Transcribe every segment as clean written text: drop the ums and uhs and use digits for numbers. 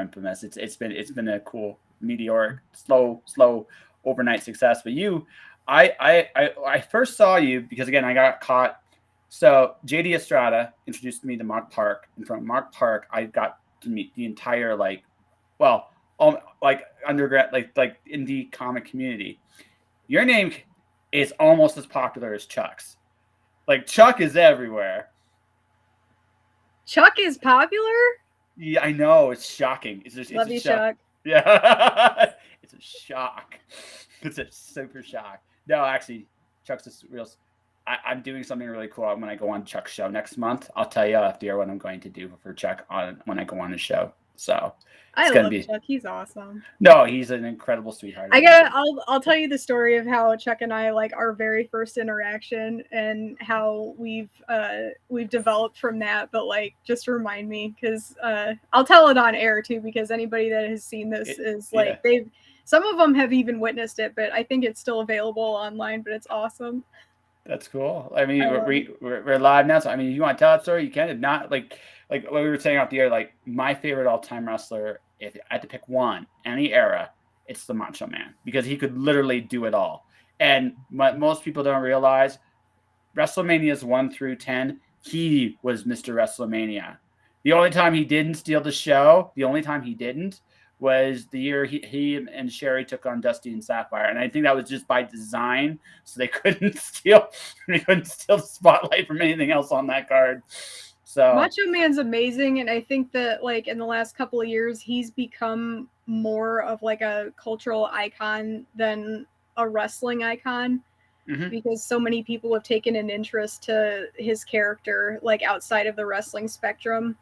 infamous. It's been a cool meteoric, slow overnight success. But I first saw you because again I got caught. So JD Estrada introduced me to Mark Park, and from Mark Park I got to meet the entire undergrad indie comic community. Your name is almost as popular as Chuck's. Like Chuck is everywhere. Chuck is popular? Yeah, I know. It's shocking. Love you, Chuck. Yeah. It's a shock. It's a super shock. No, actually, Chuck's a real. I'm doing something really cool when I go on Chuck's show next month. I'll tell you off the air what I'm going to do for Chuck when I go on his show. So I love Chuck. He's awesome. No, he's an incredible sweetheart. I'll tell you the story of how Chuck and I our very first interaction and how we've developed from that. But just remind me because I'll tell it on air too because anybody that has seen this some of them have even witnessed it, but I think it's still available online. But it's awesome. That's cool. I mean, we're live now, so I mean, you want to tell that story? You can. If not, like what we were saying off the air, my favorite all-time wrestler, if I had to pick one, any era, it's the Macho Man because he could literally do it all. And what most people don't realize, WrestleManias 1 through 10, he was Mr. WrestleMania. The only time he didn't steal the show, was the year he and Sherry took on Dusty and Sapphire, and I think that was just by design, so they couldn't steal the spotlight from anything else on that card. So Macho Man's amazing, and I think that in the last couple of years, he's become more of a cultural icon than a wrestling icon, because so many people have taken an interest to his character, outside of the wrestling spectrum.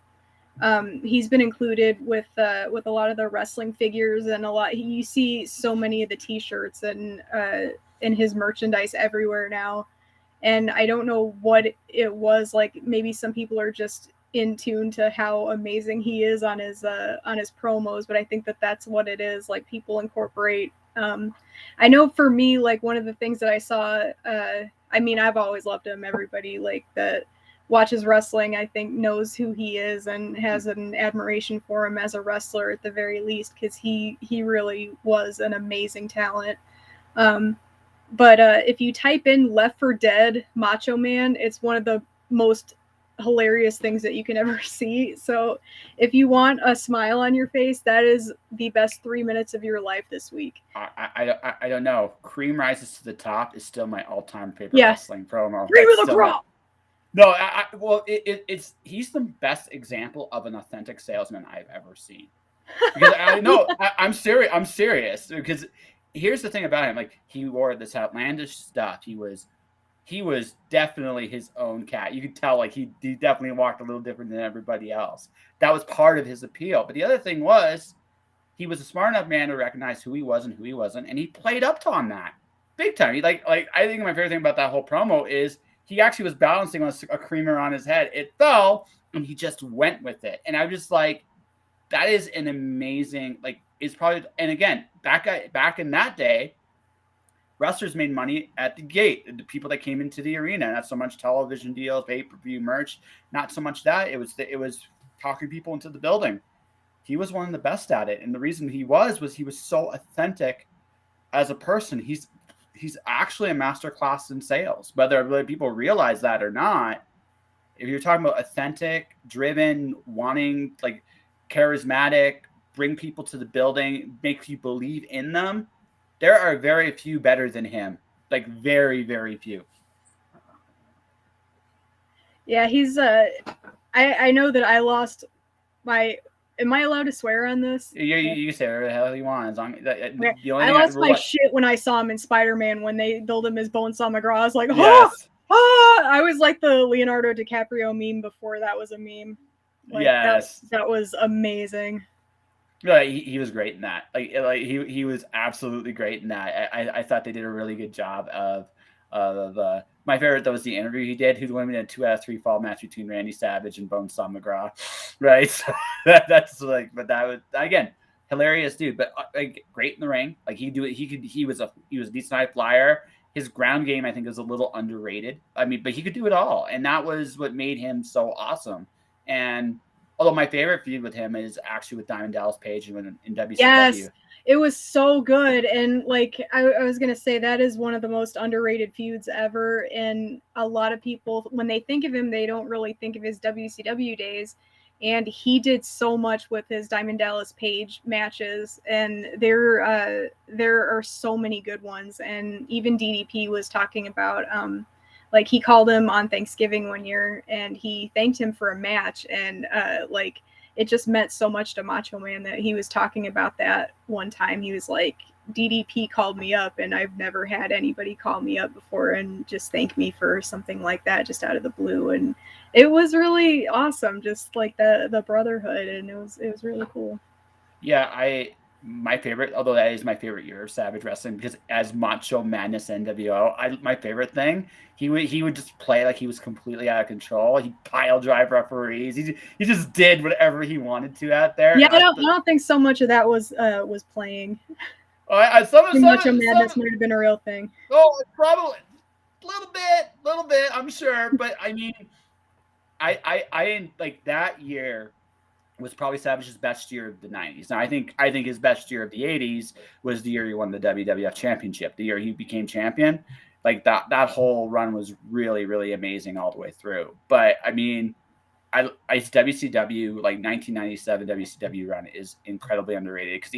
He's been included with a lot of the wrestling figures and you see so many of the t-shirts and in his merchandise everywhere now. And I don't know what it was maybe some people are just in tune to how amazing he is on his promos, but I think that's what it is. People incorporate. I know for me, one of the things that I saw, I mean, I've always loved him. Everybody that watches wrestling, I think, knows who he is and has an admiration for him as a wrestler at the very least, because he really was an amazing talent. But if you type in Left 4 Dead Macho Man, it's one of the most hilarious things that you can ever see. So if you want a smile on your face, that is the best 3 minutes of your life this week. I don't know. Cream Rises to the Top is still my all-time favorite wrestling promo. Cream of the crop! No, it's he's the best example of an authentic salesman I've ever seen. Because I'm serious. Because here's the thing about him: he wore this outlandish stuff. He was definitely his own cat. You could tell he definitely walked a little different than everybody else. That was part of his appeal. But the other thing was, he was a smart enough man to recognize who he was and who he wasn't, and he played up on that big time. He I think my favorite thing about that whole promo is, he actually was balancing on a creamer on his head. It fell, and he just went with it. And I'm just that is an amazing, it's probably, and again, back in that day, wrestlers made money at the gate. The people that came into the arena, not so much television deals, pay-per-view merch, not so much that. It was talking people into the building. He was one of the best at it. And the reason he was he was so authentic as a person. He's actually a master class in sales, whether people realize that or not. If you're talking about authentic, driven, wanting, charismatic, bring people to the building, make you believe in them, there are very few better than him. Very, very few. Yeah, he's I know that I lost my. Am I allowed to swear on this? You say whatever the hell you want. I lost my shit when I saw him in Spider-Man when they build him as Bonesaw McGraw. I was like, yes. I was like the Leonardo DiCaprio meme before that was a meme. Yes. That was amazing. Yeah, he was great in that. He was absolutely great in that. I thought they did a really good job of my favorite though was the interview he did. He's winning a 2 out of 3 fall match between Randy Savage and Bonesaw McGraw, right? So that's but that was again hilarious dude, but great in the ring. He was a decent high flyer. His ground game I think is a little underrated. I mean, but he could do it all, and that was what made him so awesome. And Although my favorite feud with him is actually with Diamond Dallas Page in WCW. Yes, it was so good. And like I was gonna say, that is one of the most underrated feuds ever. And a lot of people, when they think of him, they don't really think of his WCW days. And he did so much with his Diamond Dallas Page matches, and there are so many good ones. And even DDP was talking about like he called him on Thanksgiving one year, and he thanked him for a match, and like it just meant so much to Macho Man that he was talking about that one time. He was like, DDP called me up, and I've never had anybody call me up before and just thank me for something like that just out of the blue. And it was really awesome, just like the brotherhood, and it was really cool. Yeah, my favorite, although that is my favorite year of Savage Wrestling, because as Macho Madness NWO, my favorite thing, he would just play like he was completely out of control. He'd pile drive referees. He just did whatever he wanted to out there. Yeah, I don't think so much of that was playing. Macho Madness might have been a real thing. Oh, probably a little bit, I'm sure. But I mean, I like that year was probably Savage's best year of the 90s. Now, I think his best year of the 80s was the year he won the WWF Championship, the year he became champion. Like that whole run was really, really amazing all the way through. But I mean, WCW, like 1997 WCW run is incredibly underrated because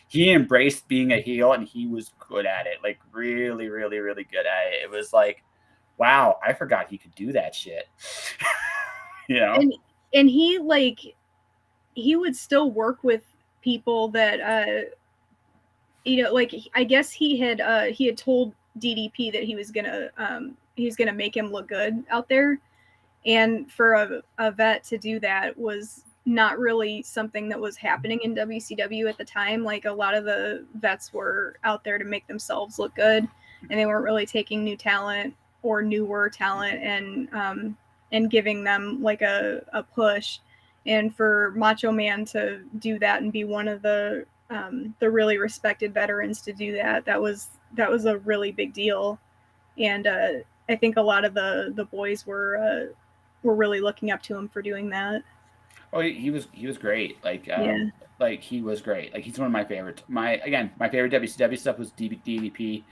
he embraced being a heel, and he was good at it, like really, really, really good at it. It was like, wow, I forgot he could do that shit. You know? And he would still work with people that you know, like I guess he had told DDP that he was gonna make him look good out there, and for a vet to do that was not really something that was happening in WCW at the time. Like a lot of the vets were out there to make themselves look good, and they weren't really taking new talent or newer talent and giving them like a push. And for Macho Man to do that and be one of the really respected veterans to do that, that was a really big deal. And I think a lot of the boys were really looking up to him for doing that. Oh, he was great. Like Yeah. like he was great. Like he's one of my favorites. My favorite WCW stuff was DDP.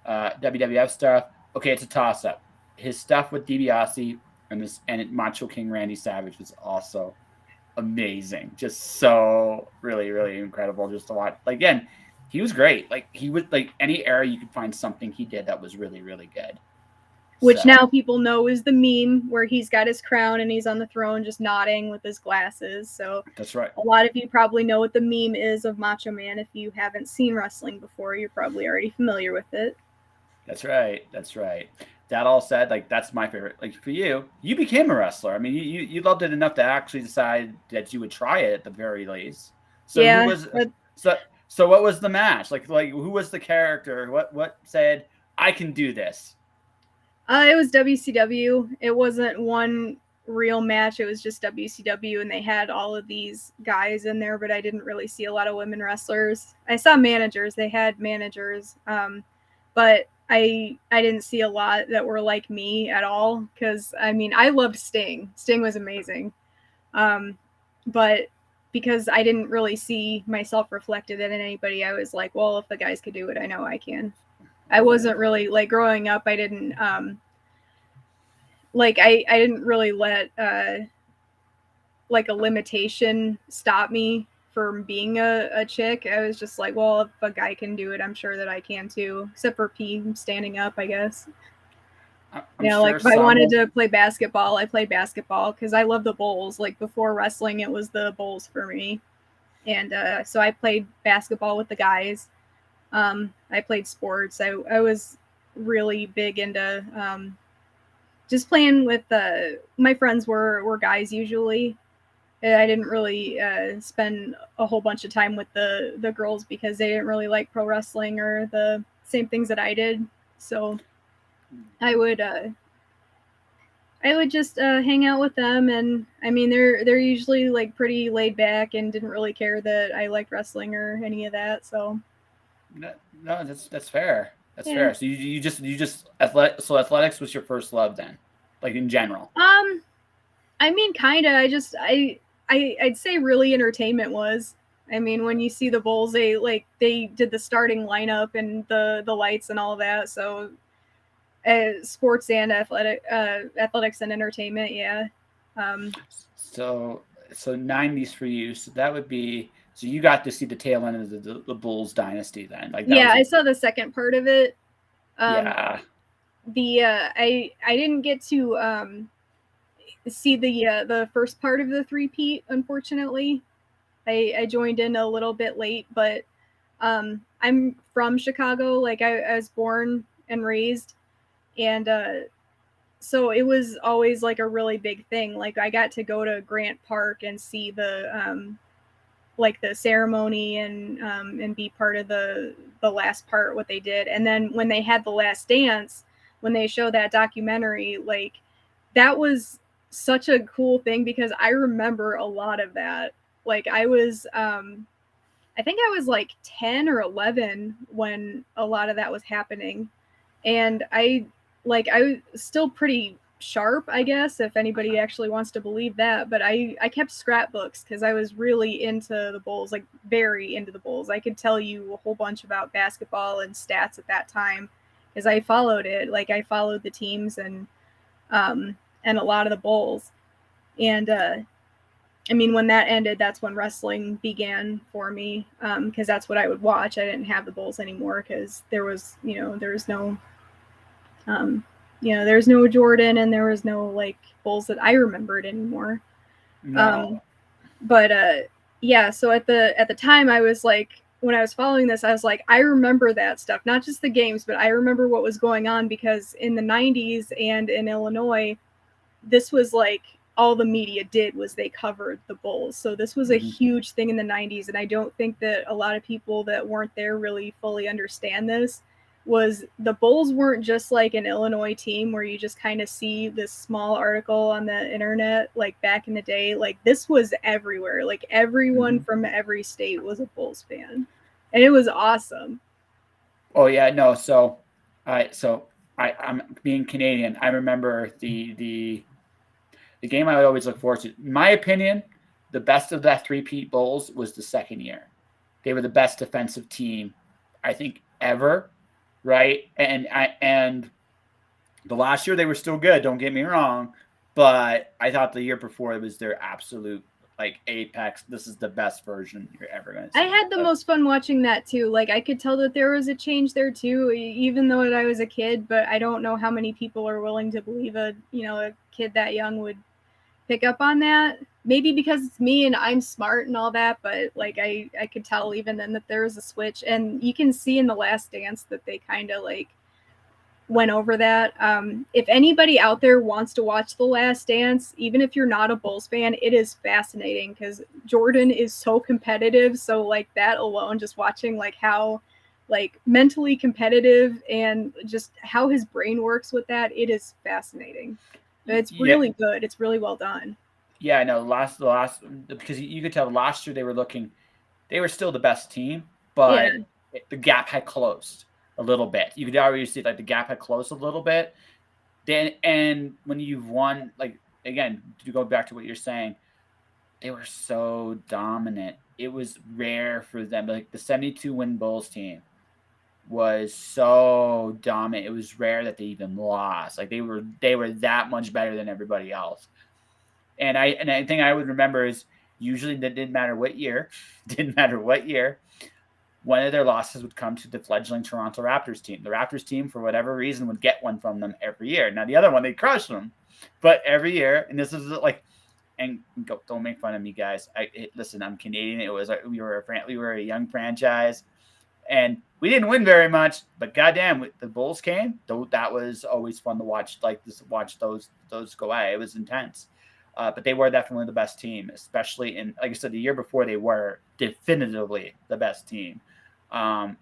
WWF stuff. Okay, it's a toss up. His stuff with DiBiase and Macho King Randy Savage was also amazing. Just so really, really incredible just to watch. Like again, he was great. Like he was like any era you could find something he did that was really, really good. Which now people know is the meme where he's got his crown and he's on the throne just nodding with his glasses. So that's right. A lot of you probably know what the meme is of Macho Man. If you haven't seen wrestling before, you're probably already familiar with it. That's right. That's right. That all said, like that's my favorite. Like for you, you became a wrestler. I mean, you loved it enough to actually decide that you would try it at the very least. So yeah, who was so what was the match? Like who was the character? What said I can do this? It was WCW. It wasn't one real match. It was just WCW, and they had all of these guys in there, but I didn't really see a lot of women wrestlers. I saw managers. They had managers, but I didn't see a lot that were like me at all. Because I mean, I loved Sting. Sting was amazing, but because I didn't really see myself reflected in anybody, I was like, well, if the guys could do it, I know I can. I wasn't really like growing up. I didn't like I didn't really let like a limitation stop me from being a chick. I was just like, well, if a guy can do it, I'm sure that I can too. Except for P standing up, I guess. Yeah, sure, like if I wanted to play basketball, I played basketball because I love the Bulls. Like before wrestling, it was the Bulls for me, and so I played basketball with the guys. I played sports. I was really big into just playing with my friends were guys usually. I didn't really spend a whole bunch of time with the girls because they didn't really like pro wrestling or the same things that I did. So I would just hang out with them, and I mean they're usually like pretty laid back and didn't really care that I liked wrestling or any of that. So no, that's fair. That's fair. So you just athletics was your first love then, like in general. I mean, kind of. I'd say really entertainment was. I mean, when you see the Bulls, they did the starting lineup and the lights and all that. So, sports and athletics and entertainment, yeah. Um, So 90s for you. So that would be, so you got to see the tail end of the Bulls dynasty then. Like that yeah, was I saw the second part of it. Um, yeah. I didn't get to see the first part of the three-peat, unfortunately. I joined in a little bit late, but I'm from Chicago. Like I was born and raised, and so it was always like a really big thing. Like I got to go to Grant Park and see the like the ceremony and be part of the last part what they did. And then when they had the last dance, when they showed that documentary, like that was such a cool thing because I remember a lot of that. Like I think I was like 10 or 11 when a lot of that was happening. And I was still pretty sharp, I guess, if anybody actually wants to believe that. But I kept scrapbooks because I was really into the Bulls, like very into the Bulls. I could tell you a whole bunch about basketball and stats at that time because I followed it. Like I followed the teams and a lot of the Bulls. And I mean, when that ended, that's when wrestling began for me because that's what I would watch. I didn't have the Bulls anymore because there was, there was no, um, there was no Jordan and there was no like Bulls that I remembered anymore. No. Um, but yeah, so at the time, I was like, when I was following this, I was like, I remember that stuff, not just the games, but I remember what was going on because in the '90s and in Illinois, this was like all the media did was they covered the Bulls. So this was a Mm-hmm. huge thing in the 90s and I don't think that a lot of people that weren't there really fully understand this was the Bulls weren't just like an Illinois team where you just kind of see this small article on the internet like back in the day. Like this was everywhere. Like everyone Mm-hmm. from every state was a Bulls fan. And it was awesome. Oh yeah, no. I'm being Canadian. I remember the game I would always look forward to. In my opinion, the best of that three-peat Bulls was the second year. They were the best defensive team, I think, ever. Right, and the last year they were still good. Don't get me wrong, but I thought the year before it was their absolute like apex. This is the best version you're ever going to I see. had the most fun watching that too. Like I could tell that there was a change there too, even though I was a kid. But I don't know how many people are willing to believe a kid that young would pick up on that. Maybe because it's me and I'm smart and all that. But like I could tell even then that there was a switch, and you can see in the Last Dance that they kind of like went over that. If anybody out there wants to watch The Last Dance, even if you're not a Bulls fan, it is fascinating because Jordan is so competitive. So like that alone, just watching like how like mentally competitive and just how his brain works with that, it is fascinating. It's Yeah, really good. It's really well done. yeah. I know. The last because you could tell last year they were still the best team, Yeah. but the gap had closed a little bit. You could already see like the gap had closed a little bit. Then and when you've won, like again, to go back to what you're saying, they were so dominant. It was rare for them. Like the 72 win Bulls team was so dominant. It was rare that they even lost. Like they were that much better than everybody else. And I think I would remember is usually that didn't matter what year, didn't matter what year, one of their losses would come to the fledgling Toronto Raptors team. The Raptors team, for whatever reason, would get one from them every year. Now the other one, they crush them, but every year, and this is like, and don't make fun of me, guys. Listen, I'm Canadian. It was we were a young franchise, and we didn't win very much, but goddamn, the Bulls came. That was always fun to watch. Like this, watch those go at. It was intense. But they were definitely the best team, especially in, like I said, the year before they were definitively the best team.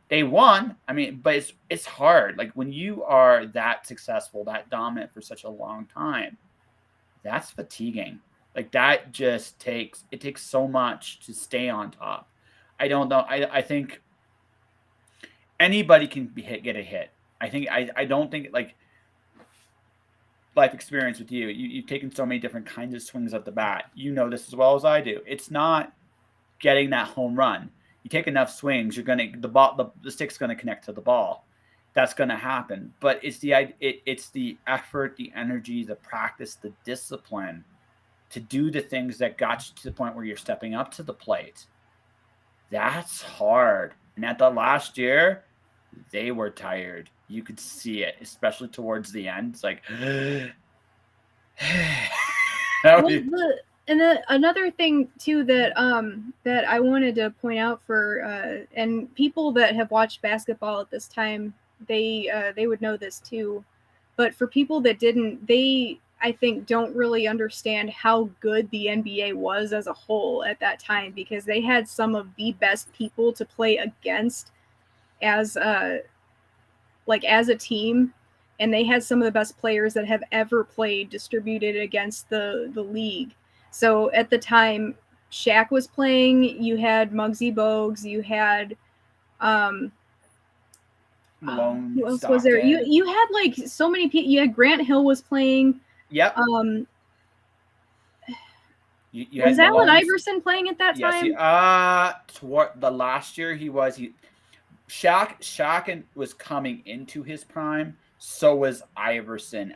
They won. I mean, but it's hard. Like when you are that successful, that dominant for such a long time, that's fatiguing. Like that just takes so much to stay on top. I don't know. I think anybody can get a hit. I don't think like life experience with you. You've taken so many different kinds of swings at the bat. You know this as well as I do. It's not getting that home run. You take enough swings, you're gonna the stick's gonna connect to the ball. That's gonna happen. But it's the effort, the energy, the practice, the discipline to do the things that got you to the point where you're stepping up to the plate. That's hard. And at the last year, they were tired. You could see it, especially towards the end. It's like, another thing too that that I wanted to point out for and people that have watched basketball at this time, they would know this too. But for people that didn't, they I think don't really understand how good the NBA was as a whole at that time, because they had some of the best people to play against as as a team, and they had some of the best players that have ever played distributed against the league. So at the time Shaq was playing, you had Muggsy Bogues, you had Malone, who else Stockton. was there? You had like so many people. You had Grant Hill was playing. Yep. You was Allen Iverson playing at that time? Yes. Toward the last year Shaq was coming into his prime. So was Iverson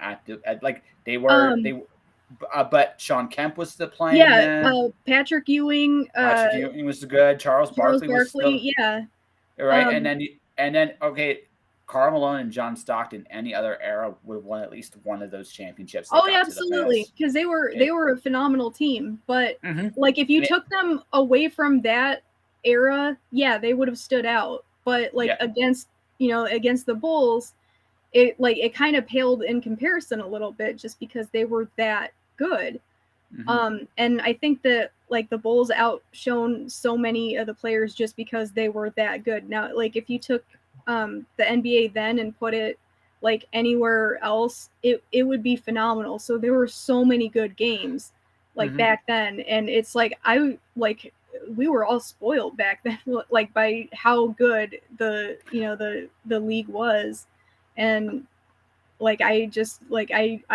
but Sean Kemp was still playing. Yeah, Patrick Ewing. Patrick Ewing was good. Charles Barkley was still, yeah. Right, and then okay, Karl Malone and John Stockton, any other era would have won at least one of those championships. Oh, yeah, absolutely, because they were a phenomenal team. But like if you took them away from that era, yeah, they would have stood out. But against the Bulls, it kind of paled in comparison a little bit, just because they were that good. And I think that the Bulls outshone so many of the players just because they were that good. Now, if you took the NBA then and put it anywhere else, it would be phenomenal. So there were so many good games back then, and it's we were all spoiled back then by how good the league was. And I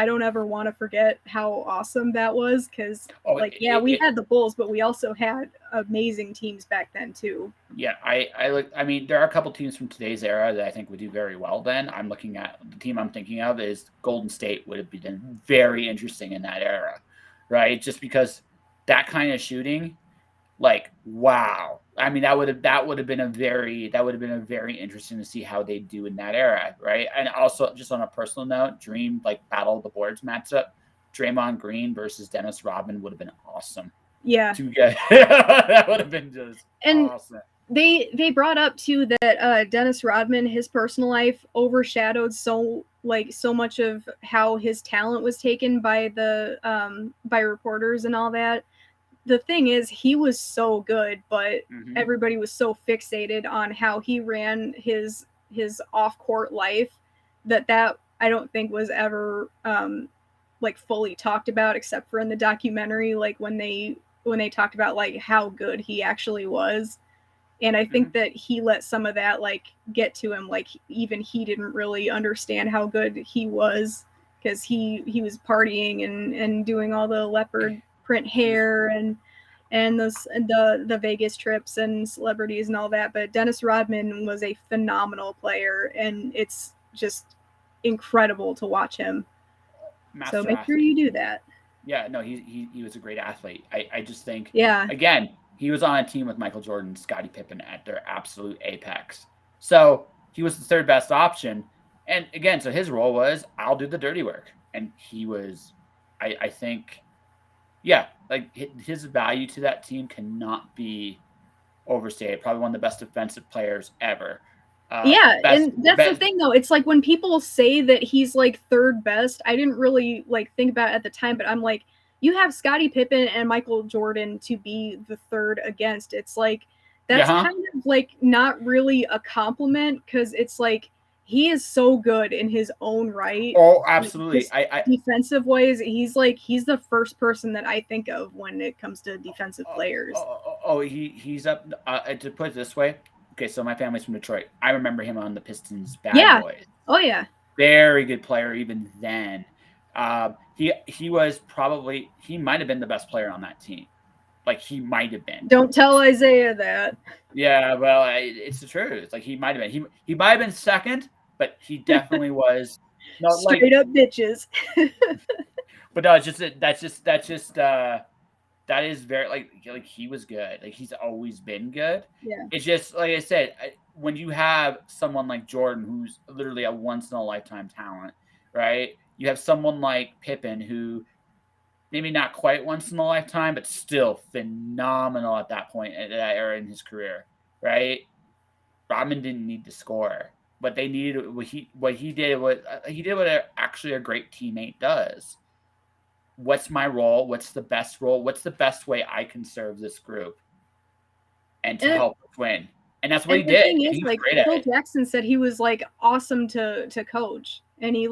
don't ever want to forget how awesome that was, because we had the Bulls, but we also had amazing teams back then too. Yeah, I mean, there are a couple teams from today's era that I think would do very well then. I'm looking at the team I'm thinking of is Golden State would have been very interesting in that era, right? Just because that kind of shooting, wow. I mean, that would have been very interesting to see how they do in that era, right? And also, just on a personal note, dream battle of the boards matchup, Draymond Green versus Dennis Rodman would have been awesome. Yeah, that would have been just awesome. They brought up too that Dennis Rodman, his personal life overshadowed so much of how his talent was taken by by reporters and all that. The thing is, he was so good, but everybody was so fixated on how he ran his off-court life that I don't think was ever fully talked about, except for in the documentary, when they talked about how good he actually was. And I think that he let some of that get to him, even he didn't really understand how good he was, because he was partying and doing all the leopard print hair and the Vegas trips and celebrities and all that. But Dennis Rodman was a phenomenal player, and it's just incredible to watch him. So make sure you do that. Yeah, no, he was a great athlete. I just think, yeah, again, he was on a team with Michael Jordan and Scottie Pippen at their absolute apex. So he was the third best option. And again, so his role was, I'll do the dirty work. And he was, I think, yeah, his value to that team cannot be overstated. Probably one of the best defensive players ever. And that's the thing, though. It's when people say that he's third best, I didn't really think about it at the time, but I'm you have Scottie Pippen and Michael Jordan to be the third against. It's that's kind of not really a compliment, because it's he is so good in his own right. Oh, absolutely. Defensive ways, he's the first person that I think of when it comes to defensive players. He's up. To put it this way, okay, so my family's from Detroit. I remember him on the Pistons Bad Boys. Oh yeah. Very good player even then. He was probably, he might have been the best player on that team. Like, he might have been. Don't tell Isaiah that. Yeah, well, it's the truth. It's like he might have been. He might have been second, but he definitely was. No, Straight up bitches. But no, it's just that is very like he was good. Like, he's always been good. Yeah. It's just like I said, when you have someone like Jordan, who's literally a once in a lifetime talent, right? You have someone like Pippen, who maybe not quite once in a lifetime, but still phenomenal at that point, at that era in his career, right? Rodman didn't need to score, but they needed what he did what actually a great teammate does. What's my role? What's the best role? What's the best way I can serve this group and to help us win? And that's what he did. Thing is, He's like, great at Phil it. Jackson said he was like awesome to coach, and he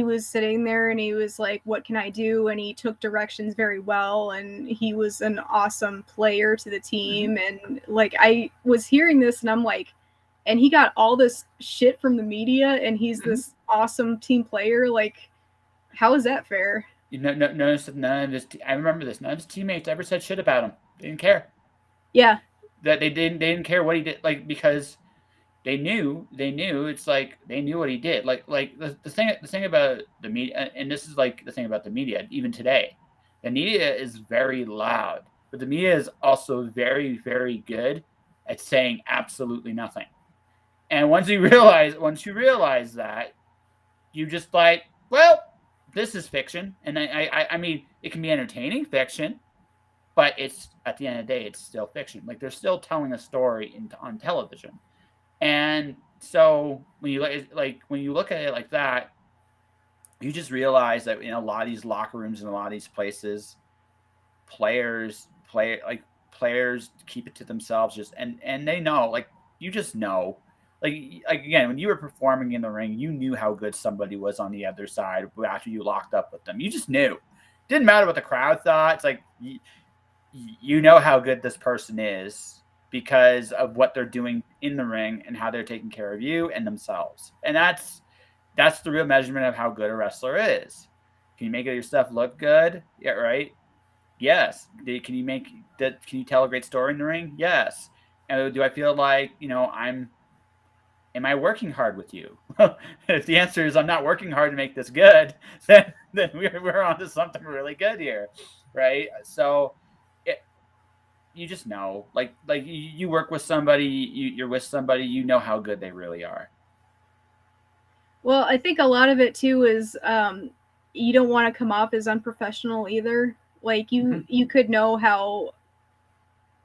was sitting there and he was like, what can I do? And he took directions very well, and he was an awesome player to the team. And like, I was hearing this and I'm like, and he got all this shit from the media and he's this awesome team player. Like, how is that fair? None of his I remember this. None of his teammates ever said shit about him. They didn't care. Yeah. That they didn't care what he did, like, because they knew it's like they knew what he did. Like the thing about the media, and this is like the thing about the media even today. The media is very loud, but the media is also very, very good at saying absolutely nothing. And once you realize that, you just like, well, this is fiction. And I mean, it can be entertaining fiction, but it's, at the end of the day, it's still fiction. Like, they're still telling a story on television. And so when you look at it like that, you just realize that in a lot of these locker rooms and a lot of these places, players keep it to themselves, and they know, like, you just know, like again, when you were performing in the ring, you knew how good somebody was on the other side after you locked up with them. You just knew. Didn't matter what the crowd thought. It's like, you know how good this person is because of what they're doing in the ring and how they're taking care of you and themselves. And that's the real measurement of how good a wrestler is. Can you make your stuff look good? Yeah, right. Yes. Can you tell a great story in the ring? Yes. And do I feel like, am I working hard with you? If the answer is I'm not working hard to make this good, then we're on to something really good here, right? So you just know, like you work with somebody, you're with somebody, you know how good they really are. Well, I think a lot of it too is you don't want to come off as unprofessional either. Like, you could know how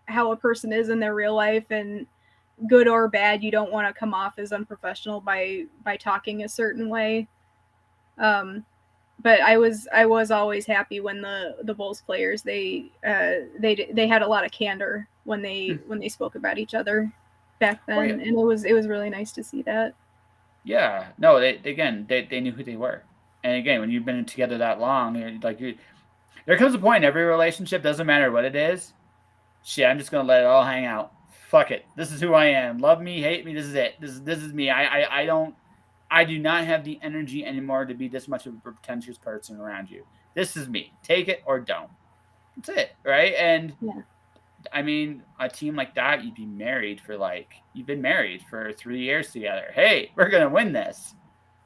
a person is in their real life, and good or bad, you don't want to come off as unprofessional by talking a certain way. But I was always happy when the Bulls players, they had a lot of candor when they spoke about each other back then. Oh, yeah. And it was really nice to see that. Yeah, no, they knew who they were. And again, when you've been together that long, there comes a point in every relationship, doesn't matter what it is. Shit, I'm just gonna let it all hang out. Fuck it. This is who I am. Love me, hate me. This is it. This is me. I do not have the energy anymore to be this much of a pretentious person around you. This is me. Take it or don't. That's it, right? And yeah. I mean, a team like that, you've been married for 3 years together. Hey, we're gonna win this,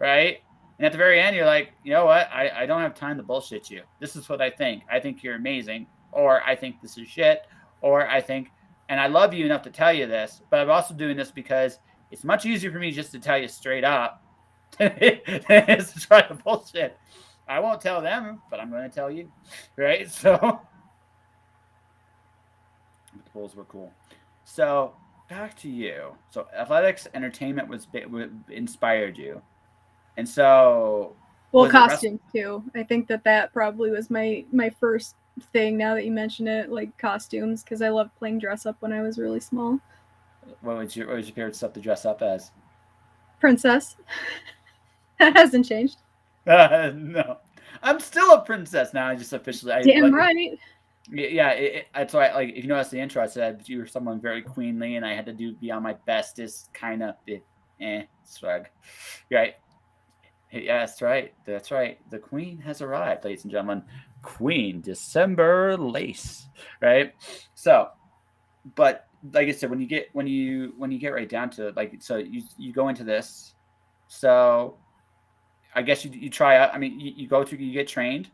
right? And at the very end, you're like, you know what? I don't have time to bullshit you. This is what I think. I think you're amazing, or I think this is shit, or I think, and I love you enough to tell you this, but I'm also doing this because it's much easier for me just to tell you straight up than it is to try to bullshit. I won't tell them, but I'm going to tell you, right? So the Bulls were cool. So back to you. So athletics, entertainment inspired you, and so costumes too. I think that probably was my first thing. Now that you mention it, like costumes, because I loved playing dress up when I was really small. What was your favorite stuff to dress up as? Princess. That hasn't changed. No, I'm still a princess now. I just officially. Damn right. Yeah, that's why. Like, if you notice the intro, I said you were someone very queenly, and I had to be on my bestest kind of shrug, right? Yeah, that's right. That's right. The queen has arrived, ladies and gentlemen. Queen December Lace, right? So, but like I said, when you get right down to it, like, so you go into this. So I guess you try out. I mean, you go through, you get trained,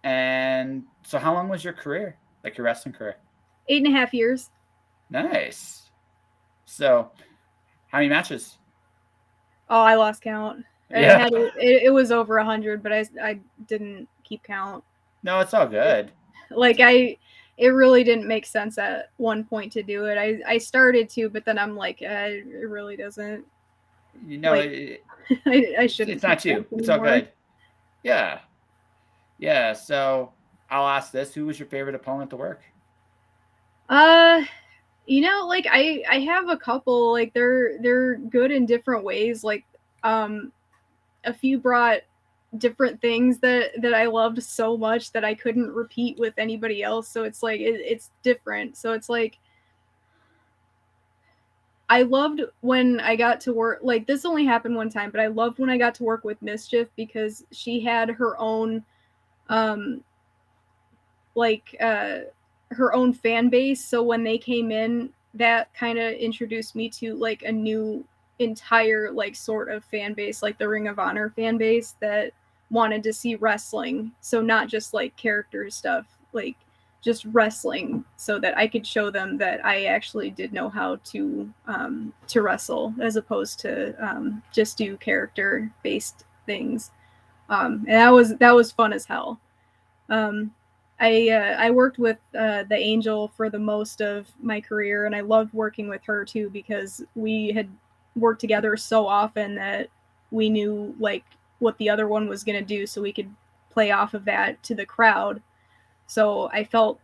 and so how long was your career, like your wrestling career? 8.5 years. Nice. So how many matches? Oh, I lost count. I Yeah. had it was over 100, but I didn't keep count. No, it's all good. Like it really didn't make sense at one point to do it. I started to, but then I'm like, it really doesn't. You know, Like, I shouldn't it's not keep you. count It's all anymore. good. Yeah. Yeah. So I'll ask this: who was your favorite opponent to work? Uh, like I have a couple. Like they're good in different ways. Like um, a few brought different things that I loved so much that I couldn't repeat with anybody else. So it's like it's different. So it's like I loved when I got to work. Like this only happened one time, but I loved when I got to work with Mischief because she had her own um like her own fan base. So when they came in, that kind of introduced me to like a new entire like sort of fan base, like the Ring of Honor fan base that wanted to see wrestling. So not just like character stuff, like just wrestling, so that I could show them that I actually did know how to wrestle as opposed to just do character based things. And that was fun as hell. Um, I worked with the Angel for the most of my career, and I loved working with her too because we had worked together so often that we knew like what the other one was going to do, so we could play off of that to the crowd. So I felt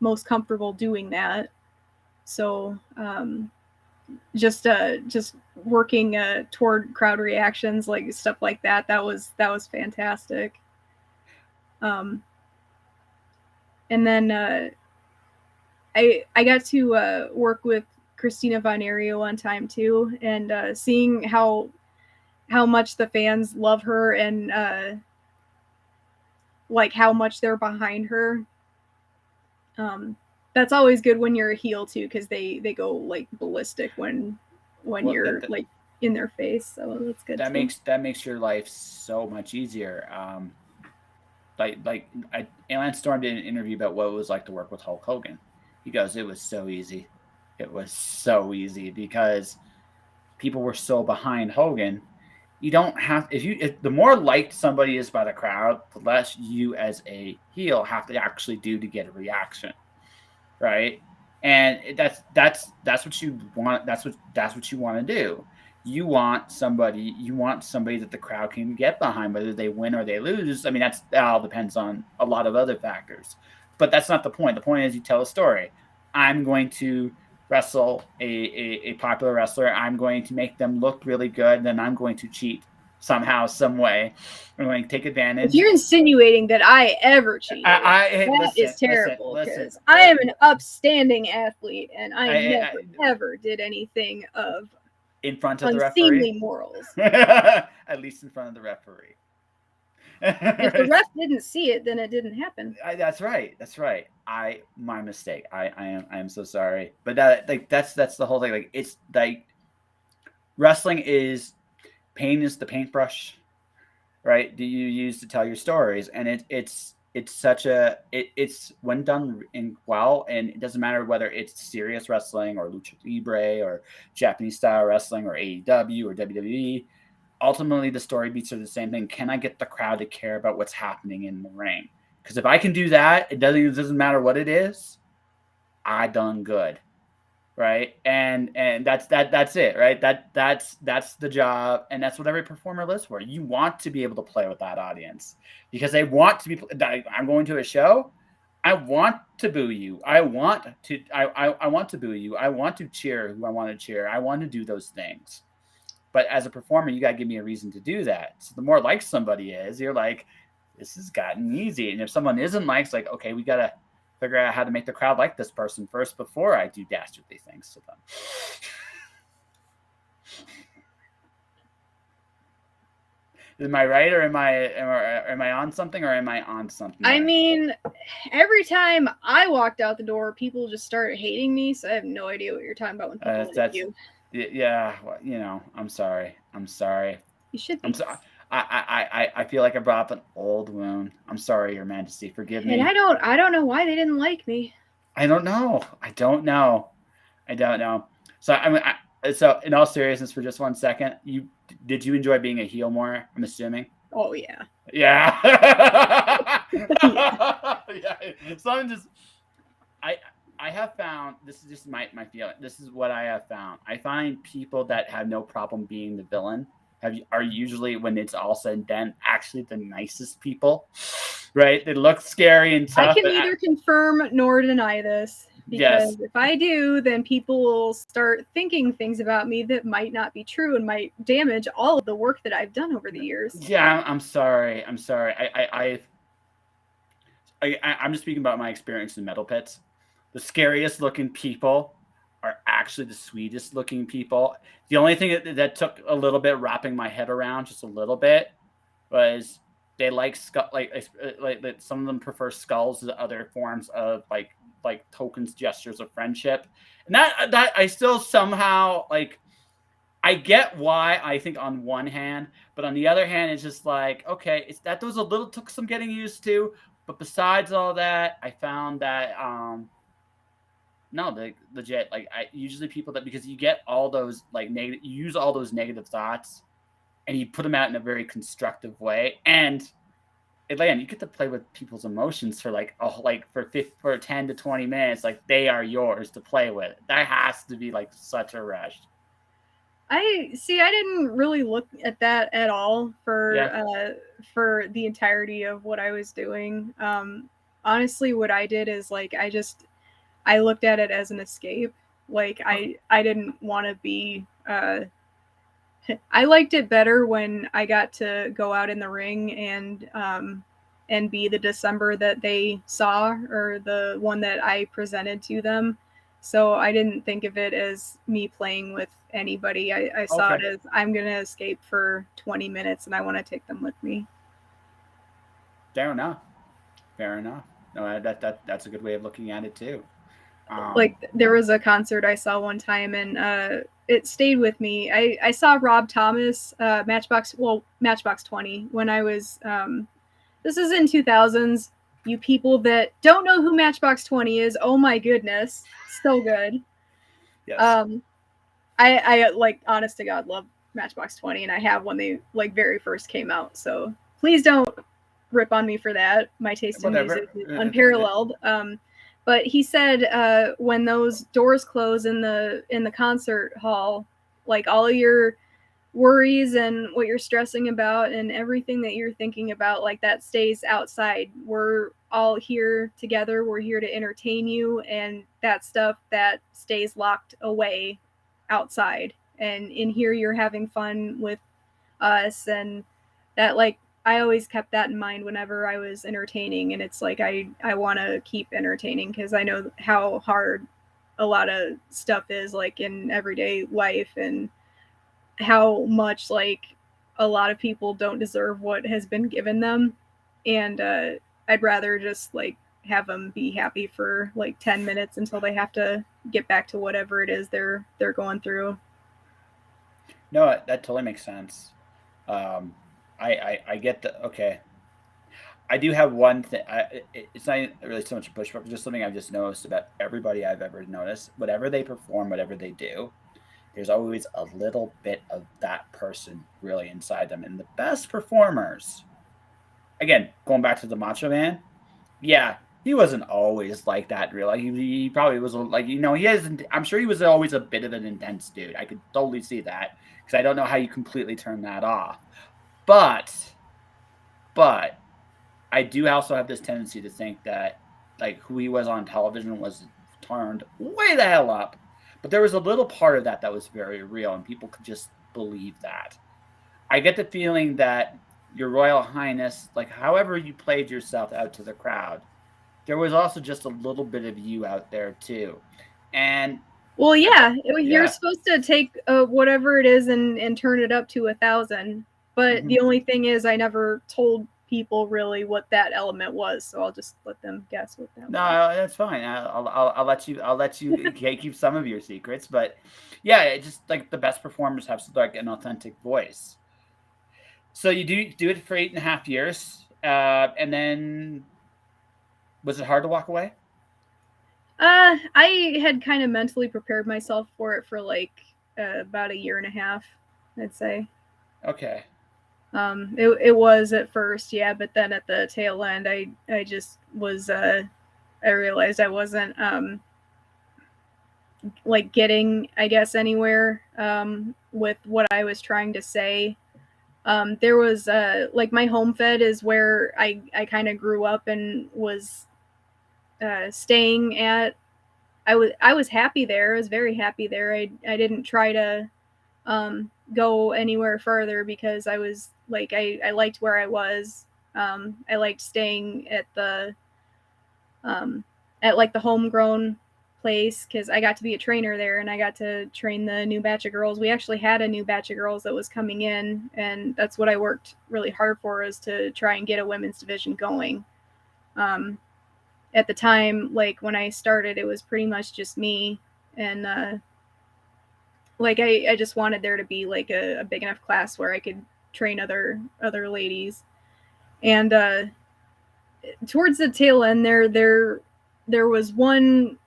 most comfortable doing that. So just working toward crowd reactions, like stuff like that. That was fantastic. Um, and then I got to work with Christina Von Ario one time too, and seeing how much the fans love her and like how much they're behind her. Um, that's always good when you're a heel too, because they go like ballistic when Well, you're like in their face. So that's good too. that makes your life so much easier. Lance Storm did an interview about what it was like to work with Hulk Hogan. He goes, "It was so easy. It was so easy because people were so behind Hogan. You don't have if the more liked somebody is by the crowd, the less you as a heel have to actually do to get a reaction, right? And that's what you want. That's what you want to do. You want somebody that the crowd can get behind, whether they win or they lose. I mean, that all depends on a lot of other factors, but that's not the point. The point is you tell a story. I'm going to wrestle a popular wrestler. I'm going to make them look really good. Then I'm going to cheat somehow, some way. I'm going to take If advantage. you're insinuating that I ever cheated, Hey, that listen, is terrible listen. because I am an upstanding athlete and I I, never ever did anything of in front of the referee, unseemly morals. at least in front of the referee. If the ref didn't see it, then it didn't happen. That's right. That's right. My mistake. I am so sorry. But that's the whole thing. Like it's like wrestling is pain is the paintbrush, right? Do you use to tell your stories? And it's such a it's when done in well, and it doesn't matter whether it's serious wrestling or lucha libre or Japanese style wrestling or AEW or WWE. Ultimately, the story beats are the same thing. Can I get the crowd to care about what's happening in the ring? Because if I can do that, it doesn't matter what it is. I done good, right? And that's it, right? That's the job, and that's what every performer lives for. You want to be able to play with that audience because they want to be. I'm going to a show. I want to boo you. I want to boo you. I want to cheer who I want to cheer. I want to do those things. But as a performer, you got to give me a reason to do that. So the more like somebody is, you're like, this has gotten easy. And if someone isn't liked, it's like, okay, we got to figure out how to make the crowd like this person first before I do dastardly things to them. Am I right, or am I on something, or am I on something? I mean, every time I walked out the door, people just started hating me. So I have no idea what you're talking about when people like you. Yeah. You know, I'm sorry. You should be. I'm sorry. I feel like I brought up an old wound. I'm sorry, Your Majesty. Forgive me. And I don't know why they didn't like me. I don't know. So in all seriousness, for just 1 second, did you enjoy being a heel more? I'm assuming. Oh yeah. Yeah. Yeah. Yeah. So I'm just I have found, this is just my feeling. This is what I have found. I find people that have no problem being the villain are usually, when it's all said and done, actually the nicest people. Right? They look scary and tough. I can neither confirm nor deny this. Because if I do, then people will start thinking things about me that might not be true and might damage all of the work that I've done over the years. Yeah, I'm sorry. I'm just speaking about my experience in metal pits. The scariest looking people are actually the sweetest looking people. The only thing that took a little bit wrapping my head around, just a little bit, was they like skull, like some of them prefer skulls to other forms of like tokens, gestures of friendship, and that I still somehow like. I get why, I think, on one hand, but on the other hand, it's just like, okay, it's that those a little took some getting used to. But besides all that, I found that no, like legit, like I usually people that, because you get all those like negative, you use all those negative thoughts and you put them out in a very constructive way, and Atlanta, you get to play with people's emotions for like for 10 to 20 minutes, like they are yours to play with. That has to be like such a rush. I didn't really look at that at all for the entirety of what I was doing. Honestly, what I did is like I looked at it as an escape. Like I didn't want to be. I liked it better when I got to go out in the ring and be the December that they saw, or the one that I presented to them. So I didn't think of it as me playing with anybody. I saw it as I'm going to escape for 20 minutes and I want to take them with me. Fair enough. No, that's a good way of looking at it too. Like there was a concert I saw one time and it stayed with me. I saw Rob Thomas, Matchbox 20 when I was, this is in 2000s. You people that don't know who Matchbox 20 is, oh my goodness, so good. Yes. I like, honest to God, love Matchbox 20, and I have when they like very first came out. So please don't rip on me for that. My taste in music is unparalleled. But he said when those doors close in the concert hall, like all of your worries and what you're stressing about and everything that you're thinking about, like that stays outside. We're all here together. We're here to entertain you, and that stuff that stays locked away outside. And in here, you're having fun with us, and that, like, I always kept that in mind whenever I was entertaining. And it's like I want to keep entertaining because I know how hard a lot of stuff is, like in everyday life, and how much like a lot of people don't deserve what has been given them. And I'd rather just like have them be happy for like 10 minutes until they have to get back to whatever it is they're going through. No, that totally makes sense. I get the, okay. I do have one thing. It's not really so much a pushback, but just something I've just noticed about everybody I've ever noticed. Whatever they perform, whatever they do, there's always a little bit of that person really inside them. And the best performers, again, going back to the Macho Man, yeah, he wasn't always like that. Really, he probably was like, he hasn't. I'm sure he was always a bit of an intense dude. I could totally see that, because I don't know how you completely turn that off. But I do also have this tendency to think that like who he was on television was turned way the hell up. But there was a little part of that was very real, and people could just believe that. I get the feeling that Your Royal Highness, like however you played yourself out to the crowd, there was also just a little bit of you out there too. And well, yeah, you're supposed to take whatever it is and turn it up to 1,000. But the only thing is, I never told people really what that element was, so I'll just let them guess what that was. No, that's fine. I'll let you. I'll let you keep some of your secrets, but yeah, it just like the best performers have like an authentic voice. So you do it for 8.5 years, and then was it hard to walk away? I had kind of mentally prepared myself for it for like about a year and a half, I'd say. Okay. It was at first, yeah, but then at the tail end, I just was I realized I wasn't like getting, I guess, anywhere with what I was trying to say. There was like my home fed is where I kind of grew up and was staying at. I was happy there. I was very happy there. I didn't try to go anywhere further because I was like I liked where I was. I liked staying at like the homegrown place because I got to be a trainer there and I got to train the new batch of girls. We actually had a new batch of girls that was coming in, and that's what I worked really hard for, is to try and get a women's division going. At the time, like when I started, it was pretty much just me, and like I just wanted there to be like a big enough class where I could train other ladies. And towards the tail end there was one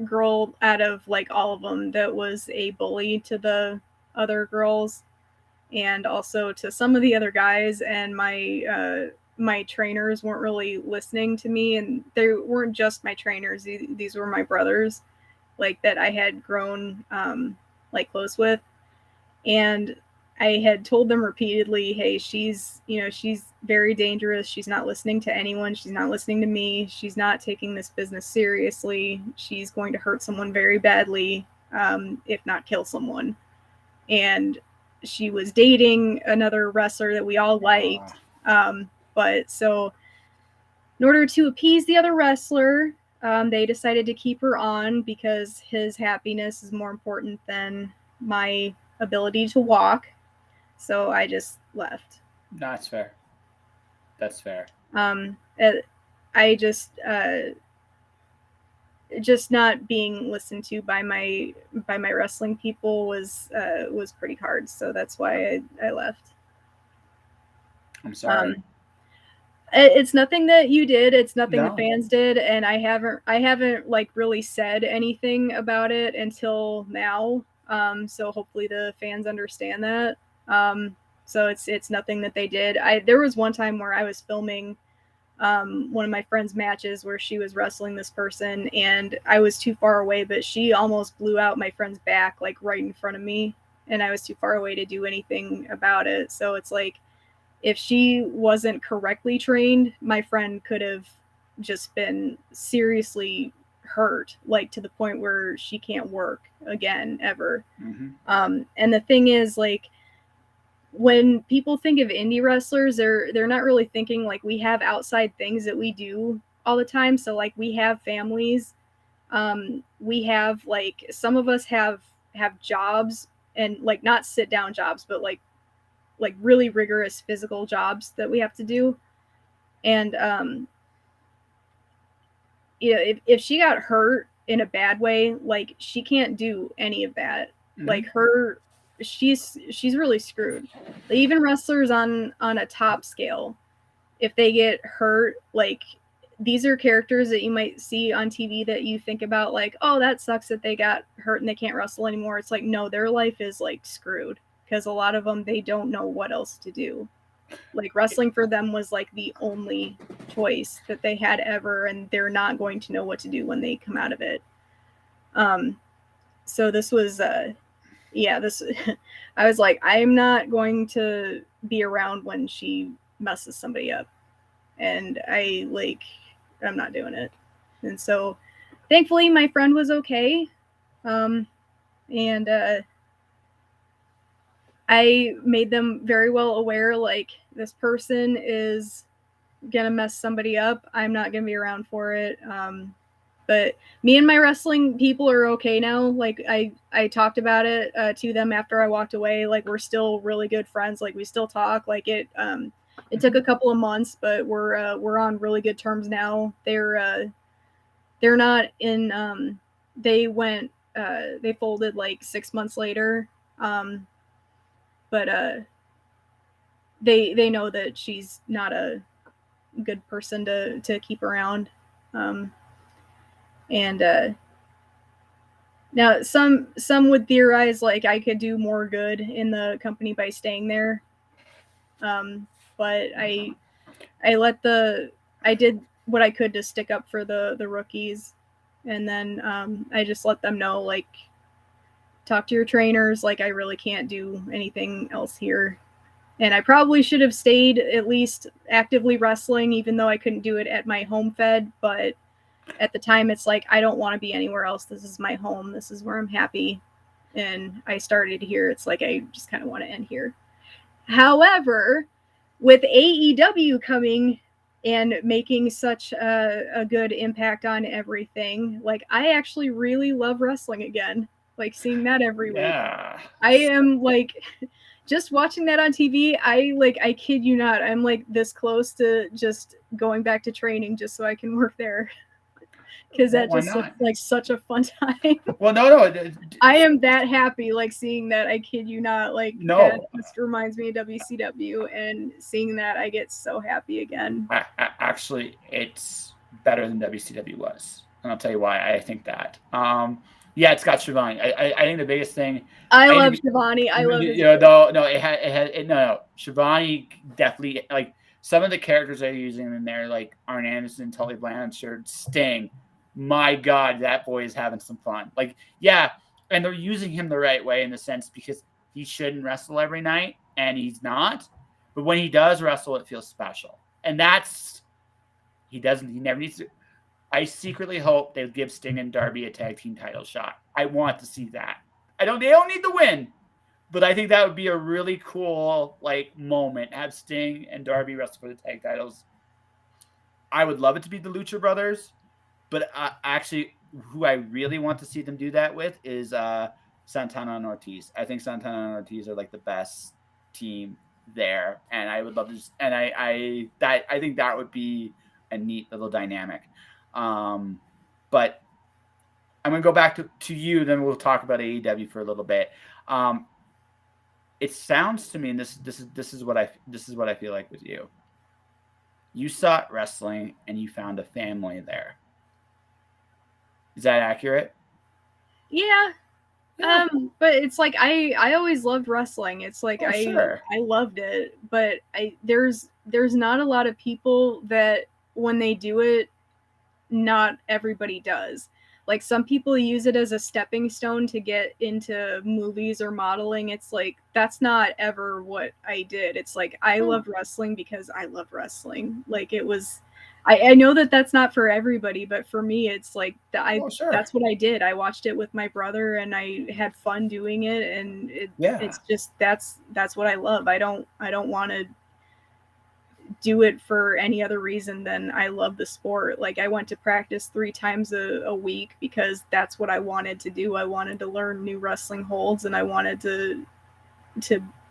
girl out of like all of them that was a bully to the other girls and also to some of the other guys, and my trainers weren't really listening to me, and they weren't just my trainers, these were my brothers, like that I had grown like close with. And I had told them repeatedly, hey, she's very dangerous. She's not listening to anyone. She's not listening to me. She's not taking this business seriously. She's going to hurt someone very badly, if not kill someone. And she was dating another wrestler that we all liked. But so in order to appease the other wrestler, they decided to keep her on because his happiness is more important than my ability to walk. So I just left. That's fair. That's fair. I just not being listened to by my wrestling people was pretty hard. So that's why I left. I'm sorry. It's nothing that you did. It's nothing No. the fans did, and I haven't like really said anything about it until now. So hopefully the fans understand that. So it's nothing that they did. There was one time where I was filming one of my friend's matches where she was wrestling this person, and I was too far away, but she almost blew out my friend's back like right in front of me, and I was too far away to do anything about it. So it's like, if she wasn't correctly trained, my friend could have just been seriously hurt, like to the point where she can't work again ever. And the thing is, like, when people think of indie wrestlers, they're not really thinking like we have outside things that we do all the time. So like we have families, we have like some of us have jobs, and like not sit down jobs, but like really rigorous physical jobs that we have to do. And if she got hurt in a bad way, like she can't do any of that. Like she's really screwed. Like, even wrestlers on a top scale, if they get hurt, like these are characters that you might see on TV that you think about like, oh, that sucks that they got hurt and they can't wrestle anymore. It's like, no, their life is like screwed, because a lot of them, they don't know what else to do. Like wrestling for them was like the only choice that they had ever, and they're not going to know what to do when they come out of it. So this was this I was like, I'm not going to be around when she messes somebody up, and I'm not doing it. And so thankfully my friend was okay, and I made them very well aware, like, this person is gonna mess somebody up. I'm not gonna be around for it. But me and my wrestling people are okay now. Like I talked about it to them after I walked away. Like we're still really good friends. Like we still talk. Like it took a couple of months, but we're on really good terms now. They're not in they went they folded like 6 months later. But they know that she's not a good person to keep around. And now some would theorize like I could do more good in the company by staying there. But I did what I could to stick up for the rookies, and then I just let them know, like, talk to your trainers, like I really can't do anything else here. And I probably should have stayed at least actively wrestling, even though I couldn't do it at my home fed. But at the time, it's like, I don't want to be anywhere else. This is my home. This is where I'm happy. And I started here. It's like, I just kind of want to end here. However, with AEW coming and making such a good impact on everything, like, I actually really love wrestling again. Like, seeing that every week. I am like, just watching that on TV, I kid you not, I'm like this close to just going back to training just so I can work there. Because that just looks like such a fun time. Well, no. I am that happy, like, seeing that. I kid you not. Like, that just reminds me of WCW, and seeing that, I get so happy again. Actually, it's better than WCW was, and I'll tell you why I think that. Yeah, it's got Shivani. I think the biggest thing. I love Shivani. I love Shivani definitely, like, some of the characters they're using in there, like Arn Anderson, Tully Blanchard, Sting. My God, that boy is having some fun. Like, yeah, and they're using him the right way in the sense because he shouldn't wrestle every night, and he's not. But when he does wrestle, it feels special, and he never needs to. I secretly hope they'll give Sting and Darby a tag team title shot. I want to see that. They don't need to win, but I think that would be a really cool, like, moment. Have Sting and Darby wrestle for the tag titles. I would love it to be the Lucha Brothers, but actually, who I really want to see them do that with is Santana and Ortiz. I think Santana and Ortiz are like the best team there, and I would love to. I think that would be a neat little dynamic. But I'm gonna go back to you, then we'll talk about AEW for a little bit. It sounds to me, and this is what I feel like with you. You sought wrestling and you found a family there. Is that accurate? Yeah. But it's like I always loved wrestling. It's like I loved it, but there's not a lot of people that when they do it, not everybody does. Like, some people use it as a stepping stone to get into movies or modeling. It's like, that's not ever what I did. It's like, I love wrestling because I love wrestling. Like, it was, I know that that's not for everybody, but for me, it's like, that's what I did. I watched it with my brother and I had fun doing it. And it's just, that's what I love. I don't want to do it for any other reason than I love the sport. Like, I went to practice 3 times a week because that's what I wanted to do. I wanted to learn new wrestling holds, and I wanted to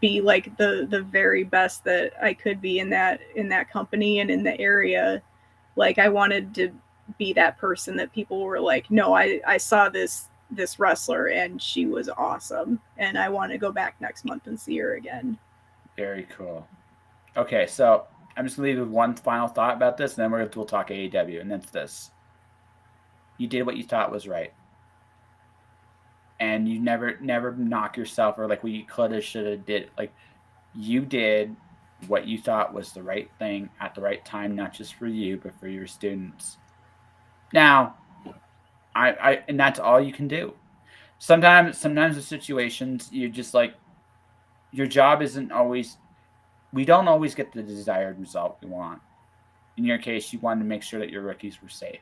be like the very best that I could be in that company and in the area. Like, I wanted to be that person that people were like, no, I saw this wrestler and she was awesome, and I want to go back next month and see her again. Very cool. Okay, so I'm just going to leave with one final thought about this, and then we'll talk AEW, and that's this. You did what you thought was right. And you never knock yourself or like what you could have, should have did. Like, you did what you thought was the right thing at the right time, not just for you, but for your students. Now, and that's all you can do. Sometimes the situations, you're just like, your job isn't always, we don't always get the desired result we want. In your case, you wanted to make sure that your rookies were safe.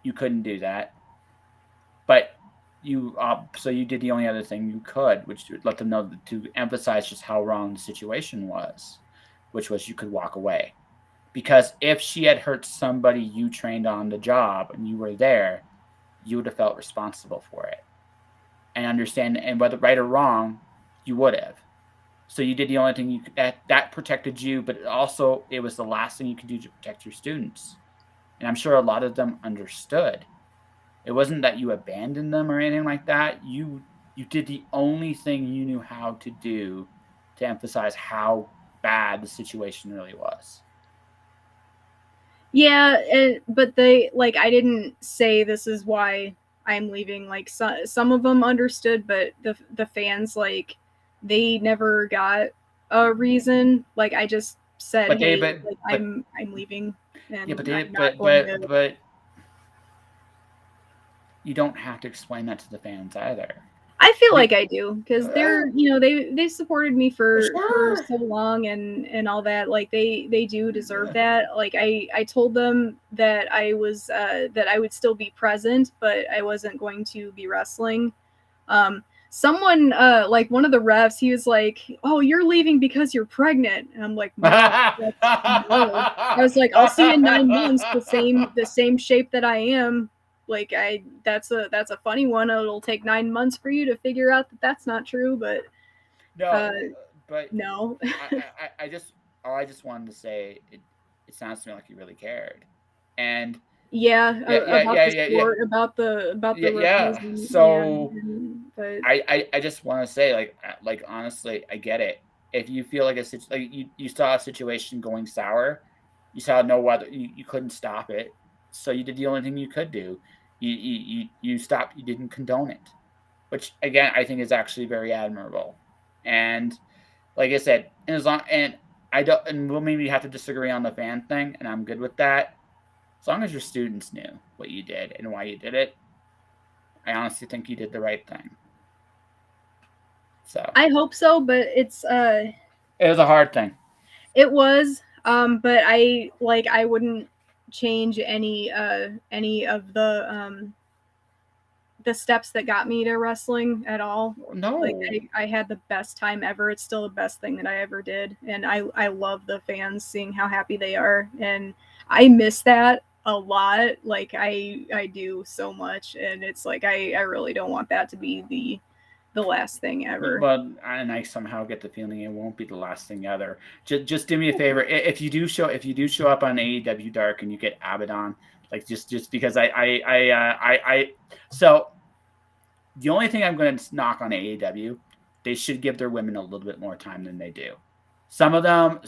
You couldn't do that. But so you did the only other thing you could, which to let them know, to emphasize just how wrong the situation was, which was you could walk away. because if she had hurt somebody you trained on the job and you were there, you would have felt responsible for it and understand, and whether right or wrong, you would have. So you did the only thing you could, that protected you, but also it was the last thing you could do to protect your students. And I'm sure a lot of them understood. It wasn't that you abandoned them or anything like that. You did the only thing you knew how to do to emphasize how bad the situation really was. Yeah, but they like I didn't say this is why I'm leaving. Like some of them understood, but the fans like they never got a reason. Like I just said, But they, hey, like but I'm leaving, and yeah, but they, I'm not going to. but you don't have to explain that to the fans either. I feel like I do because they're they supported me for sure. so long and all that. Like they do deserve that. Like I told them that I was that I would still be present, but I wasn't going to be wrestling. Someone like one of the refs, he was like, "Oh, you're leaving because you're pregnant," and I'm like, "No, no." I was like, "I'll see you in 9 months, the same shape that I am." Like that's a funny one. It'll take 9 months for you to figure out that that's not true, but No, but no. I just all I just wanted to say, it sounds to me like you really cared, and Yeah, about the sport, about the yeah. revision, yeah, So but I just want to say, like honestly, I get it. If you feel like like you saw a situation going sour, you saw no weather, you couldn't stop it, so you did the only thing you could do. You stopped. You didn't condone it, which again I think is actually very admirable. And like I said, and as long and I don't, and we'll maybe have to disagree on the fan thing, and I'm good with that. As long as your students knew what you did and why you did it, I honestly think you did the right thing. So I hope so, but it was a hard thing. it was but I wouldn't change any of the steps that got me to wrestling at all. Like No, I had the best time ever. It's still the best thing that I ever did, and I love the fans seeing how happy they are, and I miss that a lot. Like I do so much, and it's like I really don't want that to be the last thing ever. but and I somehow get the feeling it won't be the last thing ever. Just do me a favor. If you do show up on AEW Dark and you get Abaddon, like just because so the only thing I'm going to knock on AEW, they should give their women a little bit more time than they do. Some of them,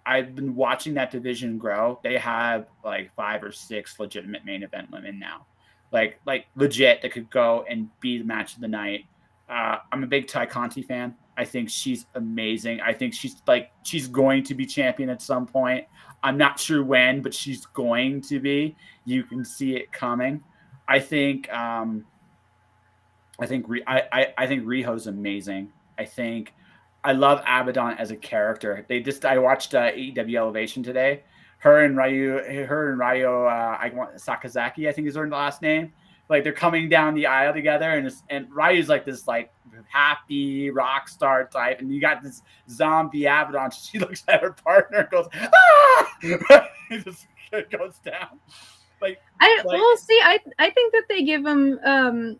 I've been watching that division grow. They have like 5 or 6 legitimate main event women now, like legit that could go and be the match of the night. I'm a big Ty Conti fan. I think she's amazing. I think she's going to be champion at some point. I'm not sure when, but she's going to be. You can see it coming. I think I think Riho's amazing. I think I love Abaddon as a character. I watched AEW Elevation today. Her and Ryu, I want Sakazaki, I think is her last name. Like they're coming down the aisle together, and Ryu's like this like happy rock star type, and you got this zombie Abaddon. She looks at her partner and goes, ah! It just goes down. I think that they give them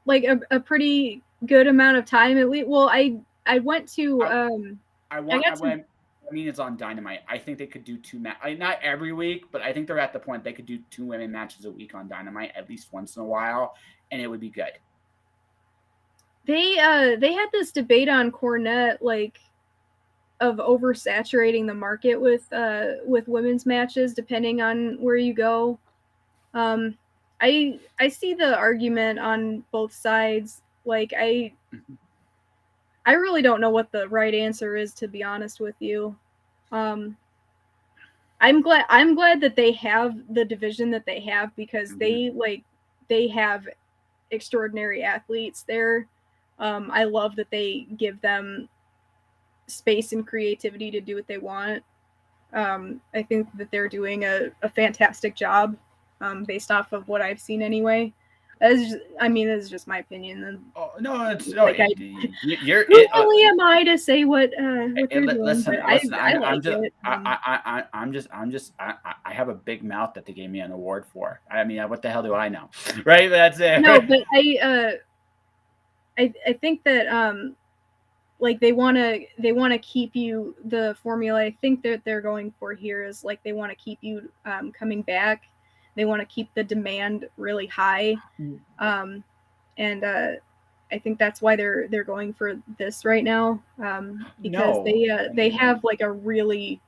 like a pretty good amount of time at least. Well, I went to I I want. got to I mean, it's on Dynamite. I think they could do not every week, but I think they're at the point they could do 2 women matches a week on Dynamite at least once in a while, and it would be good. they had this debate on Cornette like of oversaturating the market with women's matches depending on where you go. Um, I see the argument on both sides. Like I really don't know what the right answer is, to be honest with you. Um, I'm glad that they have the division that they have because they have extraordinary athletes there. I love that they give them space and creativity to do what they want. I think that they're doing a fantastic job based off of what I've seen anyway. That's just my opinion. And Oh no, it's no. like, You're who really am I to say what they're doing? listen, But listen. I like it. I have a big mouth that they gave me an award for. I mean, what the hell do I know, right? That's it. No, but I think that like they want to keep you, the formula I think that they're going for here is like they want to keep you coming back. They want to keep the demand really high, and I think that's why they're going for this right now, because No, they have like a really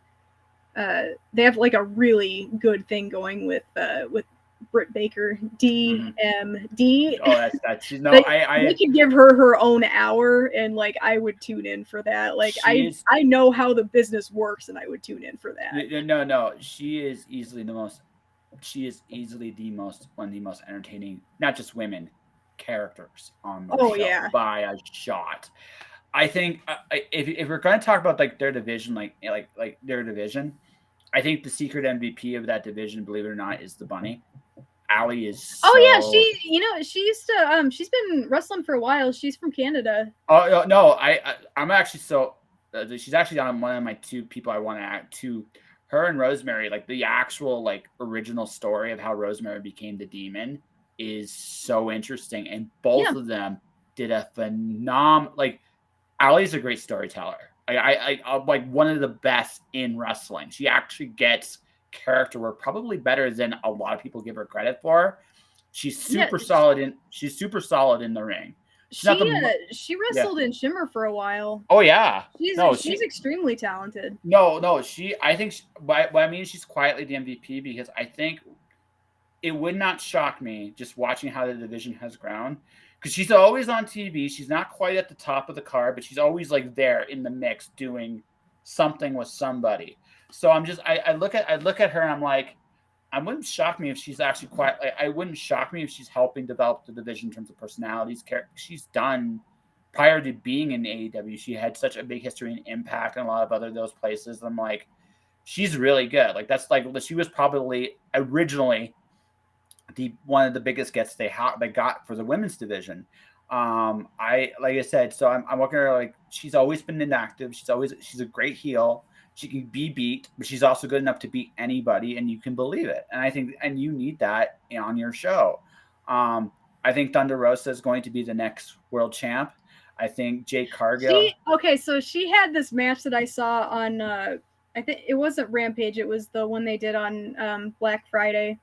they have like a really good thing going with Britt Baker, DMD. oh, that's no. They could give her own hour, and like I would tune in for that. Like I know how the business works, and I would tune in for that. No. She is easily the most. She is easily one of the most entertaining, not just women, characters on the show by a shot. I think if we're going to talk about like their division, like their division, I think the secret MVP of that division, believe it or not, is the Bunny. Allie is so... Oh yeah, she used to she's been wrestling for a while. She's from Canada. Oh no, I'm actually so she's actually on one of my two people I want to add to. Her and Rosemary, like the actual like original story of how Rosemary became the demon is so interesting, and both of them did a phenomenal. Like Allie's a great storyteller. I like one of the best in wrestling. She actually gets character work probably better than a lot of people give her credit for. She's super solid in the ring. She wrestled in Shimmer for a while. Oh yeah, she's extremely talented. No, I think I mean she's quietly the MVP because I think it would not shock me just watching how the division has grown, because she's always on TV. She's not quite at the top of the card, but she's always like there in the mix doing something with somebody. So I look at her and I'm like, I wouldn't shock me if she's actually quite. Like, I wouldn't shock me if she's helping develop the division in terms of personalities. She's done prior to being in AEW. She had such a big history and impact in a lot of other those places. I'm like, she's really good. Like that's like she was probably originally one of the biggest gets they got for the women's division. Like I said, so I'm looking at her like she's always been inactive. She's a great heel. She can be beat, but she's also good enough to beat anybody, and you can believe it. And I think, and you need that on your show. I think Thunder Rosa is going to be the next world champ. I think Jade Cargill. So she had this match that I saw on. I think it wasn't Rampage. It was the one they did on Black Friday.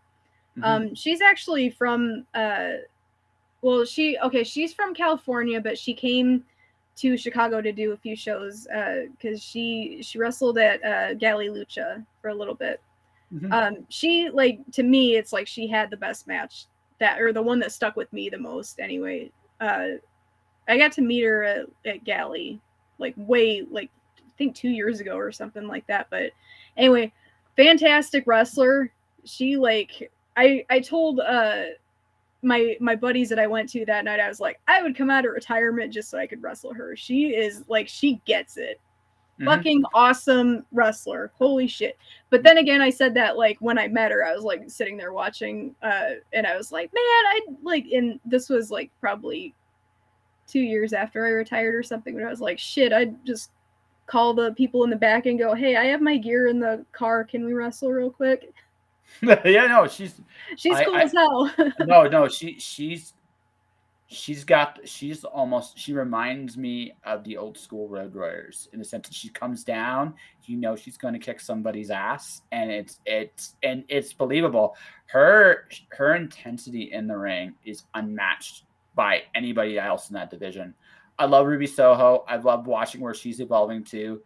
Mm-hmm. She's actually from. She's from California, but she came to Chicago to do a few shows because she wrestled at Galley Lucha for a little bit. Mm-hmm. She, like, to me, it's like she had the best match or the one that stuck with me the most anyway. I got to meet her at Galley I think 2 years ago or something like that. But anyway, fantastic wrestler. She I told my buddies that I went to that night, I was like, I would come out of retirement just so I could wrestle her. She is like, she gets it. Mm-hmm. Fucking awesome wrestler. Holy shit. But then again, I said that like when I met her, I was like sitting there watching and I was like, man, and this was like probably 2 years after I retired or something, but I was like, shit, I'd just call the people in the back and go, hey, I have my gear in the car. Can we wrestle real quick? Yeah, no, she's cool as hell. No, she reminds me of the old school Road Warriors in the sense that she comes down, she's going to kick somebody's ass, and it's believable. Her intensity in the ring is unmatched by anybody else in that division. I love Ruby Soho. I love watching where she's evolving to.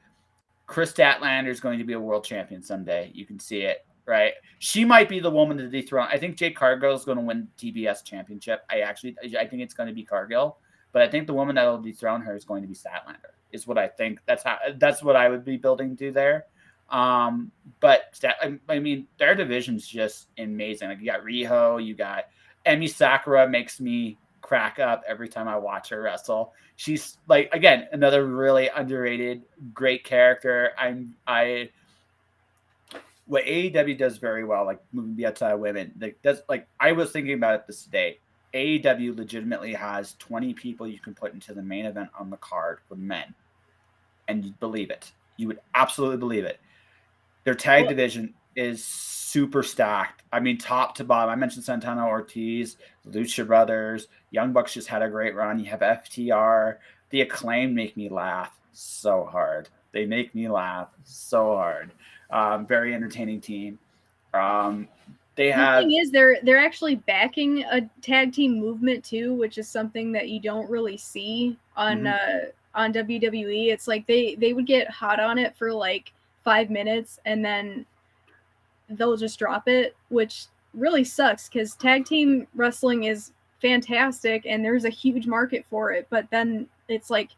Chris Statlander is going to be a world champion someday. You can see it. Right, she might be the woman to dethrone. I think Jade Cargill is going to win TBS championship. I think it's going to be Cargill, but I think the woman that will dethrone her is going to be Statlander. Is what I think. That's what I would be building to there. But I mean, their division's just amazing. Like you got Riho, you got Emi Sakura makes me crack up every time I watch her wrestle. She's like, again, another really underrated, great character. What AEW does very well, like moving outside of women, I was thinking about it this day. AEW legitimately has 20 people you can put into the main event on the card with men, and you'd believe it. You would absolutely believe it. Their tag division is super stacked. I mean, top to bottom. I mentioned Santana Ortiz, Lucha Brothers, Young Bucks just had a great run. You have FTR. The Acclaim make me laugh so hard. They make me laugh so hard. Very entertaining team. They have. The thing is, they're actually backing a tag team movement too, which is something that you don't really see on WWE. It's like they would get hot on it for like 5 minutes and then they'll just drop it, which really sucks because tag team wrestling is fantastic and there's a huge market for it. But then it's like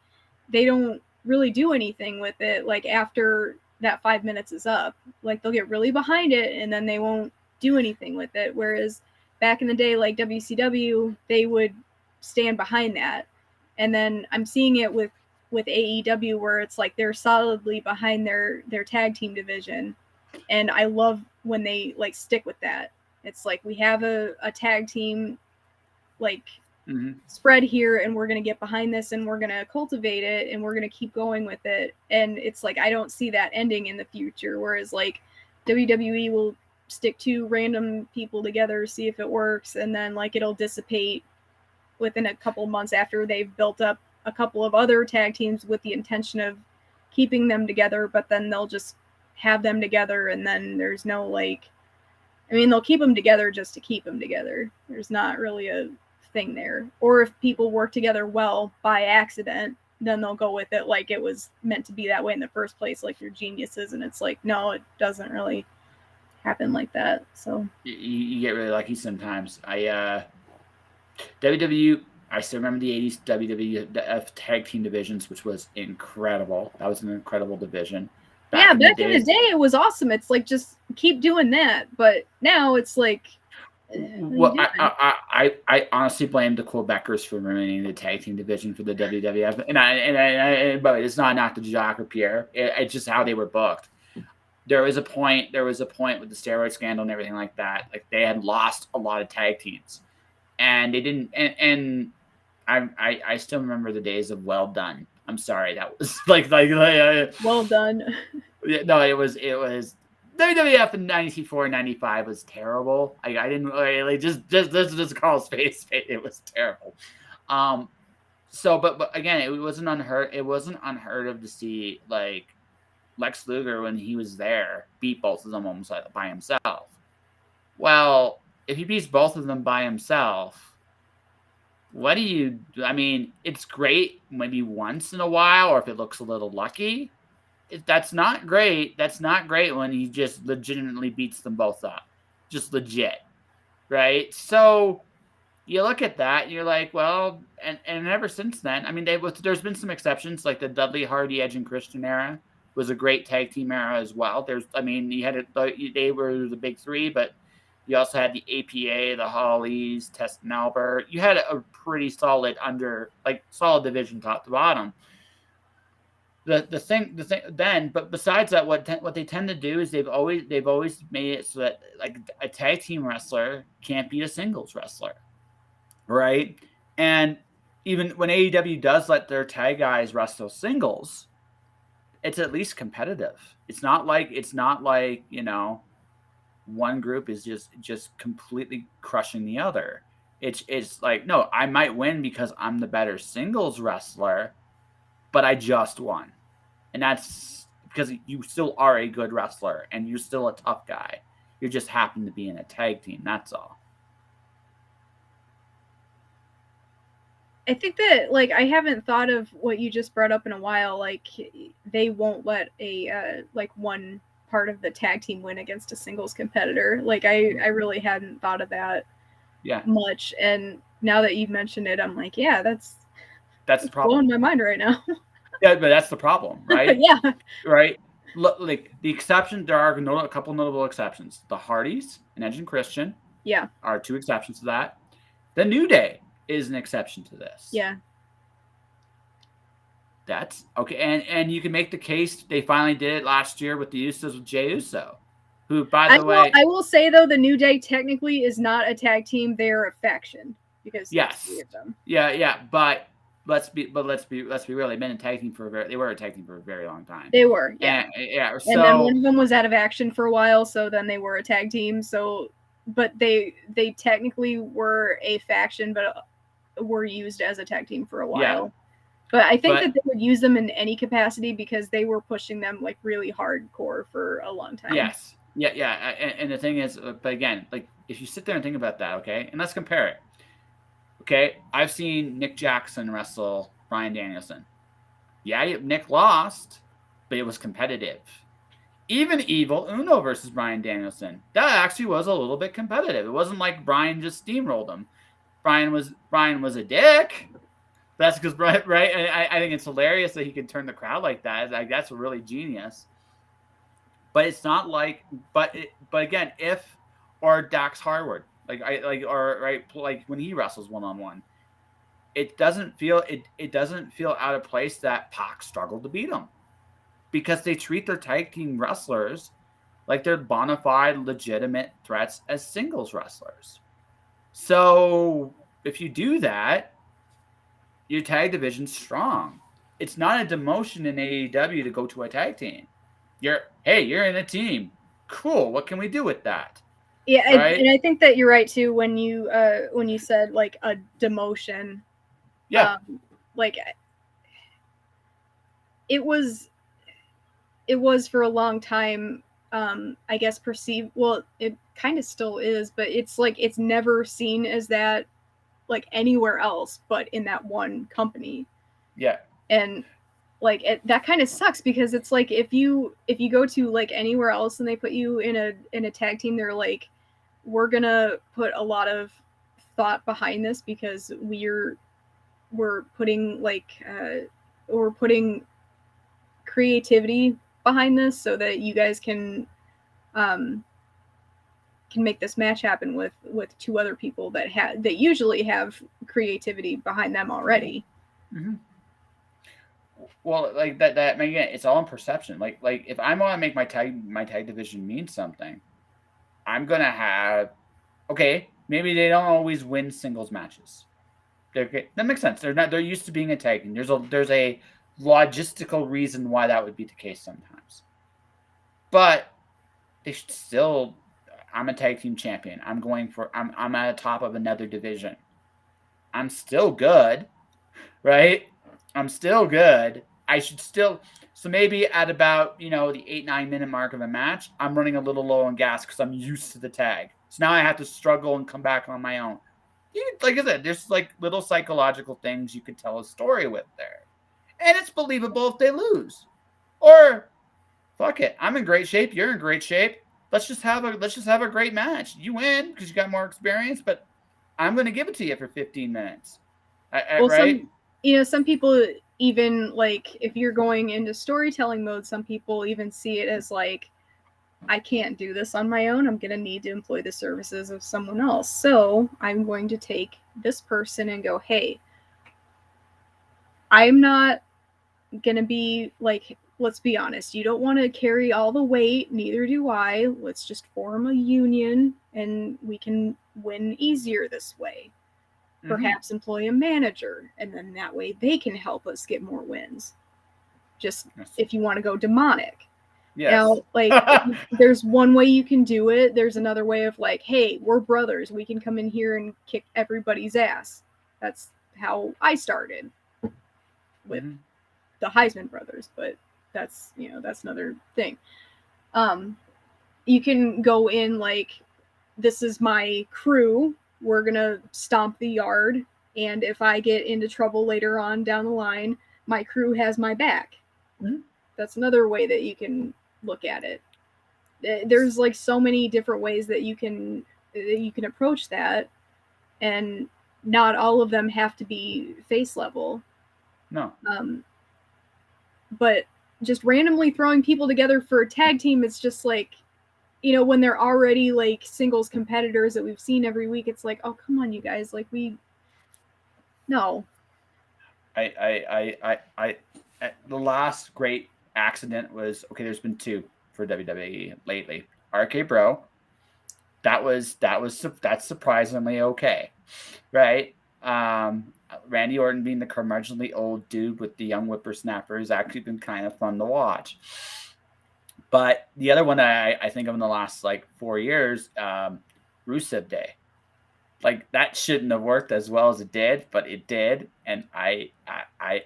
they don't really do anything with it. Like after that 5 minutes is up, like they'll get really behind it and then they won't do anything with it. Whereas back in the day, like WCW, they would stand behind that. And then I'm seeing it with AEW where it's like they're solidly behind their tag team division. And I love when they like stick with that. It's like we have a tag team like spread here and we're going to get behind this and we're going to cultivate it and we're going to keep going with it. And it's like I don't see that ending in the future, whereas like WWE will stick two random people together, see if it works, and then like it'll dissipate within a couple months after they've built up a couple of other tag teams with the intention of keeping them together, but then they'll just have them together and then there's no like, I mean, they'll keep them together just to keep them together. There's not really a thing there. Or if people work together well by accident, then they'll go with it like it was meant to be that way in the first place, like they're geniuses. And it's like, no, it doesn't really happen like that. So you get really lucky sometimes. WWE, I still remember the 80s WWF tag team divisions, which was incredible. That was an incredible division. Back in the day, it was awesome. It's like, just keep doing that. But now it's like, well, I honestly blame the Quebecers for ruining the tag team division for the WWF. But it's not knock to Jacques or Pierre. It's just how they were booked. There was a point with the steroid scandal and everything like that. Like they had lost a lot of tag teams, and they didn't. And I still remember the days of Well Done. I'm sorry, that was like Well Done. No, it was WWF in 94 and 95 was terrible. I didn't really just call space. It was terrible. So but again, it wasn't unheard of to see like Lex Luger, when he was there, beat both of them almost by himself. Well, if he beats both of them by himself, what do you do? I mean, it's great maybe once in a while, or if it looks a little lucky. That's not great. That's not great when he just legitimately beats them both up. Just legit. Right? So you look at that, and you're like, well, and ever since then, I mean, there's been some exceptions, like the Dudley, Hardy, Edge, and Christian era was a great tag team era as well. They were the big three, but you also had the APA, the Hollies, Test and Albert. You had a pretty solid solid division top to bottom. The thing then, but besides that, what they tend to do is they've always made it so that like a tag team wrestler can't beat a singles wrestler, right? And even when AEW does let their tag guys wrestle singles, it's at least competitive. It's not like one group is just completely crushing the other. It's like, no, I might win because I'm the better singles wrestler, but I just won. And that's because you still are a good wrestler and you're still a tough guy. You just happen to be in a tag team. That's all. I think that, like, I haven't thought of what you just brought up in a while. Like, they won't let a, one part of the tag team win against a singles competitor. Like, I really hadn't thought of that much. And now that you've mentioned it, I'm like, yeah, that's the problem. Blowing my mind right now. Yeah, but that's the problem, right? Yeah. Right? Like, the exception, there are a couple notable exceptions. The Hardys and Edge and Christian are two exceptions to that. The New Day is an exception to this. Yeah. That's okay. And you can make the case they finally did it last year with the Usos with Jey Uso, who, by the way, I will say though, the New Day technically is not a tag team; they're a faction. because yes, three of them. yeah, but let's be real. They've been in tag team they were a tag team for a very long time. They were, yeah. And and then one of them was out of action for a while, so then they were a tag team. So, but they technically were a faction, but were used as a tag team for a while. Yeah. But I think that they would use them in any capacity because they were pushing them like really hardcore for a long time. Yes. Yeah. And the thing is, but again, like if you sit there and think about that, okay, and let's compare it. Okay, I've seen Nick Jackson wrestle Bryan Danielson. Yeah, Nick lost, but it was competitive. Even Evil Uno versus Bryan Danielson, that actually was a little bit competitive. It wasn't like Bryan just steamrolled him. Bryan was a dick. That's because right. I think it's hilarious that he can turn the crowd like that. Like that's really genius. But it's not like, but again, if or Dax Harwood, like when he wrestles one on one, it doesn't feel out of place that Pac struggled to beat him because they treat their tag team wrestlers like they're bona fide, legitimate threats as singles wrestlers. So if you do that, your tag division's strong. It's not a demotion in AEW to go to a tag team. You're in a team. Cool. What can we do with that? Yeah, right? And I think that you're right too when you said like a demotion. Yeah. Like it was for a long time, I guess perceived. Well, it kind of still is, but it's like it's never seen as that like anywhere else but in that one company. Yeah. And like that kind of sucks because it's like if you go to like anywhere else and they put you in a tag team, they're like, we're gonna put a lot of thought behind this because we're putting we're putting creativity behind this so that you guys can make this match happen with two other people that usually have creativity behind them already. Mm-hmm. Well, like that again, it's all in perception. Like if I want to make my tag division mean something, I'm gonna have maybe they don't always win singles matches. Okay, that makes sense. They're used to being a tag team. There's a logistical reason why that would be the case sometimes. But they should still. I'm a tag team champion. I'm at the top of another division. I'm still good, right? I'm still good. I should still. So maybe at about the 8-9 minute mark of a match, I'm running a little low on gas because I'm used to the tag. So now I have to struggle and come back on my own. Like I said, there's like little psychological things you could tell a story with there, and it's believable if they lose. Or fuck it, I'm in great shape. You're in great shape. Let's just have a great match. You win because you got more experience, but I'm going to give it to you for 15 minutes. Right? Some people even like if you're going into storytelling mode, some people even see it as like, I can't do this on my own. I'm going to need to employ the services of someone else. So I'm going to take this person and go, hey, I'm not going to be like, let's be honest, you don't want to carry all the weight. Neither do I. Let's just form a union and we can win easier this way. Perhaps employ a manager, and then that way they can help us get more wins. Just if you want to go demonic. Yes. Now, like, there's one way you can do it. There's another way of like, hey, we're brothers. We can come in here and kick everybody's ass. That's how I started with the Heisman brothers, but that's another thing. You can go in like, this is my crew. We're gonna stomp the yard, and if I get into trouble later on down the line, my crew has my back. Mm-hmm. That's another way that you can look at it. There's like so many different ways that you can approach that, and not all of them have to be face level. No. But just randomly throwing people together for a tag team, it's just like, when they're already like singles competitors that we've seen every week, it's like, oh, come on, you guys. Like, no. The last great accident was, there's been two for WWE lately. RK Bro that's surprisingly okay, right? Randy Orton being the curmudgeonly old dude with the young whippersnapper has actually been kind of fun to watch. But the other one that I think of in the last like 4 years, Rusev Day. Like that shouldn't have worked as well as it did, but it did. And I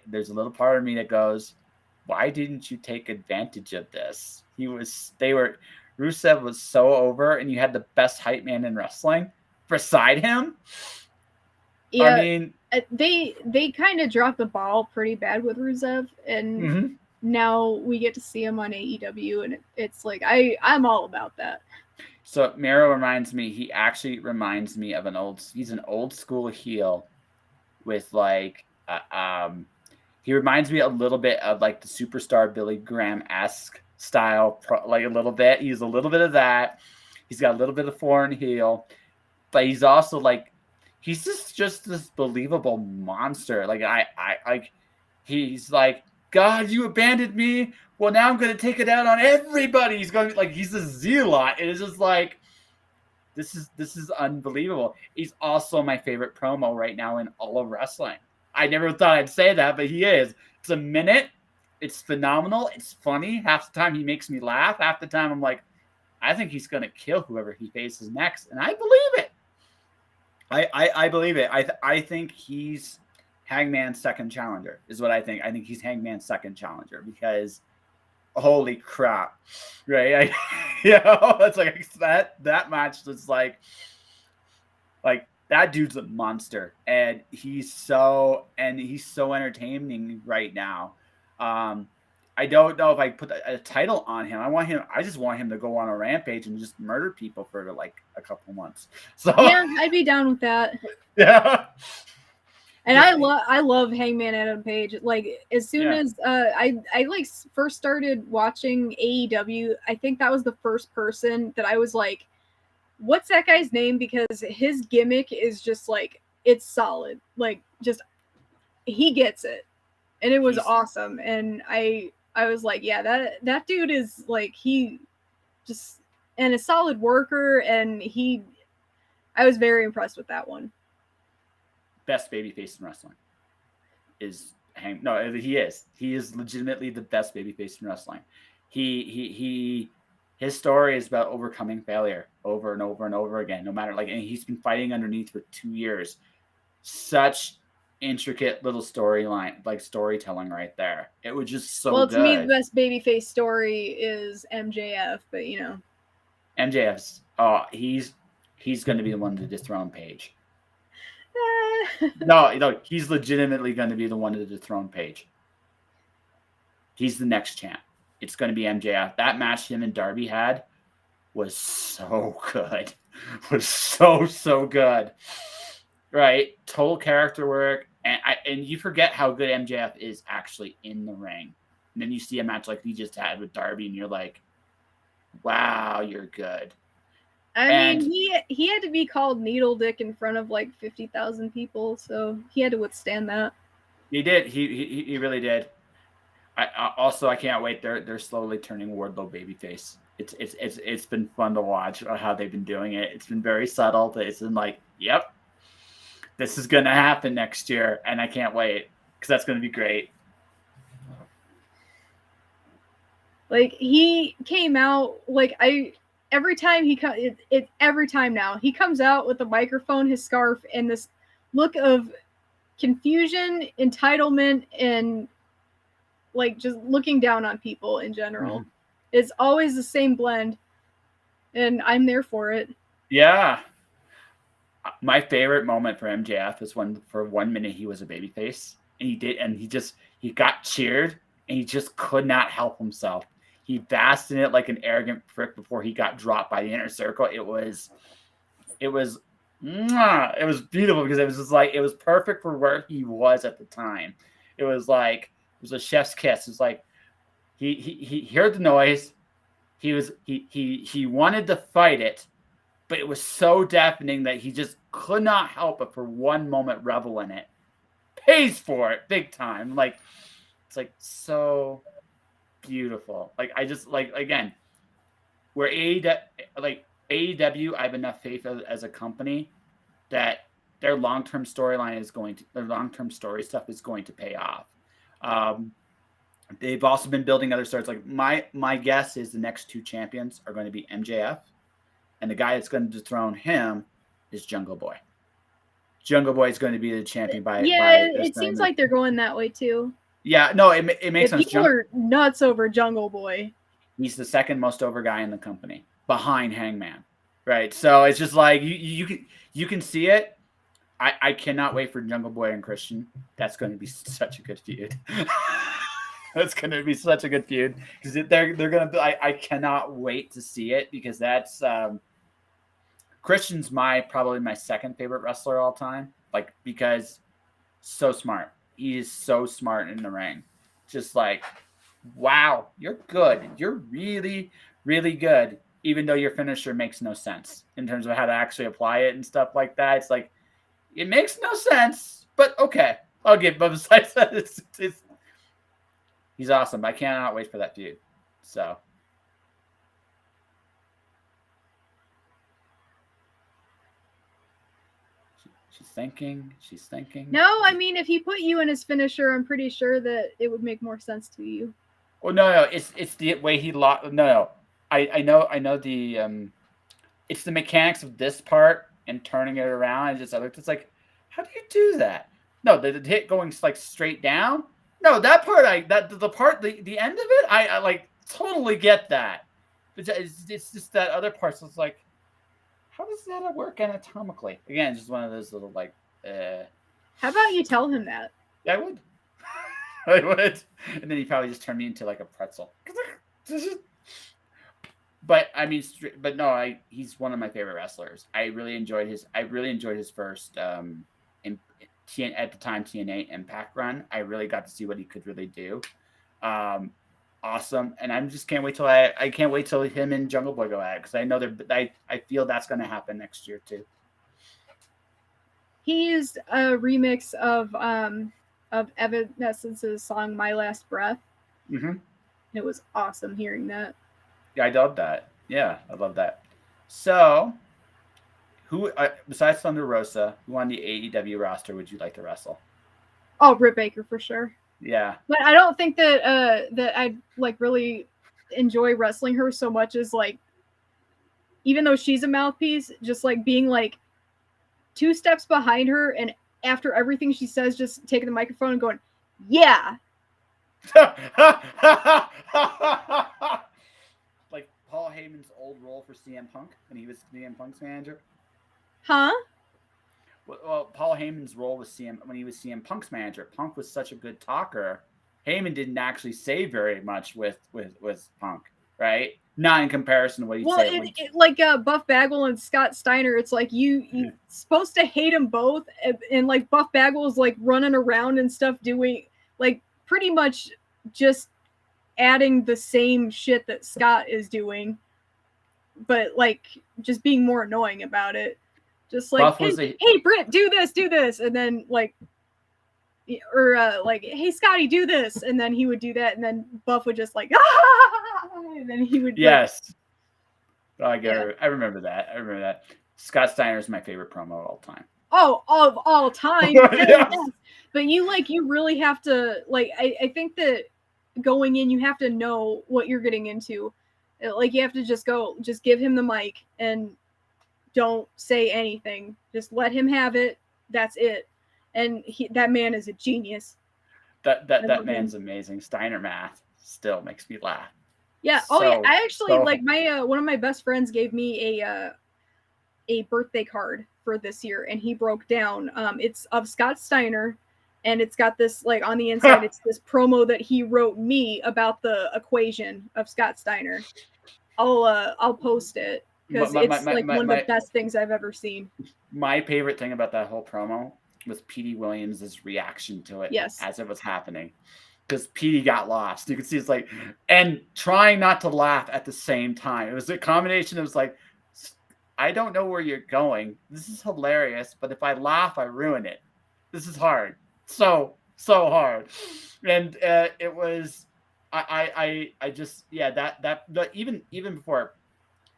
there's a little part of me that goes, why didn't you take advantage of this? Rusev was so over, and you had the best hype man in wrestling beside him. Yeah, I mean, they kind of dropped the ball pretty bad with Rusev, and now we get to see him on AEW, and it's like I'm all about that. So Miro he actually reminds me of he's an old school heel with like, he reminds me a little bit of like the superstar Billy Graham-esque style, like a little bit. He's a little bit of that. He's got a little bit of foreign heel, but he's also like, he's just this believable monster. Like he's like, God, you abandoned me. Well, now I'm going to take it out on everybody. He's going like, he's a zealot. And it's just like, this is unbelievable. He's also my favorite promo right now in all of wrestling. I never thought I'd say that, but he is. It's a minute. It's phenomenal. It's funny. Half the time he makes me laugh. Half the time I'm like, I think he's going to kill whoever he faces next. And I believe it. I believe it. I think he's Hangman's second challenger is what I think. I think he's Hangman's second challenger because holy crap, right? It's like that match was like that dude's a monster, and he's so entertaining right now. I don't know if I put a title on him. I just want him to go on a rampage and just murder people for like a couple months. So yeah, I'd be down with that. Yeah. And I love Hangman Adam Page. Like as soon as I like first started watching AEW, I think that was the first person that I was like, what's that guy's name? Because his gimmick is just like, it's solid. Like just he gets it. And it was awesome. And I was like, yeah, that dude is like, he just and a solid worker, and I was very impressed with that one. Best babyface in wrestling is he is legitimately the best babyface in wrestling. His story is about overcoming failure over and over and over again, no matter and he's been fighting underneath for 2 years. Such intricate little storyline, like storytelling right there. It was just so good. To me, the best babyface story is MJF, but MJF's he's going to be the one to dethrone Paige. No, he's legitimately going to be the one to dethrone Paige. He's the next champ. It's going to be MJF. That match him and Darby had was so good. Was so good. Right? Total character work. And you forget how good MJF is actually in the ring. And then you see a match like he just had with Darby, and you're like, wow, you're good. I mean, he had to be called Needle Dick in front of like 50,000 people, so he had to withstand that. He did. He really did. I can't wait. They're slowly turning Wardlow babyface. It's been fun to watch how they've been doing it. It's been very subtle, but it's been like, yep, this is gonna happen next year, and I can't wait because that's gonna be great. Like he came out every time every time now he comes out with a microphone, his scarf, and this look of confusion, entitlement, and like just looking down on people in general. Mm-hmm. It's always the same blend, and I'm there for it. Yeah. My favorite moment for MJF is when for 1 minute he was a babyface, and he got cheered, and he just could not help himself. He basked in it like an arrogant prick before he got dropped by the Inner Circle. It was beautiful because it was just like, it was perfect for where he was at the time. It was a chef's kiss. It was like he heard the noise. He wanted to fight it, but it was so deafening that he just could not help but for 1 moment revel in it. Pays for it big time. Like, it's like so beautiful. Like, I just again, where AEW, like AEW, I have enough faith as a company that their long-term storyline is going to, their long-term story stuff is going to pay off. They've also been building other stars. Like my guess is the next two champions are going to be MJF, and the guy that's going to dethrone him is Jungle Boy. Jungle Boy is going to be the champion by it seems like they're going that way too. Yeah, no, it makes sense. People are nuts over Jungle Boy. He's the second most over guy in the company, behind Hangman, right? So it's just like you can see it. I cannot wait for Jungle Boy and Christian. That's going to be such a good feud. That's going to be such a good feud because they're going to be. I cannot wait to see it because that's Christian's probably my second favorite wrestler all time. Like because so smart. He is so smart in the ring. Just like, wow, you're good. You're really, really good. Even though your finisher makes no sense in terms of how to actually apply it and stuff like that. It's like, it makes no sense, but okay. I'll give him. Besides that, he's awesome. I cannot wait for that feud. So. She's thinking. No, I mean, if he put you in his finisher, I'm pretty sure that it would make more sense to you. Well, no, it's the way he locked. No, I know the it's the mechanics of this part and turning it around and just other. It's like, how do you do that? No, the hit going like straight down. No, that part the end of it, I like totally get that. But it's just that other part. So it's like, how does that work anatomically? Again, it's just one of those little like. How about you tell him that? Yeah, I would. I would, and then he probably just turned me into like a pretzel. But I mean, but no, he's one of my favorite wrestlers. I really enjoyed his first at the time TNA Impact run. I really got to see what he could really do. Awesome, and I just can't wait till I can't wait till him and Jungle Boy go at it because I know I feel that's going to happen next year too. He used a remix of Evanescence's song "My Last Breath." Mm-hmm. It was awesome hearing that. Yeah, I love that. Yeah, I love that. So, who besides Thunder Rosa, who on the AEW roster would you like to wrestle? Oh, Britt Baker for sure. Yeah, but I don't think that that I'd like really enjoy wrestling her so much as like, even though she's a mouthpiece, just like being like 2 steps behind her and after everything she says, just taking the microphone and going, yeah. Like Paul Heyman's old role for CM Punk when he was CM Punk's manager. Huh? Well, Paul Heyman's role was when he was CM Punk's manager. Punk was such a good talker. Heyman didn't actually say very much with Punk, right? Not in comparison to what he'd say. Well, like Buff Bagwell and Scott Steiner, it's like you're supposed to hate them both, and like Buff Bagwell's like running around and stuff doing like pretty much just adding the same shit that Scott is doing, but like just being more annoying about it. Just like, hey, Britt, do this, and then like, or like, hey, Scotty, do this, and then he would do that, and then Buff would just like, and then he would. Yes. Like, I remember that. Scott Steiner is my favorite promo of all time. Oh, of all time. Yes. But you really have to like. I think that going in, you have to know what you're getting into. Like you have to just give him the mic and don't say anything. Just let him have it. That's it. And that man is a genius. That man's amazing. Steiner math still makes me laugh. Yeah. Yeah. I actually like my one of my best friends gave me a birthday card for this year, and he broke down. It's of Scott Steiner, and it's got this like on the inside. It's this promo that he wrote me about the equation of Scott Steiner. I'll post it. Because it's like one of the best things I've ever seen. My favorite thing about that whole promo was Petey Williams' reaction to it as it was happening. Because Petey got lost. You can see it's like, and trying not to laugh at the same time. It was a combination. It was like, I don't know where you're going. This is hilarious, but if I laugh, I ruin it. This is hard. So hard. And it was, I just, yeah, that even before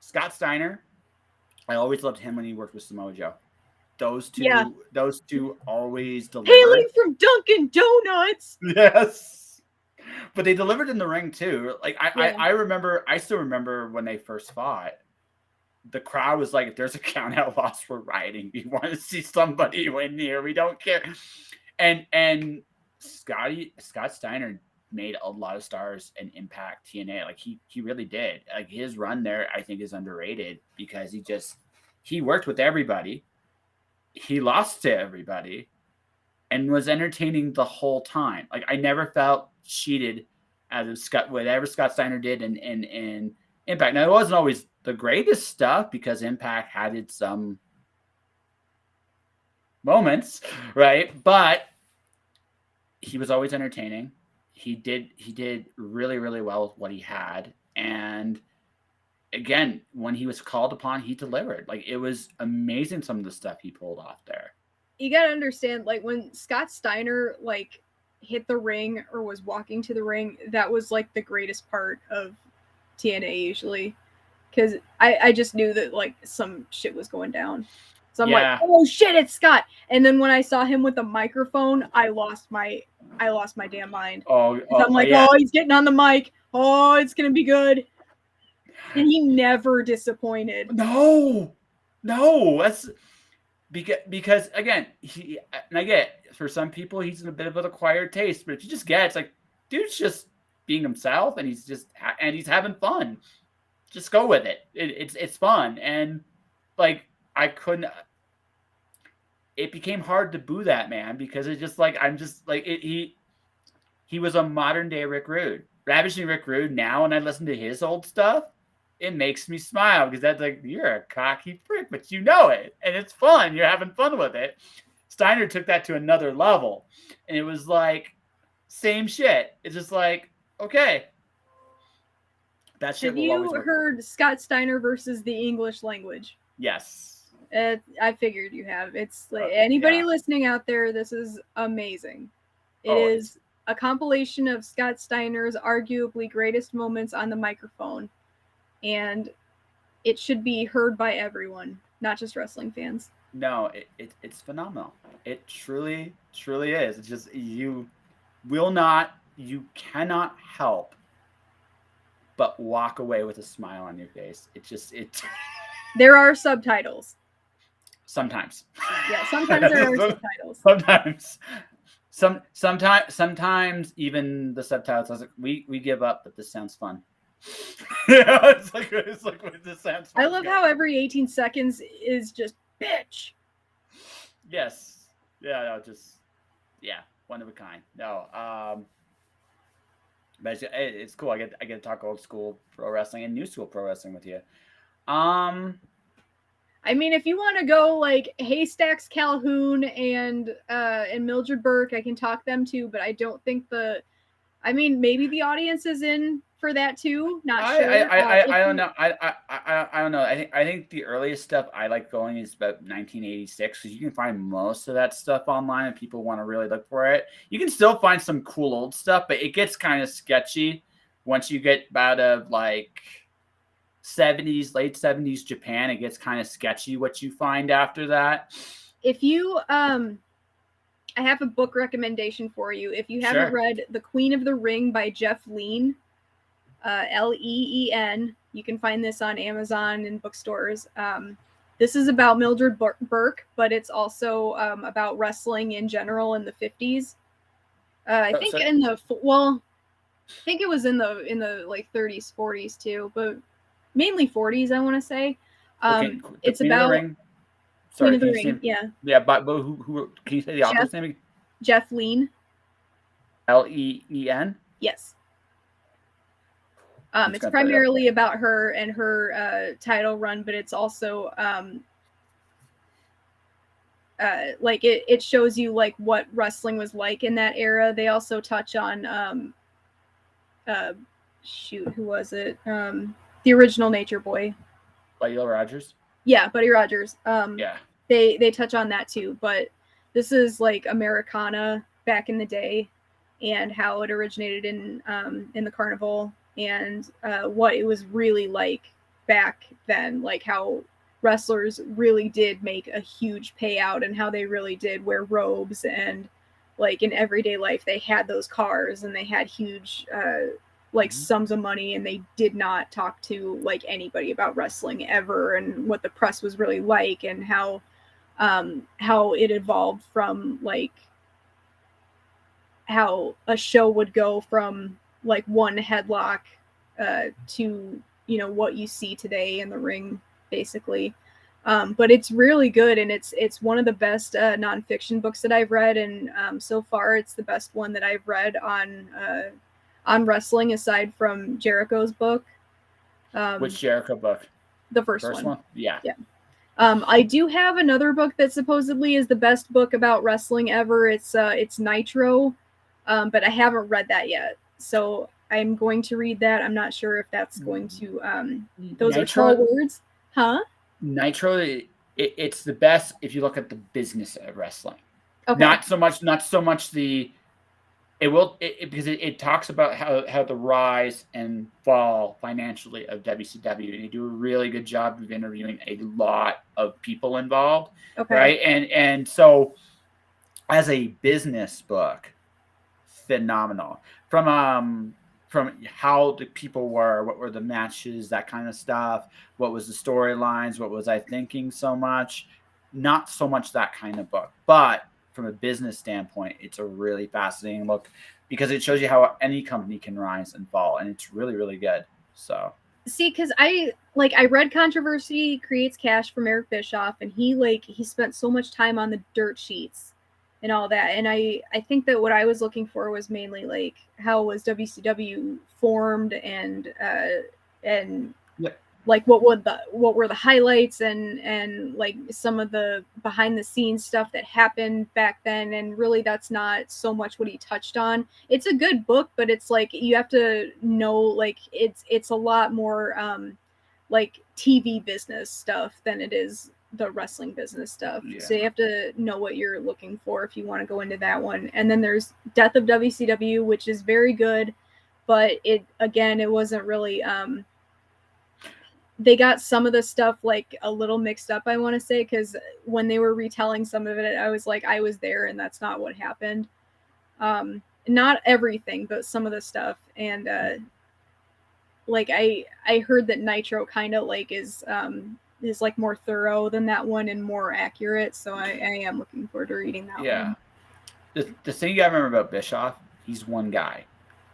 Scott Steiner I always loved him when he worked with Samoa Joe. Those Yeah. two always delivered. Hailing from Dunkin' Donuts. Yes. But they delivered in the ring too. Like Yeah. I still remember when they first fought. The crowd was like, if there's a count out loss, we're rioting. We want to see somebody win here. We don't care. And Scott Steiner made a lot of stars and Impact TNA. Like he really did. Like his run there, I think, is underrated because he worked with everybody. He lost to everybody and was entertaining the whole time. Like I never felt cheated out of whatever Scott Steiner did in Impact. Now it wasn't always the greatest stuff because Impact had some moments, right? But he was always entertaining. He did really, really well with what he had. And again, when he was called upon, he delivered. Like it was amazing some of the stuff he pulled off there. You gotta understand, like when Scott Steiner like hit the ring or was walking to the ring, that was like the greatest part of TNA usually, because I just knew that like some shit was going down. So I'm like, oh shit, it's Scott. And then when I saw him with a microphone, I lost my damn mind. I'm like, oh, he's getting on the mic. Oh, it's gonna be good. And he never disappointed. No, that's because again, and I get for some people he's in a bit of an acquired taste, but if you just get it's like, dude's just being himself and he's having fun. Just go with it. It's fun. And like I couldn't. It became hard to boo that man because it's just like I'm just like he was a modern day Rick Rude. Ravishing Rick Rude now, and I listen to his old stuff, it makes me smile because that's like you're a cocky prick, but you know it, and it's fun. You're having fun with it. Steiner took that to another level, and it was like same shit. It's just like okay. That shit. Have you heard Scott Steiner versus the English language? Yes. I figured you have. It's like anybody listening out there, this is amazing. It is a compilation of Scott Steiner's arguably greatest moments on the microphone, and it should be heard by everyone, not just wrestling fans. No, it's phenomenal. It truly is. It's just you cannot help but walk away with a smile on your face. There are subtitles. Sometimes. Yeah, sometimes there are subtitles. Sometimes even the subtitles. I was like, we give up, but this sounds fun. It's like this sounds fun. I love how every 18 seconds is just bitch. Yes. Yeah. No, one of a kind. No. But it's cool. I get to talk old school pro wrestling and new school pro wrestling with you. I mean, if you want to go like Haystacks Calhoun and Mildred Burke, I can talk them too. But I don't think maybe the audience is in for that too. Not sure. I don't know. I don't know. I think the earliest stuff I like going is about 1986 because you can find most of that stuff online if people want to really look for it. You can still find some cool old stuff, but it gets kind of sketchy once you get out of like late 70s Japan. It gets kind of sketchy what you find after that. If you I have a book recommendation for you. If you haven't read The Queen of the Ring by Jeff Leen, Leen, you can find this on Amazon and bookstores. This is about Mildred Burke, but it's also about wrestling in general in the 50s. I think it was in the like 30s, 40s too, but mainly 40s, I want to say. It's about Queen of the Ring. Yeah, but who can you say the author's name? Jeff Leen. Leen? Yes. It's primarily about her and her title run, but it's also like it shows you like what wrestling was like in that era. They also touch on who was it? The original Nature Boy. Buddy Rogers? Yeah, Buddy Rogers. They touch on that too, but this is like Americana back in the day and how it originated in the carnival and what it was really like back then, like how wrestlers really did make a huge payout, and how they really did wear robes, and like in everyday life they had those cars and they had huge like sums of money, and they did not talk to like anybody about wrestling ever, and what the press was really like, and how it evolved from like how a show would go from like one headlock to what you see today in the ring, basically. But it's really good, and it's one of the best nonfiction books that I've read, and so far it's the best one that I've read on wrestling, aside from Jericho's book. Which Jericho book? The first one. Yeah. I do have another book that supposedly is the best book about wrestling ever. It's Nitro, but I haven't read that yet. So I'm going to read that. I'm not sure if that's going to. Those Nitro, are tall words, huh? Nitro, it's the best if you look at the business of wrestling. Okay. Not so much the. Because it talks about how the rise and fall financially of WCW, and they do a really good job of interviewing a lot of people involved, okay. Right? And so, as a business book, phenomenal. From how the people were, what were the matches, that kind of stuff, what was the storylines, what was I thinking so much, not so much that kind of book, but from a business standpoint, it's a really fascinating look because it shows you how any company can rise and fall, and it's really, really good. So see, because I read Controversy Creates Cash from Eric Bischoff, and he spent so much time on the dirt sheets and all that, and I think that what I was looking for was mainly like how was WCW formed, and yep. Like what were the highlights, and like some of the behind the scenes stuff that happened back then, and really that's not so much what he touched on. It's a good book, but it's like you have to know, like it's a lot more like TV business stuff than it is the wrestling business stuff. Yeah. So you have to know what you're looking for if you want to go into that one. And then there's Death of WCW, which is very good, but it wasn't really they got some of the stuff like a little mixed up, I want to say, because when they were retelling some of it, I was like, I was there and that's not what happened. Not everything, but some of the stuff. And like I heard that Nitro kind of like is like more thorough than that one and more accurate. So I am looking forward to reading that one. Yeah. The thing you gotta remember about Bischoff, he's one guy.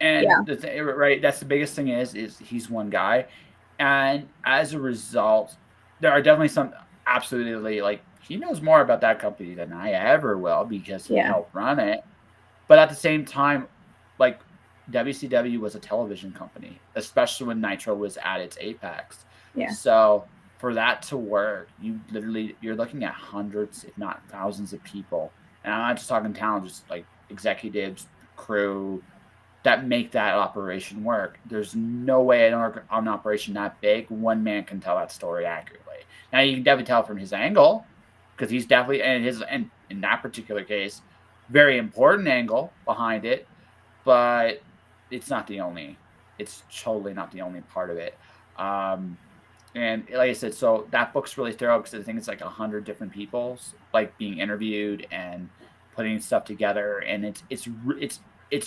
And yeah. Right, that's the biggest thing is he's one guy. And as a result, there are definitely some absolutely like he knows more about that company than I ever will because he helped run it. But at the same time, like WCW was a television company, especially when Nitro was at its apex. Yeah. So for that to work, you're looking at hundreds, if not thousands of people. And I'm not just talking talent, just like executives, crew, that make that operation work. There's no way an operation that big, one man can tell that story accurately. Now you can definitely tell from his angle, because he's definitely and in that particular case, very important angle behind it, but it's not the only. It's totally not the only part of it. And like I said, so that book's really thorough because I think it's like 100 different people like being interviewed and putting stuff together, and it's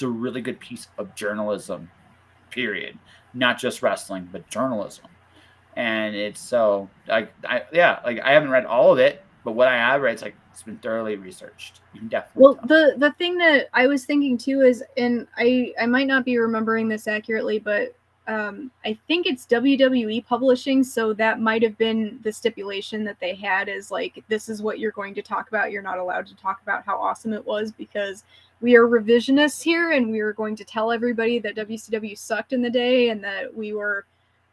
a really good piece of journalism, period. Not just wrestling, but journalism. And it's so I haven't read all of it, but what I have read, it's been thoroughly researched. You can definitely the thing that I was thinking too is, and I might not be remembering this accurately, but I think it's WWE Publishing, so that might have been the stipulation that they had, is like, this is what you're going to talk about. You're not allowed to talk about how awesome it was because we are revisionists here, and we are going to tell everybody that WCW sucked in the day and that we were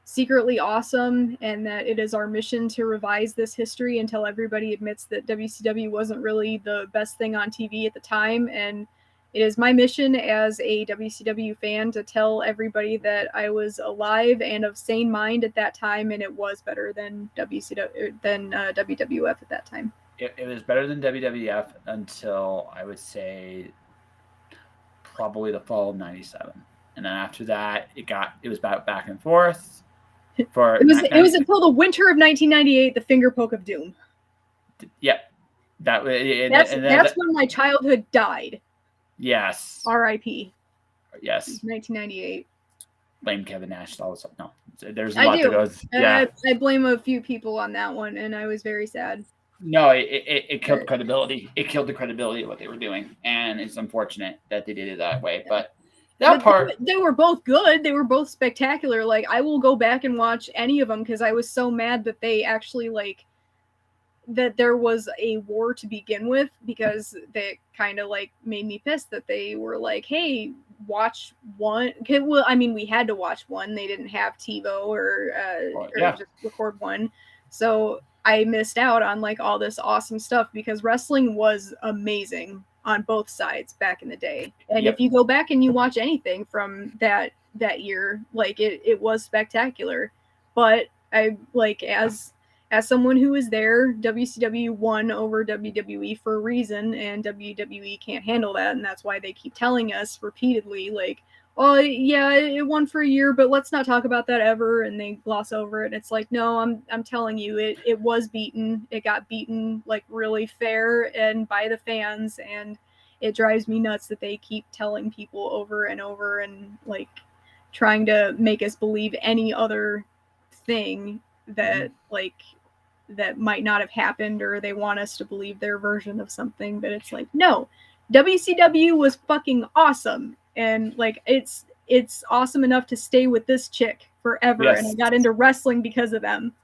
secretly awesome, and that it is our mission to revise this history until everybody admits that WCW wasn't really the best thing on TV at the time. And it is my mission as a WCW fan to tell everybody that I was alive and of sane mind at that time, and it was better than WWF at that time. It was better than WWF until I would say probably the fall of '97, and then after that it was about back and forth. For it was until the winter of 1998, the finger poke of doom. Yep. That's when my childhood died. Yes. R.I.P. Yes. 1998. Blame Kevin Nash. All this. No, there's a lot to go. Yeah, I blame a few people on that one, and I was very sad. No, it killed credibility. It killed the credibility of what they were doing, and it's unfortunate that they did it that way. But they were both good. They were both spectacular. Like, I will go back and watch any of them because I was so mad that they actually that there was a war to begin with, because they kind of made me pissed that they were like, hey, watch one. Well, I mean, we had to watch one. They didn't have TiVo or just record one, so I missed out on all this awesome stuff, because wrestling was amazing on both sides back in the day. And if you go back and you watch anything from that year, it was spectacular. But I as someone who was there, WCW won over WWE for a reason, and WWE can't handle that, and that's why they keep telling us repeatedly, oh yeah, it won for a year, but let's not talk about that ever, and they gloss over it. It's like, no, I'm telling you, it was beaten. It got beaten really fair and by the fans, and it drives me nuts that they keep telling people over and over and trying to make us believe any other thing that that might not have happened, or they want us to believe their version of something. But it's like, no, WCW was fucking awesome, and it's awesome enough to stay with this chick forever. And I got into wrestling because of them.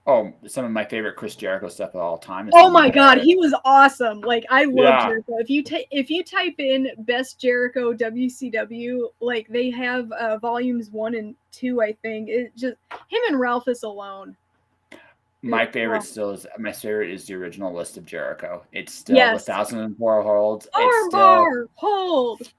Oh, some of my favorite Chris Jericho stuff of all time. Oh my god, he was awesome. I love Jericho. If you type in best Jericho WCW, they have volumes 1 and 2, I think. It just him and Ralphus alone. My favorite is the original List of Jericho. It's still the 1004 holds. Armbar, hold.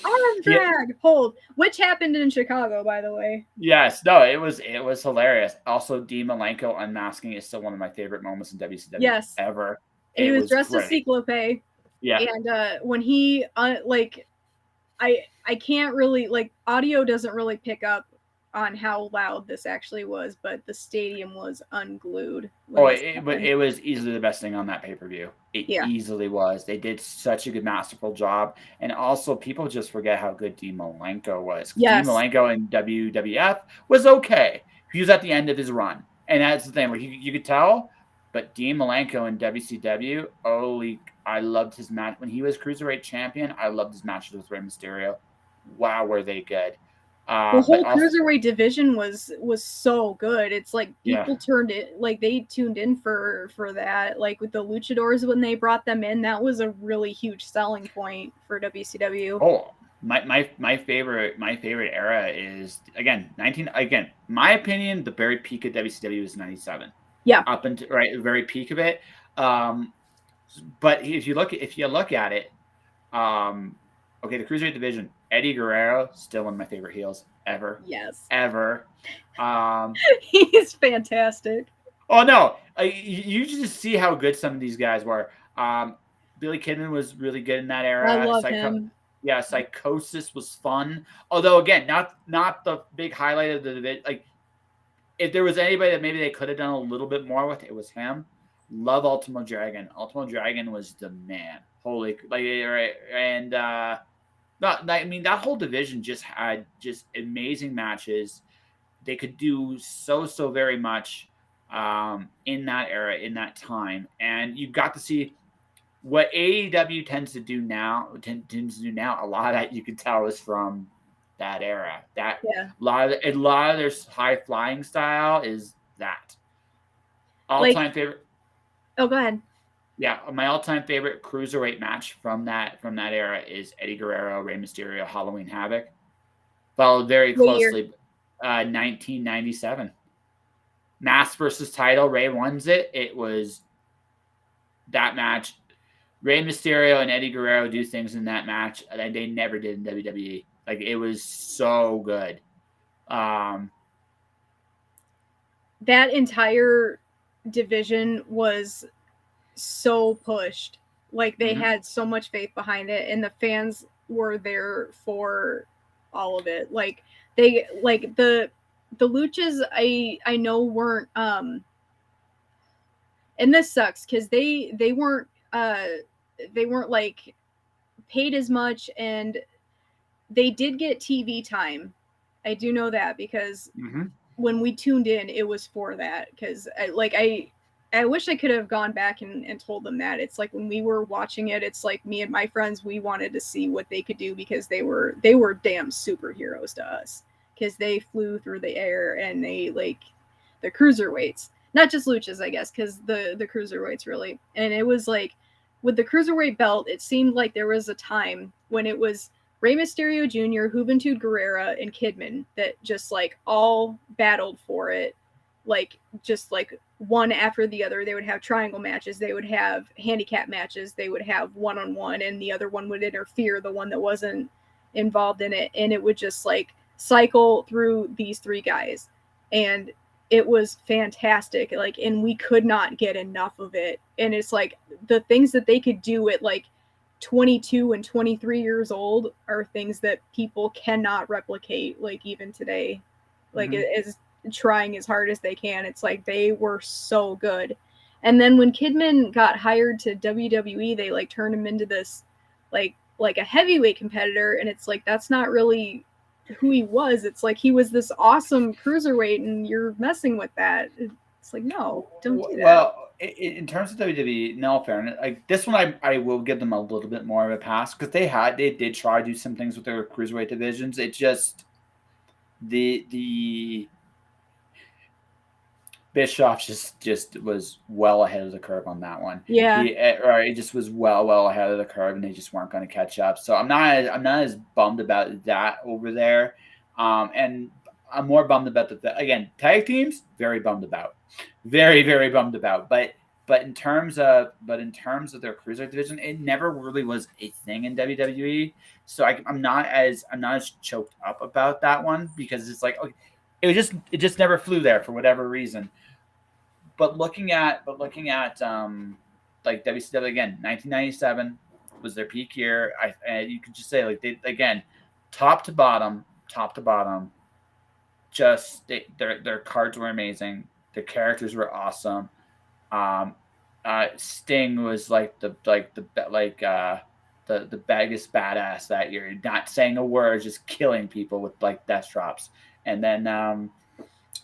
Arm drag, hold. Which happened in Chicago, by the way. Yes, no, it was hilarious. Also, Dean Malenko unmasking is still one of my favorite moments in WCW ever. He was dressed as Cyclope. Yeah. And when he I can't really audio doesn't really pick up on how loud this actually was, but the stadium was unglued. But it was easily the best thing on that pay-per-view. It easily was. They did such a good, masterful job. And also, people just forget how good Dean Malenko was. Yes. Dean Malenko in WWF was okay. He was at the end of his run. And that's the thing. You could tell. But Dean Malenko in WCW, I loved his match. When he was Cruiserweight champion, I loved his matches with Rey Mysterio. Wow, were they good. The whole Cruiserweight division was so good. It's people turned it, they tuned in for that. With the Luchadors, when they brought them in, that was a really huge selling point for WCW. Oh, my favorite era is my opinion, the very peak of WCW was 97. Yeah. Up until the very peak of it. But if you look at it, the Cruiserweight division, Eddie Guerrero, still one of my favorite heels ever. Yes. Ever. He's fantastic. Oh, no. You just see how good some of these guys were. Billy Kidman was really good in that era. I love him. Yeah, Psychosis was fun. Although, again, not the big highlight of the division. If there was anybody that maybe they could have done a little bit more with, it was him. Love Ultimo Dragon. Ultimo Dragon was the man. Holy, and that whole division just had just amazing matches. They could do so very much in that era, in that time, and you got to see what AEW tends to do now. A lot of that you could tell is from that era. A lot of their high flying style is that. All-time favorite. Oh, go ahead. Yeah, my all-time favorite cruiserweight match from that era is Eddie Guerrero, Rey Mysterio, Halloween Havoc, followed very closely 1997. Mask versus title. Rey wins it. It was that match. Rey Mysterio and Eddie Guerrero do things in that match that they never did in WWE. It was so good. That entire division was so pushed. They had so much faith behind it, and the fans were there for all of it. the luchas I know weren't and this sucks because they weren't like paid as much, and they did get TV time. I do know that because when we tuned in, it was for that. Because I wish I could have gone back and told them that. It's like when we were watching it, it's like me and my friends, we wanted to see what they could do because they were damn superheroes to us because they flew through the air and they like the cruiserweights, not just luchas, I guess, because the cruiserweights really. And it was like with the cruiserweight belt, it seemed like there was a time when it was Rey Mysterio Jr., Juventud Guerrera, and Kidman that just like all battled for it, like just like one after the other. They would have triangle matches, they would have handicap matches, they would have one-on-one, and the other one would interfere, the one that wasn't involved in it, and it would just like cycle through these three guys. And it was fantastic, like, and we could not get enough of it. And it's like the things that they could do at like 22 and 23 years old are things that people cannot replicate, like even today, like as trying as hard as they can. It's like they were so good. And then when Kidman got hired to WWE, they like turned him into this like a heavyweight competitor, and it's like that's not really who he was. It's like he was this awesome cruiserweight, and you're messing with that. It's like, no, don't do that. Well, in terms of WWE, no fairness, like this one, I will give them a little bit more of a pass because they did try to do some things with their cruiserweight divisions. It just the Bischoff just was well ahead of the curve on that one. Yeah, he just was well ahead of the curve, and they just weren't going to catch up. So I'm not as bummed about that over there, and I'm more bummed about again, tag teams. Very bummed about, very bummed about. But in terms of their cruiserweight division, it never really was a thing in WWE. So I'm not as choked up about that one because it's like, okay, it just never flew there for whatever reason. But looking at like WCW again, 1997 was their peak year. You could just say like they again, top to bottom, just their cards were amazing. The characters were awesome. Sting was like the biggest badass that year, not saying a word, just killing people with like death drops. And then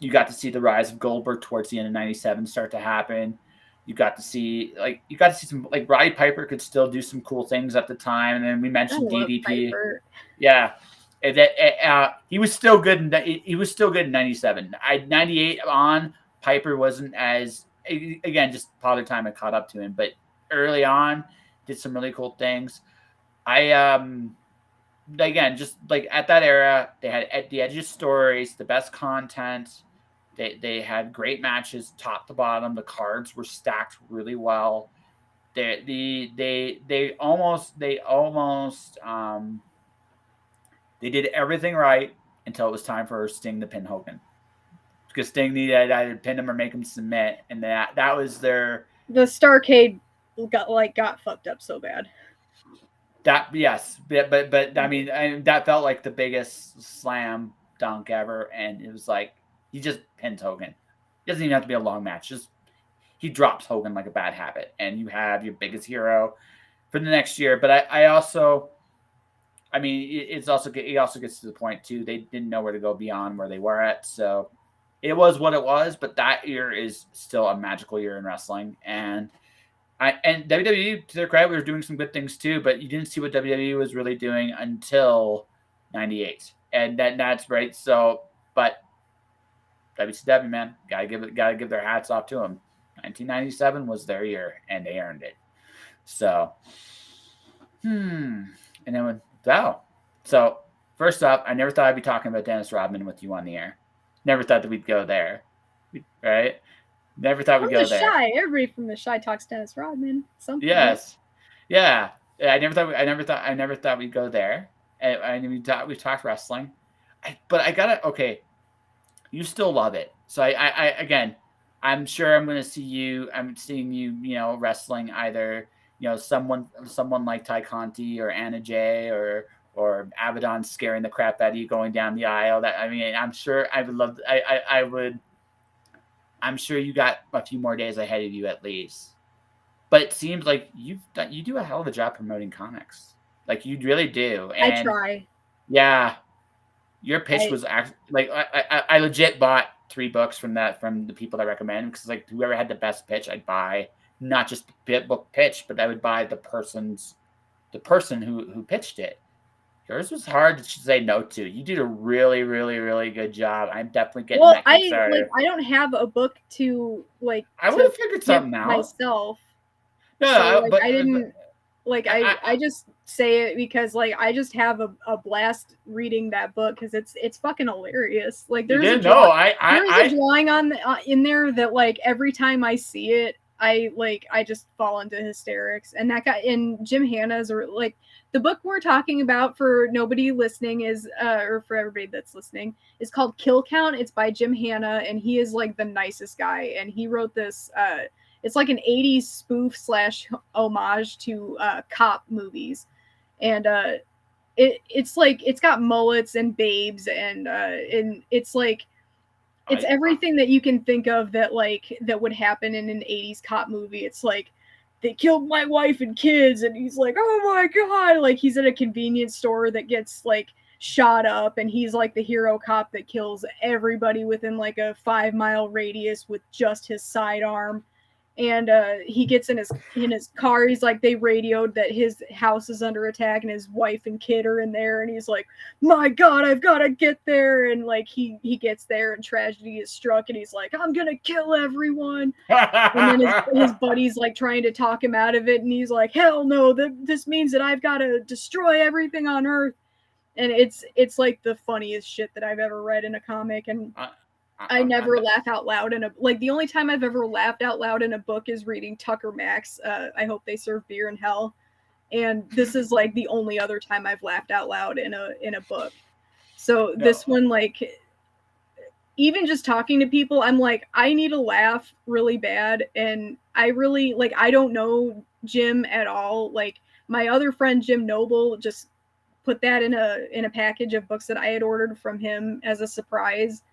you got to see the rise of Goldberg towards the end of '97 start to happen. You got to see some like Roddy Piper could still do some cool things at the time, and then we mentioned DDP. Yeah, he was still good. He was still good in '97. 98 on Piper wasn't as, again, just probably time I caught up to him, but early on did some really cool things. Again, just like at that era, they had the edgiest stories, the best content. They had great matches, top to bottom. The cards were stacked really well. They almost they did everything right until it was time for Sting to pin Hogan, because Sting needed to either pin him or make him submit, and that was the Starrcade got fucked up so bad. That yes, but I mean, that felt like the biggest slam dunk ever, and it was like he just pins Hogan. It doesn't even have to be a long match. Just he drops Hogan like a bad habit, and you have your biggest hero for the next year. But I also, I mean, it also gets to the point too. They didn't know where to go beyond where they were at, so it was what it was. But that year is still a magical year in wrestling, and WWE, to their credit, was doing some good things too, but you didn't see what WWE was really doing until '98, and that's right. So, but WCW, man, gotta give their hats off to them. 1997 was their year, and they earned it. So, and then with so first up, I never thought I'd be talking about Dennis Rodman with you on the air. Never thought that we'd go there, right? Never thought we'd go there. Shy. Everybody from the Shy talks Dennis Rodman. Something. Yes. Yeah. I never thought we'd go there. And we talked wrestling. But I gotta, okay. You still love it. So I again, I'm sure I'm seeing you, wrestling either, someone like Ty Conti or Anna Jay or or Abaddon scaring the crap out of you going down the aisle. That I mean, I'm sure I would love. I would. I'm sure you got a few more days ahead of you at least. But it seems like you do a hell of a job promoting comics. Like you really do. I And try. yeah, your pitch was actually like I legit bought 3 books from the people I recommend, because like whoever had the best pitch, I'd buy not just the book pitch, but I would buy the person who pitched it. Yours was hard to say no to. You did a really, really, really good job. I'm definitely getting that Kickstarter. I don't have a book to like. I would have figured something out myself. No, so like but I didn't like I just say it because like I just have a blast reading that book because it's fucking hilarious. Like there's a drawing on in there that like every time I see it, I just fall into hysterics. And that guy in Jim Hanna's, or like the book we're talking about for nobody listening is or for everybody that's listening, is called Kill Count. It's by Jim Hanna, and he is like the nicest guy, and he wrote this it's like an 80s spoof / homage to cop movies. And it's like it's got mullets and babes and it's like it's everything that you can think of that would happen in an 80s cop movie. It's like they killed my wife and kids, and he's like, oh my god, like he's at a convenience store that gets like shot up, and he's like the hero cop that kills everybody within like a 5-mile radius with just his sidearm. And he gets in his car. He's like, they radioed that his house is under attack and his wife and kid are in there, and he's like, my god, I've got to get there. And like he gets there and tragedy is struck, and he's like, I'm gonna kill everyone. And then his buddy's like trying to talk him out of it, and he's like, hell no, this means that I've got to destroy everything on Earth. And it's like the funniest shit that I've ever read in a comic. And I never laugh out loud in the only time I've ever laughed out loud in a book is reading Tucker Max. I hope they serve beer in hell. And this is like the only other time I've laughed out loud in a book. So this one, like, even just talking to people, I'm like, I need a laugh really bad. And I really I don't know Jim at all. Like my other friend, Jim Noble, just put that in a package of books that I had ordered from him as a surprise.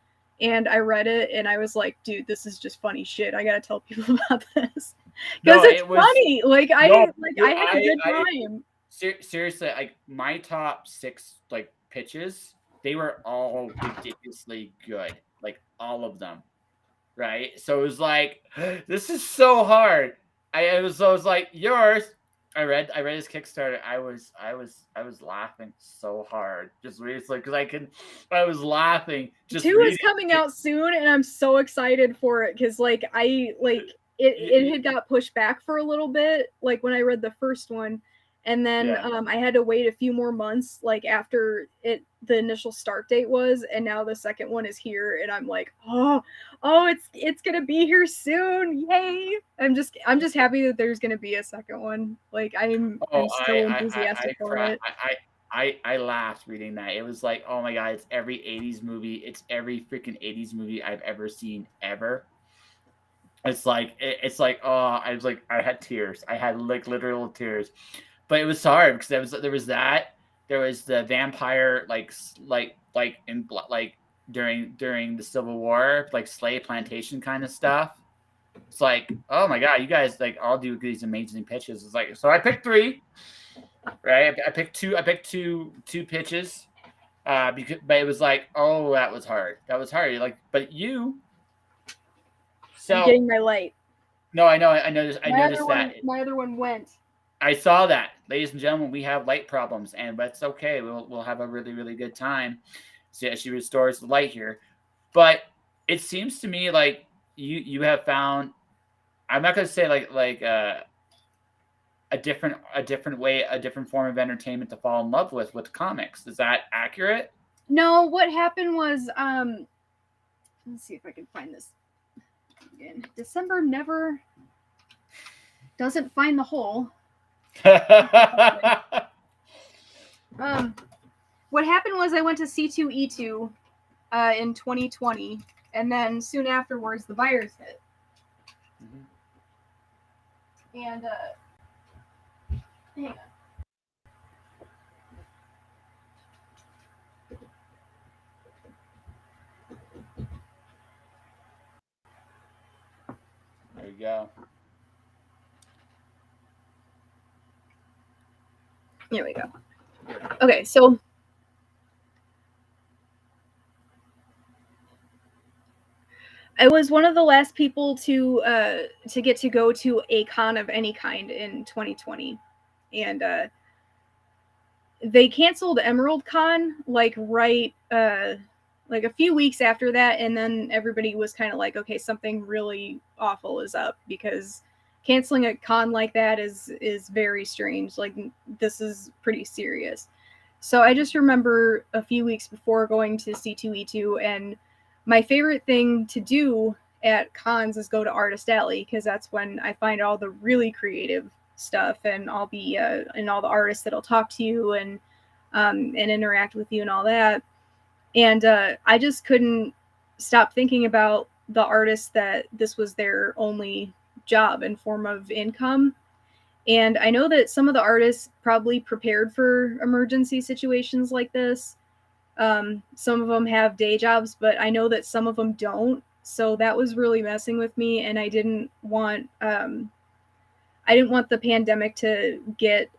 And I read it, and I was like, dude, this is just funny shit. I gotta tell people about this because it's funny. Like I had a good time. Seriously, like my top 6 like pitches, they were all ridiculously good, like all of them, right? So it was like, this is so hard. I was like, yours. I read his Kickstarter. I was laughing so hard, just seriously, because I was laughing. Just 2 is coming out soon, and I'm so excited for it because it had got pushed back for a little bit, like when I read the first one, and then I had to wait a few more months, like after the initial start date was, and now the second one is here, and I'm like, oh, it's gonna be here soon, yay! I'm just happy that there's gonna be a second one. Like I'm so enthusiastic for it. I laughed reading that. It was like, oh my god, it's every 80s movie. It's every freaking 80s movie I've ever seen ever. It's like oh, I was like, I had tears. I had like literal tears. But it was hard because there was the vampire during the Civil War, like slave plantation kind of stuff. It's like, oh my god, you guys like all do these amazing pitches. It's like, so I picked 3, right? I picked two pitches, but it was like, oh, that was hard. Like, but you. So I'm getting my light. No, I know. I noticed that. My other one went. I saw that, ladies and gentlemen. We have light problems, and that's okay. We'll have a really, really good time. So yeah, she restores the light here, but it seems to me like you have found. I'm not going to say like a different way, a different form of entertainment to fall in love with comics. Is that accurate? No, what happened was let's see if I can find this again. December never doesn't find the hole. What happened was I went to C2E2 in 2020, and then soon afterwards the virus hit. And hang on. go. Here we go. Okay, so I was one of the last people to get to go to a con of any kind in 2020, and they canceled Emerald Con like like a few weeks after that, and then everybody was kind of like, okay, something really awful is up, because canceling a con like that is very strange. Like, this is pretty serious. So I just remember a few weeks before going to C2E2, and my favorite thing to do at cons is go to Artist Alley, because that's when I find all the really creative stuff and all the artists that'll talk to you and interact with you and all that. And I just couldn't stop thinking about the artists that this was their only job and form of income. And I know that some of the artists probably prepared for emergency situations like this. Some of them have day jobs, but I know that some of them don't. So that was really messing with me, and I didn't want the pandemic to get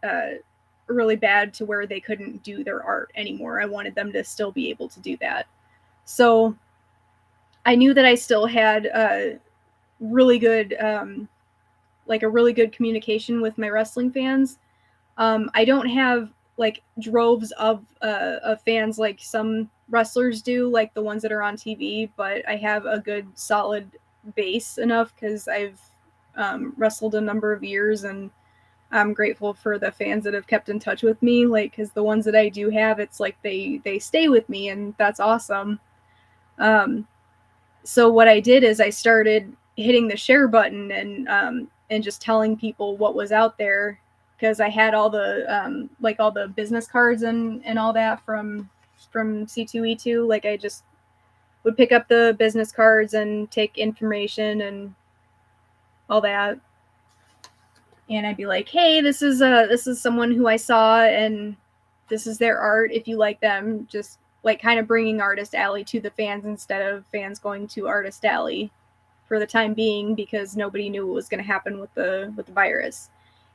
really bad to where they couldn't do their art anymore. I wanted them to still be able to do that. So I knew that I still had really good like a really good communication with my wrestling fans. I don't have like droves of fans like some wrestlers do, like the ones that are on TV, but I have a good solid base enough because I've wrestled a number of years, and I'm grateful for the fans that have kept in touch with me. Like, because the ones that I do have, it's like they stay with me, and that's awesome. So what I did is I started hitting the share button and just telling people what was out there, because I had all the like all the business cards and all that from C2E2. Like, I just would pick up the business cards and take information and all that. And I'd be like, hey, this is someone who I saw, and this is their art. If you like them, just like kind of bringing Artist Alley to the fans instead of fans going to Artist Alley for the time being, because nobody knew what was going to happen with the virus.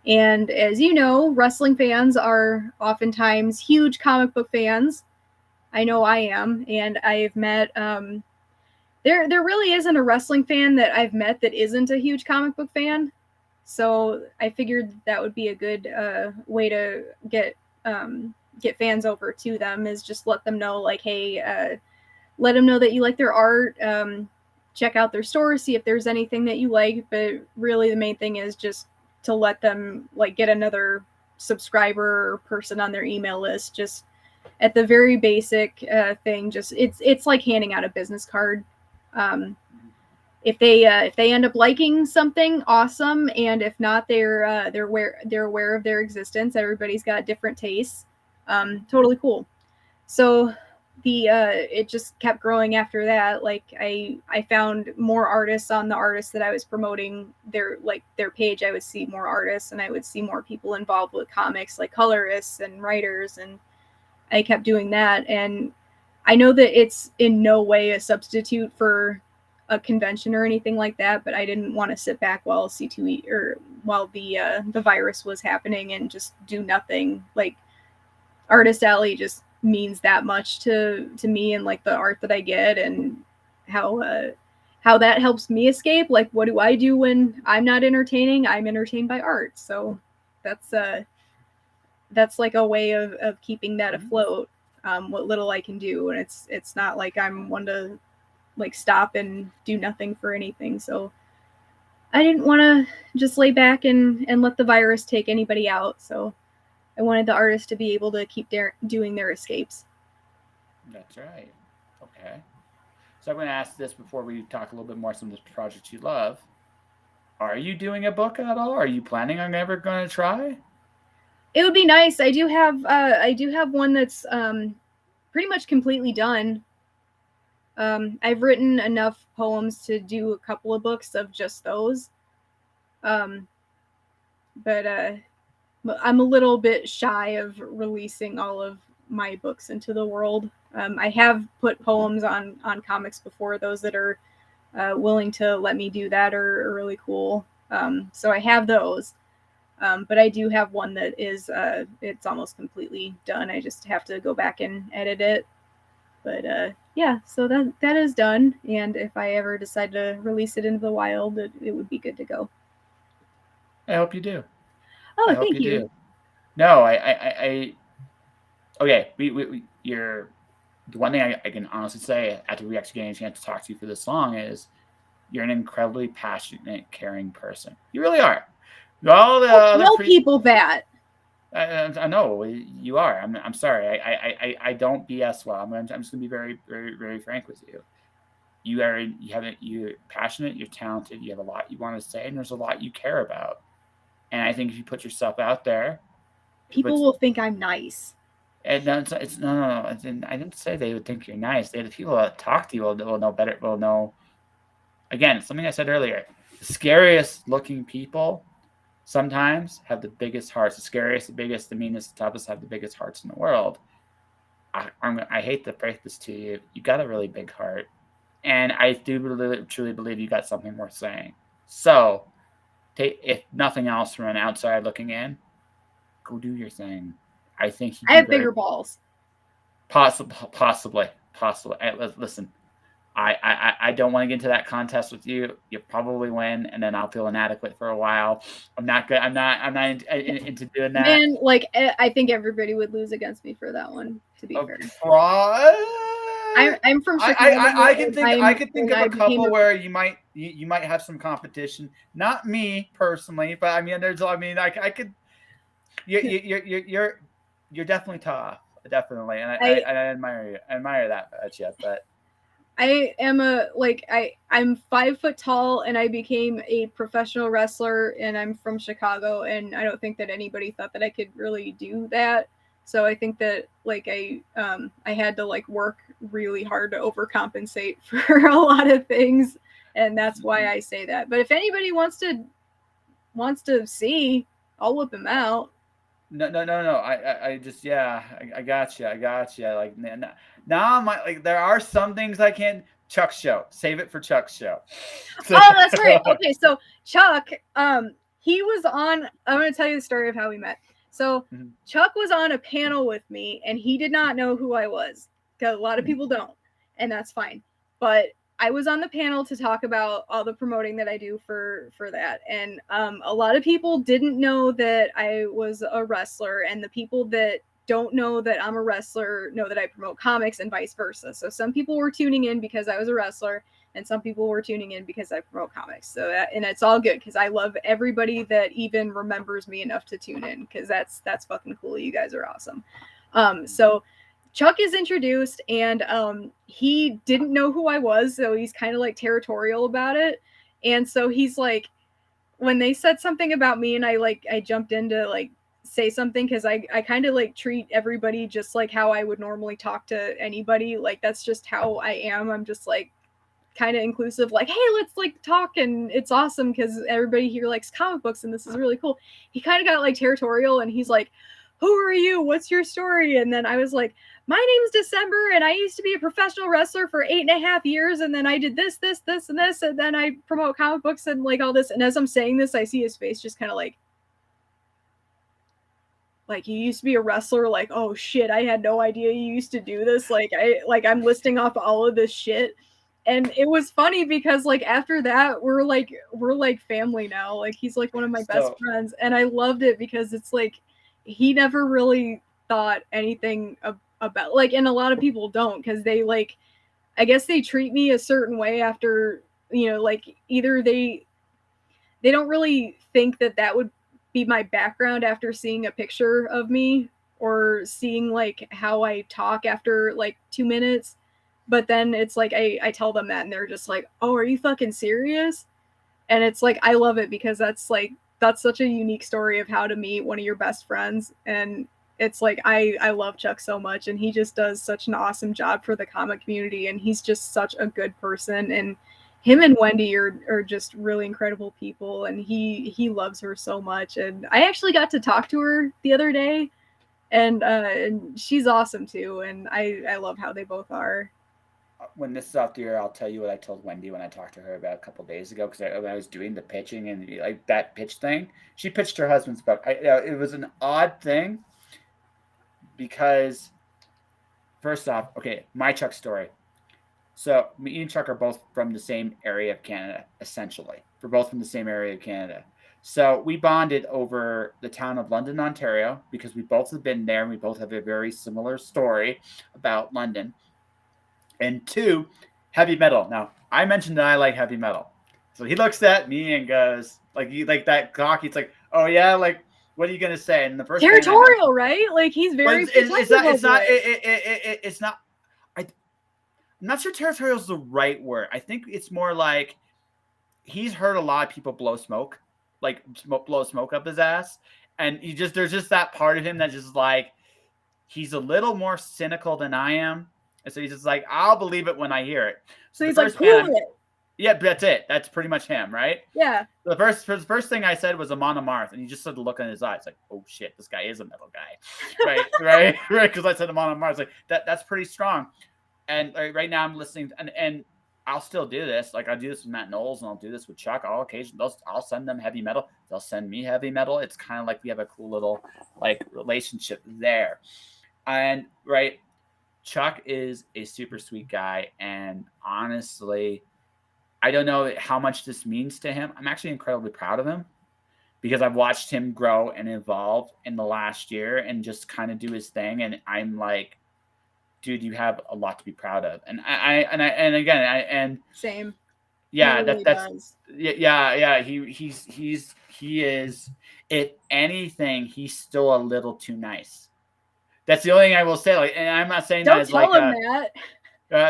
And as you know, wrestling fans are oftentimes huge comic book fans. I know I am, and I've met there really isn't a wrestling fan that I've met that isn't a huge comic book fan. So I figured that would be a good way to get fans over to them, is just let them know, like, hey, let them know that you like their art. Check out their store, see if there's anything that you like. But really, the main thing is just to let them like get another subscriber or person on their email list. Just at the very basic thing. Just it's like handing out a business card. If they end up liking something, awesome, and if not, they're aware of their existence. Everybody's got different tastes. Totally cool. So it just kept growing after that. Like, I found more artists on the artists that I was promoting their page. I would see more artists, and I would see more people involved with comics, like colorists and writers, and I kept doing that. And I know that it's in no way a substitute for a convention or anything like that, but I didn't want to sit back while C2E or while the virus was happening and just do nothing. Like, Artist Alley just means that much to me, and like the art that I get and how that helps me escape. Like, what do I do when I'm not entertaining? I'm entertained by art. So that's like a way of keeping that afloat. What little I can do, and it's not like I'm one to like stop and do nothing for anything. So I didn't want to just lay back and let the virus take anybody out. So I wanted the artists to be able to keep doing their escapes. That's right. Okay. So I'm going to ask this before we talk a little bit more some of the projects you love. Are you doing a book at all? Are you planning on ever going to try? It would be nice. I do have one that's pretty much completely done. I've written enough poems to do a couple of books of just those. But I'm a little bit shy of releasing all of my books into the world. I have put poems on comics before, those that are willing to let me do that are really cool. So I have those. But I do have one that is it's almost completely done. I just have to go back and edit it. But yeah, so that is done. And if I ever decide to release it into the wild, it would be good to go. I hope you do. Oh, I hope thank you. do. No, okay. You're the one thing I can honestly say after we actually getting a chance to talk to you for this song is you're an incredibly passionate, caring person. You really are. All the other people that. I know you are. I'm sorry. I don't BS well. I'm just gonna be very, very, very frank with you. You're passionate, you're talented, you have a lot you want to say, and there's a lot you care about. And I think if you put yourself out there, people will think I'm nice. And it's no. I didn't say they would think you're nice. The people that talk to you will know better. Will know. Again, something I said earlier. The scariest looking people sometimes have the biggest hearts. The scariest, the biggest, the meanest, the toughest have the biggest hearts in the world. I hate to break this to you. You got a really big heart, and I do truly believe you got something worth saying. So, if nothing else, from an outside looking in, go do your thing. I think I have bigger balls. Possibly. Listen, I don't want to get into that contest with you. You probably win, and then I'll feel inadequate for a while. I'm not good. I'm not into doing that. Man, like I think everybody would lose against me for that one. To be fair, I'm from Chicago. I could think of a couple where you might have some competition. Not me personally, but I mean, I could. You're definitely tough. Definitely, and I admire you. I admire that about you, but I am I'm 5 foot tall, and I became a professional wrestler, and I'm from Chicago, and I don't think that anybody thought that I could really do that. So I think that I had to work really hard to overcompensate for a lot of things, and that's why I say that. But if anybody wants to see, I'll whip him out. No. I just I got you. Like now I'm like there are some things I can't. Chuck's show. Save it for Chuck's show. Oh, that's right. Okay, so Chuck, he was on. I'm going to tell you the story of how we met. So Chuck was on a panel with me, and he did not know who I was because a lot of people don't, and that's fine. But I was on the panel to talk about all the promoting that I do for that, and a lot of people didn't know that I was a wrestler, and the people that don't know that I'm a wrestler know that I promote comics and vice versa. So some people were tuning in because I was a wrestler, and some people were tuning in because I promote comics. So and it's all good because I love everybody that even remembers me enough to tune in because that's fucking cool. You guys are awesome. So Chuck is introduced, and he didn't know who I was, so he's kind of territorial about it. And so he's like, when they said something about me, and I jumped in to say something because I kind of treat everybody just like how I would normally talk to anybody. That's just how I am. I'm just kind of inclusive, hey, let's talk, and it's awesome because everybody here likes comic books and this is really cool. He kind of got territorial, and he's like, who are you? What's your story? And then I was like, my name's December, and I used to be a professional wrestler for 8.5 years, and then I did this, and this, and then I promote comic books and all this. And as I'm saying this, I see his face just kind of like you used to be a wrestler, oh shit, I had no idea you used to do this. I'm listing off all of this shit. And it was funny because after that we're family now. He's one of my best friends, and I loved it because it's he never really thought anything about and a lot of people don't because they I guess they treat me a certain way after either they don't really think that would be my background after seeing a picture of me or seeing how I talk after 2 minutes. But then it's I tell them that, and they're just like, oh, are you fucking serious? And it's I love it because that's such a unique story of how to meet one of your best friends. And it's I love Chuck so much, and he just does such an awesome job for the comic community, and he's just such a good person. And him and Wendy are just really incredible people, and he loves her so much. And I actually got to talk to her the other day, and she's awesome too, and I love how they both are. when this is off the air, I'll tell you what I told Wendy when I talked to her about a couple days ago, because when I was doing the pitching and like that pitch thing, she pitched her husband's book. It was an odd thing because, first off, okay, my Chuck story. So me and Chuck are both from the same area of Canada, essentially. We're both from the same area of Canada. So we bonded over the town of London, Ontario, because we both have been there and we both have a very similar story about London. And two, heavy metal. Now, I mentioned that I like heavy metal. So he looks at me and goes, like that cocky, it's like, oh yeah, like, what are you gonna say? And the first territorial, right? Like he's very it's not I'm not sure territorial is the right word. I think it's more like he's heard a lot of people blow smoke, blow smoke up his ass. And there's just that part of him that just like, he's a little more cynical than I am. And so he's just like, I'll believe it when I hear it. So he's like, prove it. Yeah, but that's it. That's pretty much him, right? Yeah. The first thing I said was Amon Amarth, and he just said the look in his eyes, like, oh shit, this guy is a metal guy, right? Because I said Amon Amarth, like that's pretty strong. And right now I'm listening, and I'll still do this. Like I do this with Matt Knowles, and I'll do this with Chuck. I'll send them heavy metal. They'll send me heavy metal. It's kind of like we have a cool little like relationship there. And right, Chuck is a super sweet guy, and honestly, I don't know how much this means to him. I'm actually incredibly proud of him because I've watched him grow and evolve in the last year and just kind of do his thing. And I'm like, dude, you have a lot to be proud of. And same. Yeah, yeah. He is. If anything, he's still a little too nice. That's the only thing I will say. Like, and I'm not saying don't that as tell like him that.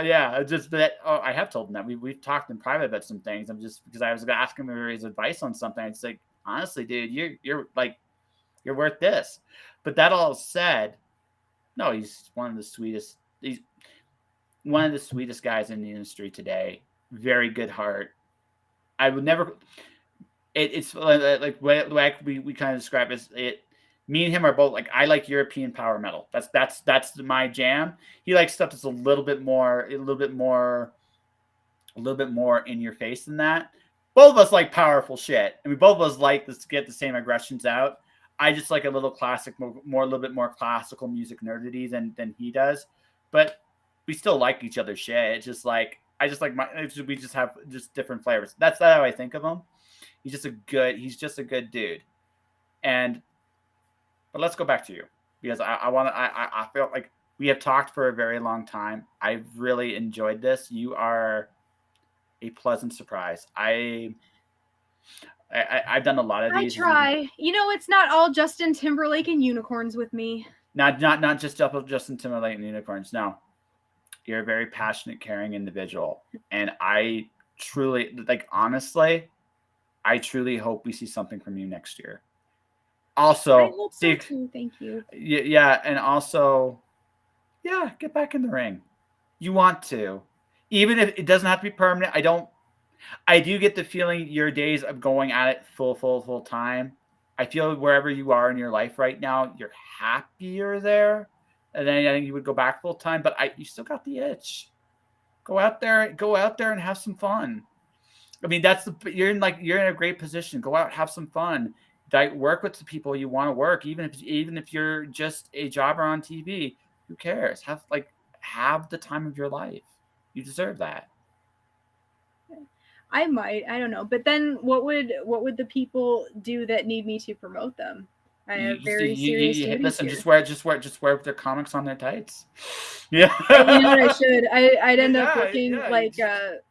Yeah, just that. Oh, I have told him that we've talked in private about some things. I'm just because I was going to ask him for his advice on something. It's like, honestly, dude, you're worth this. But that all said, no, he's one of the sweetest. He's one of the sweetest guys in the industry today. Very good heart. I would never. It's like we kind of describe it. Me and him are both like, I like European power metal. That's my jam. He likes stuff that's a little bit more in your face than that. Both of us like powerful shit, and we both of us like to get the same aggressions out. I just like a little classic, a little bit more classical music nerdity than he does, but we still like each other's shit. It's just like we just have just different flavors. That's how I think of him. He's just a good dude, But let's go back to you because I feel like we have talked for a very long time. I've really enjoyed this. You are a pleasant surprise. I've done a lot of these. I try. It's not all Justin Timberlake and unicorns with me. Not just Justin Timberlake and unicorns. No, you're a very passionate, caring individual, and I truly, honestly, I truly hope we see something from you next year. Also, I hope so too. Thank you. Yeah, and also, yeah, get back in the ring. You want to, even if it doesn't have to be permanent. I do get the feeling your days of going at it full time. I feel wherever you are in your life right now, you're happier there, and then I think you would go back full time. But you still got the itch. Go out there and have some fun. I mean, you're in a great position. Go out, have some fun. Work with the people you want to work, even if you're just a jobber on TV. Who cares? Have the time of your life. You deserve that. I might. I don't know. But then, what would the people do that need me to promote them? I have very serious duties listen, here. just wear their comics on their tights. Yeah. And you know what I should? I'd end up looking like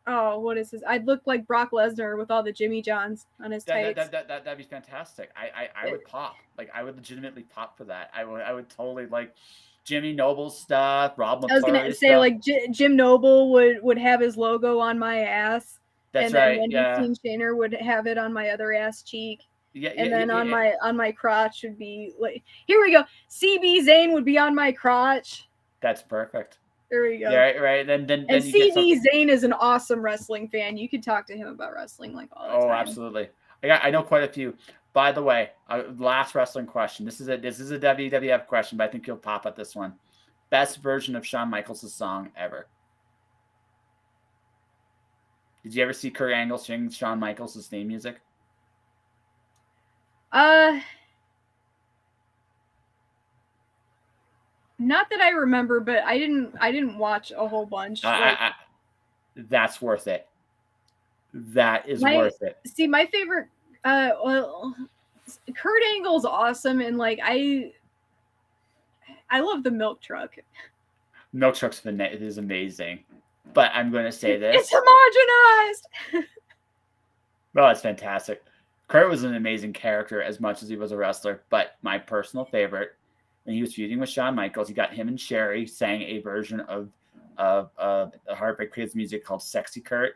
what is this? I'd look like Brock Lesnar with all the Jimmy Johns on his tights. That'd be fantastic. I would pop. I would legitimately pop for that. I would totally like Jimmy Noble stuff. Rob McClure. I was gonna say like Jim Noble would have his logo on my ass. That's and right. Wendy Shaner would have it on my other ass cheek. On my crotch would be like, here we go. CB Zane would be on my crotch. That's perfect. There we go. Yeah, right. Then CB Zane is an awesome wrestling fan. You could talk to him about wrestling all the time. Oh, absolutely. I know quite a few. By the way, last wrestling question. This is a WWF question, but I think you'll pop at this one. Best version of Shawn Michaels' song ever. Did you ever see Kurt Angle sing Shawn Michaels' theme music? Not that I remember, but I didn't watch a whole bunch. That's worth it. That is worth it. See, my favorite, well, Kurt Angle's awesome, and like I love the Milk Truck. Milk Truck's is amazing, but I'm going to say this: it's homogenized. Well, it's fantastic. Kurt was an amazing character as much as he was a wrestler, but my personal favorite, when he was feuding with Shawn Michaels, he got him and Sherry sang a version of the Heartbreak Kids music called "Sexy Kurt."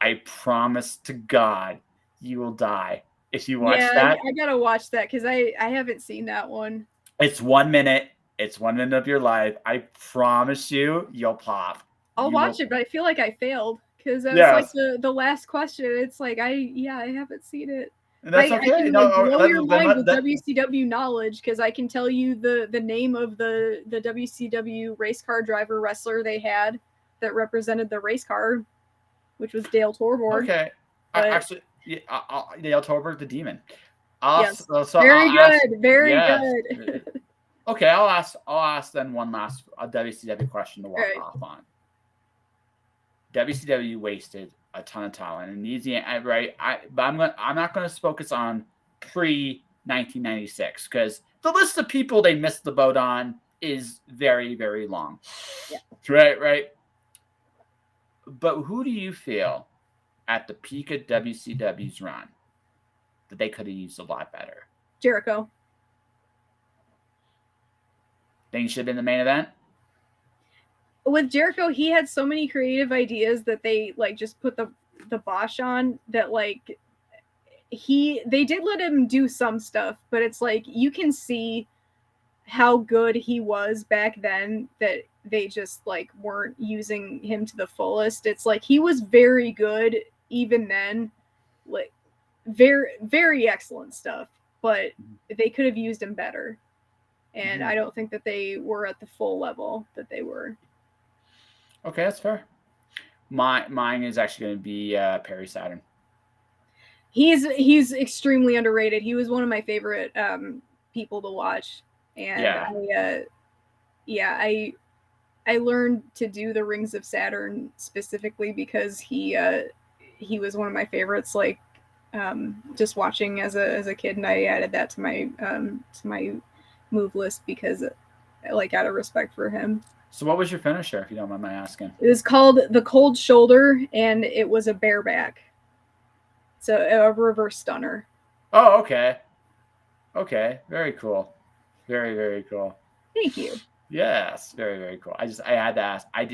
I promise to God, you will die if you watch that. I gotta watch that because I haven't seen that one. It's 1 minute. It's 1 minute of your life. I promise you'll pop. I'll watch it, but I feel like I failed because that was like the last question. It's like I haven't seen it. And that's okay. I can blow your mind with WCW knowledge because I can tell you the name of the WCW race car driver wrestler they had that represented the race car, which was Dale Torborg. Okay, actually, Dale Torborg, the Demon. Yes. Very good. Okay, I'll ask then one last WCW question to walk off on. WCW wasted a ton of talent and needs the right. But I'm not going to focus on pre-1996 because the list of people they missed the boat on is very, very long. Yeah. Right. But who do you feel at the peak of WCW's run that they could have used a lot better? Jericho. Think he should have been the main event? With Jericho, he had so many creative ideas that they like just put the bosh on that like they did let him do some stuff, but it's like you can see how good he was back then that they just like weren't using him to the fullest. It's like he was very good even then, like very, very excellent stuff, but they could have used him better. And I don't think that they were at the full level that they were. Okay, that's fair. Mine is actually going to be Perry Saturn. He's extremely underrated. He was one of my favorite people to watch, and I learned to do the Rings of Saturn specifically because he was one of my favorites. Like just watching as a kid, and I added that to my move list because like out of respect for him. So what was your finisher, if you don't mind my asking? It was called the Cold Shoulder, and it was a bareback. So a reverse stunner. Oh, okay. Okay, very cool. Very, very cool. Thank you. Yes, very, very cool. I had to ask. I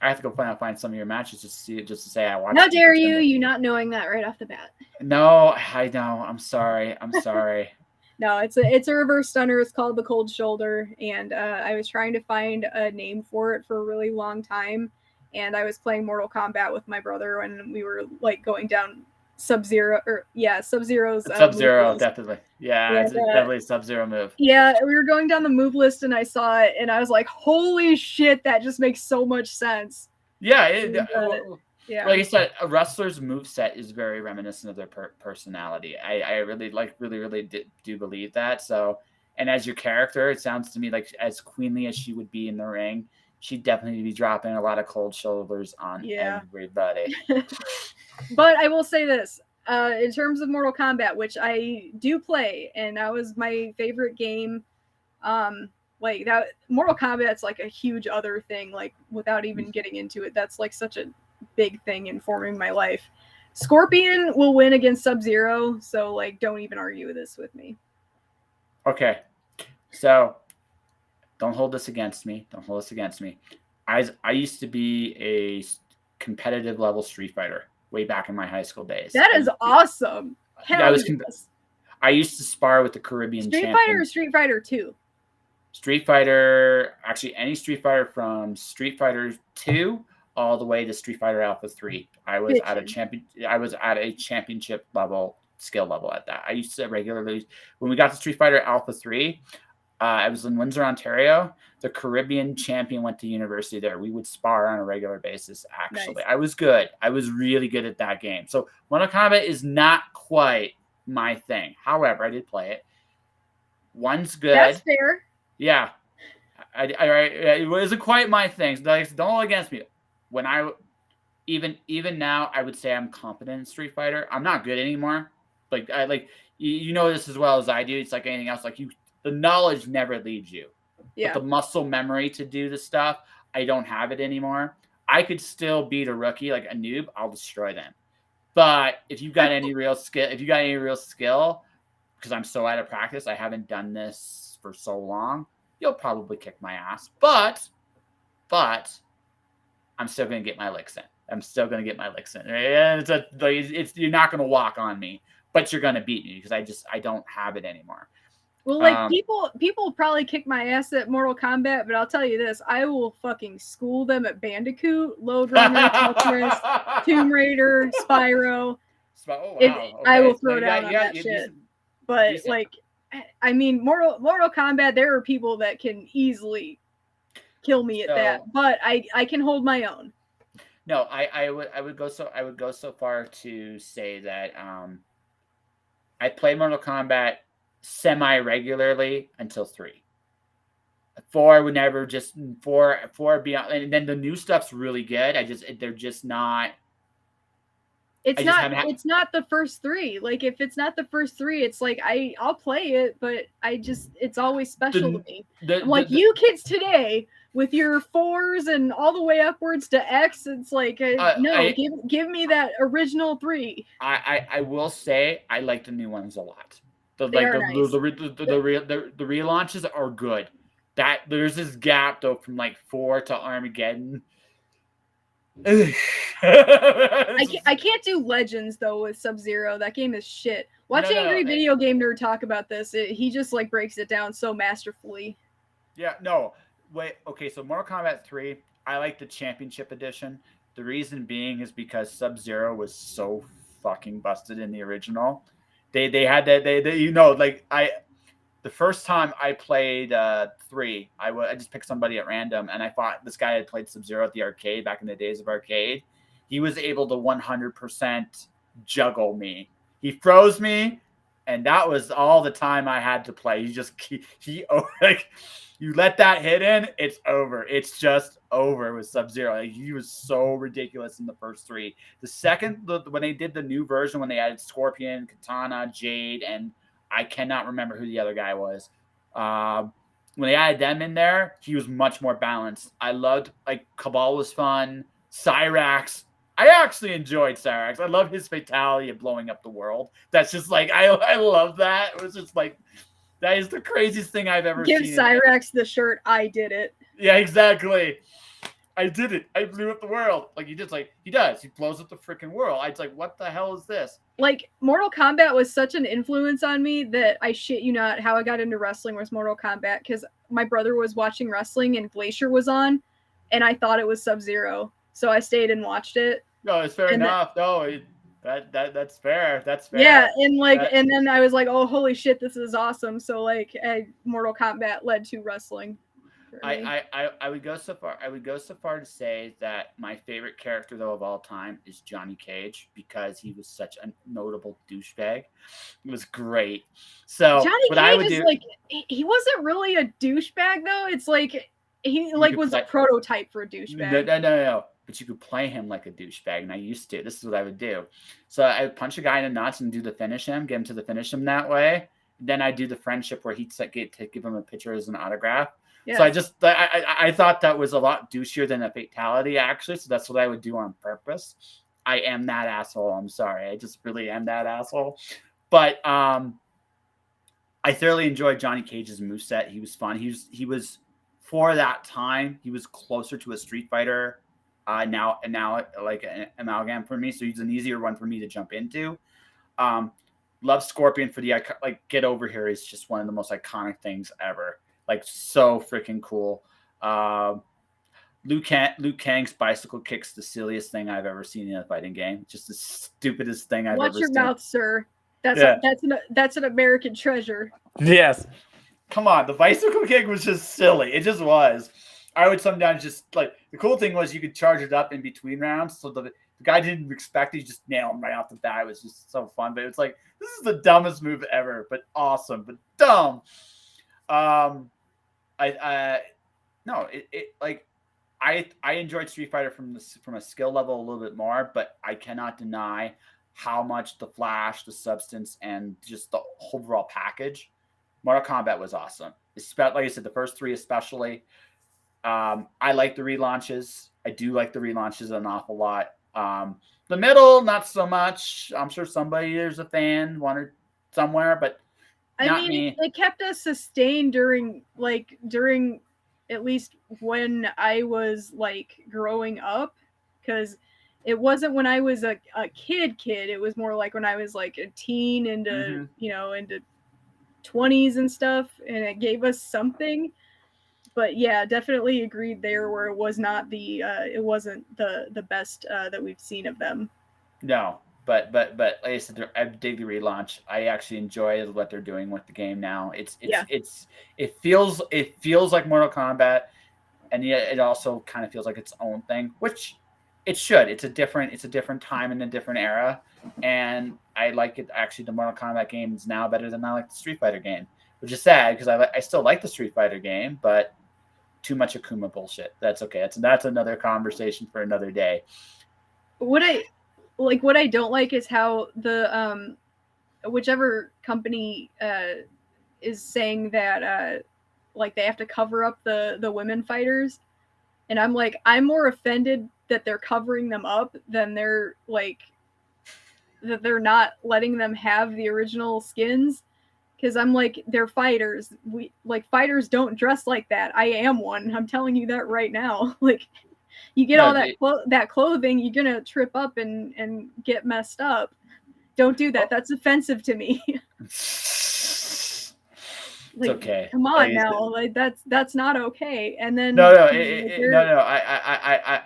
have to go find some of your matches just to say I watched. How dare you not knowing that right off the bat? No, I know. I'm sorry. No, it's a reverse stunner. It's called the Cold Shoulder, and I was trying to find a name for it for a really long time, and I was playing Mortal Kombat with my brother, and we were like going down Sub-Zero, Sub-Zero's Sub-Zero, definitely. Yeah, it's definitely a Sub-Zero move. Yeah, we were going down the move list, and I saw it, and I was like, holy shit, that just makes so much sense. Yeah, like I said, a wrestler's moveset is very reminiscent of their personality. I really do believe that. So, and as your character, it sounds to me like as queenly as she would be in the ring, she'd definitely be dropping a lot of cold shoulders on everybody. But I will say this, in terms of Mortal Kombat, which I do play, and that was my favorite game, like that Mortal Kombat's like a huge other thing, like without even getting into it, that's like such a big thing informing my life. Scorpion will win against Sub-Zero, so like don't even argue this with me. Okay, so don't hold this against me. I used to be a competitive level Street Fighter way back in my high school days. That is awesome. I used to spar with the Caribbean Street champion. Fighter or Street Fighter 2? Street Fighter, actually any Street Fighter from Street Fighter 2 all the way to Street Fighter Alpha 3. I was at a championship level, skill level at that. I used to regularly, when we got to Street Fighter Alpha 3, I was in Windsor, Ontario. The Caribbean champion went to university there. We would spar on a regular basis, actually. Nice. I was good. I was really good at that game. So Mortal Kombat is not quite my thing. However, I did play it. One's good. That's fair. Yeah. It wasn't quite my thing. So don't hold against me. When I even now, I would say I'm competent in Street Fighter. I'm not good anymore. You know this as well as I do. It's like anything else. The knowledge never leaves you. Yeah. But the muscle memory to do the stuff, I don't have it anymore. I could still beat a rookie, like a noob. I'll destroy them. But if you got any real skill, because I'm so out of practice, I haven't done this for so long, you'll probably kick my ass. But I'm still gonna get my licks in. And you're not gonna walk on me, but you're gonna beat me because I don't have it anymore. Well, like people probably kick my ass at Mortal Kombat, but I'll tell you this: I will fucking school them at Bandicoot, Lode Runner, Tetris, Tomb Raider, Spyro. Oh, wow. Okay. I will throw down on that shit. But like, I mean, Mortal Kombat, there are people that can easily kill me at that, but I can hold my own. No, I would go so far to say that I play Mortal Kombat semi-regularly until 3. 4 would never just 4 beyond, and then the new stuff's really good. They're just not. It's not the first 3. Like if it's not the first 3, it's like I'll play it, but it's always special to me. You kids today with your 4s and all the way upwards to X, it's like give me that original 3. I will say I like the new ones a lot. The relaunches are good. That there's this gap though from like 4 to Armageddon. I can't do Legends though with Sub-Zero. That game is shit. Watch Angry Video Game Nerd talk about this. He just like breaks it down so masterfully. Yeah, no. Wait, okay, so Mortal Kombat 3, I like the Championship Edition. The reason being is because Sub-Zero was so fucking busted in the original. They had that the first time I played 3, I just picked somebody at random, and I thought this guy had played Sub-Zero at the arcade back in the days of arcade. He was able to 100% juggle me. He froze me, and that was all the time I had to play. You let that hit in, it's over. It's just over with Sub-Zero. He was so ridiculous in the first 3. The second, when they did the new version, when they added Scorpion, Katana, Jade, and I cannot remember who the other guy was. When they added them in there, he was much more balanced. I loved, Cabal was fun. Cyrax. I actually enjoyed Cyrax. I love his fatality of blowing up the world. That's just I love that. It was just that is the craziest thing I've ever seen. Give Cyrax the shirt, I did it. Yeah, exactly. I did it. I blew up the world. He does. He blows up the freaking world. I was like, what the hell is this? Mortal Kombat was such an influence on me that I shit you not, how I got into wrestling was Mortal Kombat, because my brother was watching wrestling and Glacier was on, and I thought it was Sub-Zero. So I stayed and watched it. No, it's fair enough. That's fair. That's fair. Yeah, and then I was like, oh, holy shit, this is awesome. So Mortal Kombat led to wrestling. I would go so far to say that my favorite character though of all time is Johnny Cage, because he was such a notable douchebag. It was great. So Johnny Cage he wasn't really a douchebag though. It's he was a prototype for a douchebag. No. But you could play him like a douchebag, and I used to. This is what I would do. So I would punch a guy in the nuts and do the finish him, get him to the finish him that way. Then I do the friendship where he'd give him a picture as an autograph. Yes. So I thought that was a lot douchier than a fatality, actually. So that's what I would do on purpose. I am that asshole. I'm sorry. I just really am that asshole. But I thoroughly enjoyed Johnny Cage's moveset. He was fun. He was for that time, he was closer to a Street Fighter now like an amalgam for me. So he's an easier one for me to jump into. Love Scorpion for the Get Over Here is just one of the most iconic things ever. So freaking cool. Liu Kang's bicycle kick's the silliest thing I've ever seen in a fighting game. Just the stupidest thing I've ever seen. Watch your mouth, sir. That's an American treasure. Yes. come on, the bicycle kick was just silly. It just was. I would sometimes just like the cool thing was you could charge it up in between rounds, so the guy didn't expect it. He just nailed him right off the bat. It was just so fun. But it's like this is the dumbest move ever, but awesome, but dumb. I no, it like I enjoyed Street Fighter from a skill level a little bit more, but I cannot deny how much the flash, the substance, and just the overall package. Mortal Kombat was awesome. Like I said, the first three especially. I like the relaunches. I do like the relaunches an awful lot. The middle, not so much. I'm sure there's a fan, one or somewhere, but not me. It kept us sustained during at least when I was like growing up, because it wasn't when I was a kid. It was more like when I was like a teen into into 20s and stuff, and it gave us something. But yeah, definitely agreed there where it was not it wasn't the best that we've seen of them. No, but like I said, I dig the relaunch. I actually enjoy what they're doing with the game now. It feels like Mortal Kombat, and yet it also kind of feels like its own thing, which it should. It's a different time in a different era, and I like it. Actually, the Mortal Kombat game is now better than I like the Street Fighter game, which is sad because I still like the Street Fighter game, but too much Akuma bullshit. That's okay. That's another conversation for another day. What I don't like is how the whichever company is saying that like they have to cover up the women fighters, and I'm like, I'm more offended that they're covering them up than they're like that they're not letting them have the original skins, because I'm like, they're fighters. We like fighters don't dress like that. I am one. I'm telling you that right now. Like, you get all that clothing, you're gonna trip up and get messed up. Don't do that. That's offensive to me. Like, it's okay. Come on now, like that's not okay. And then no,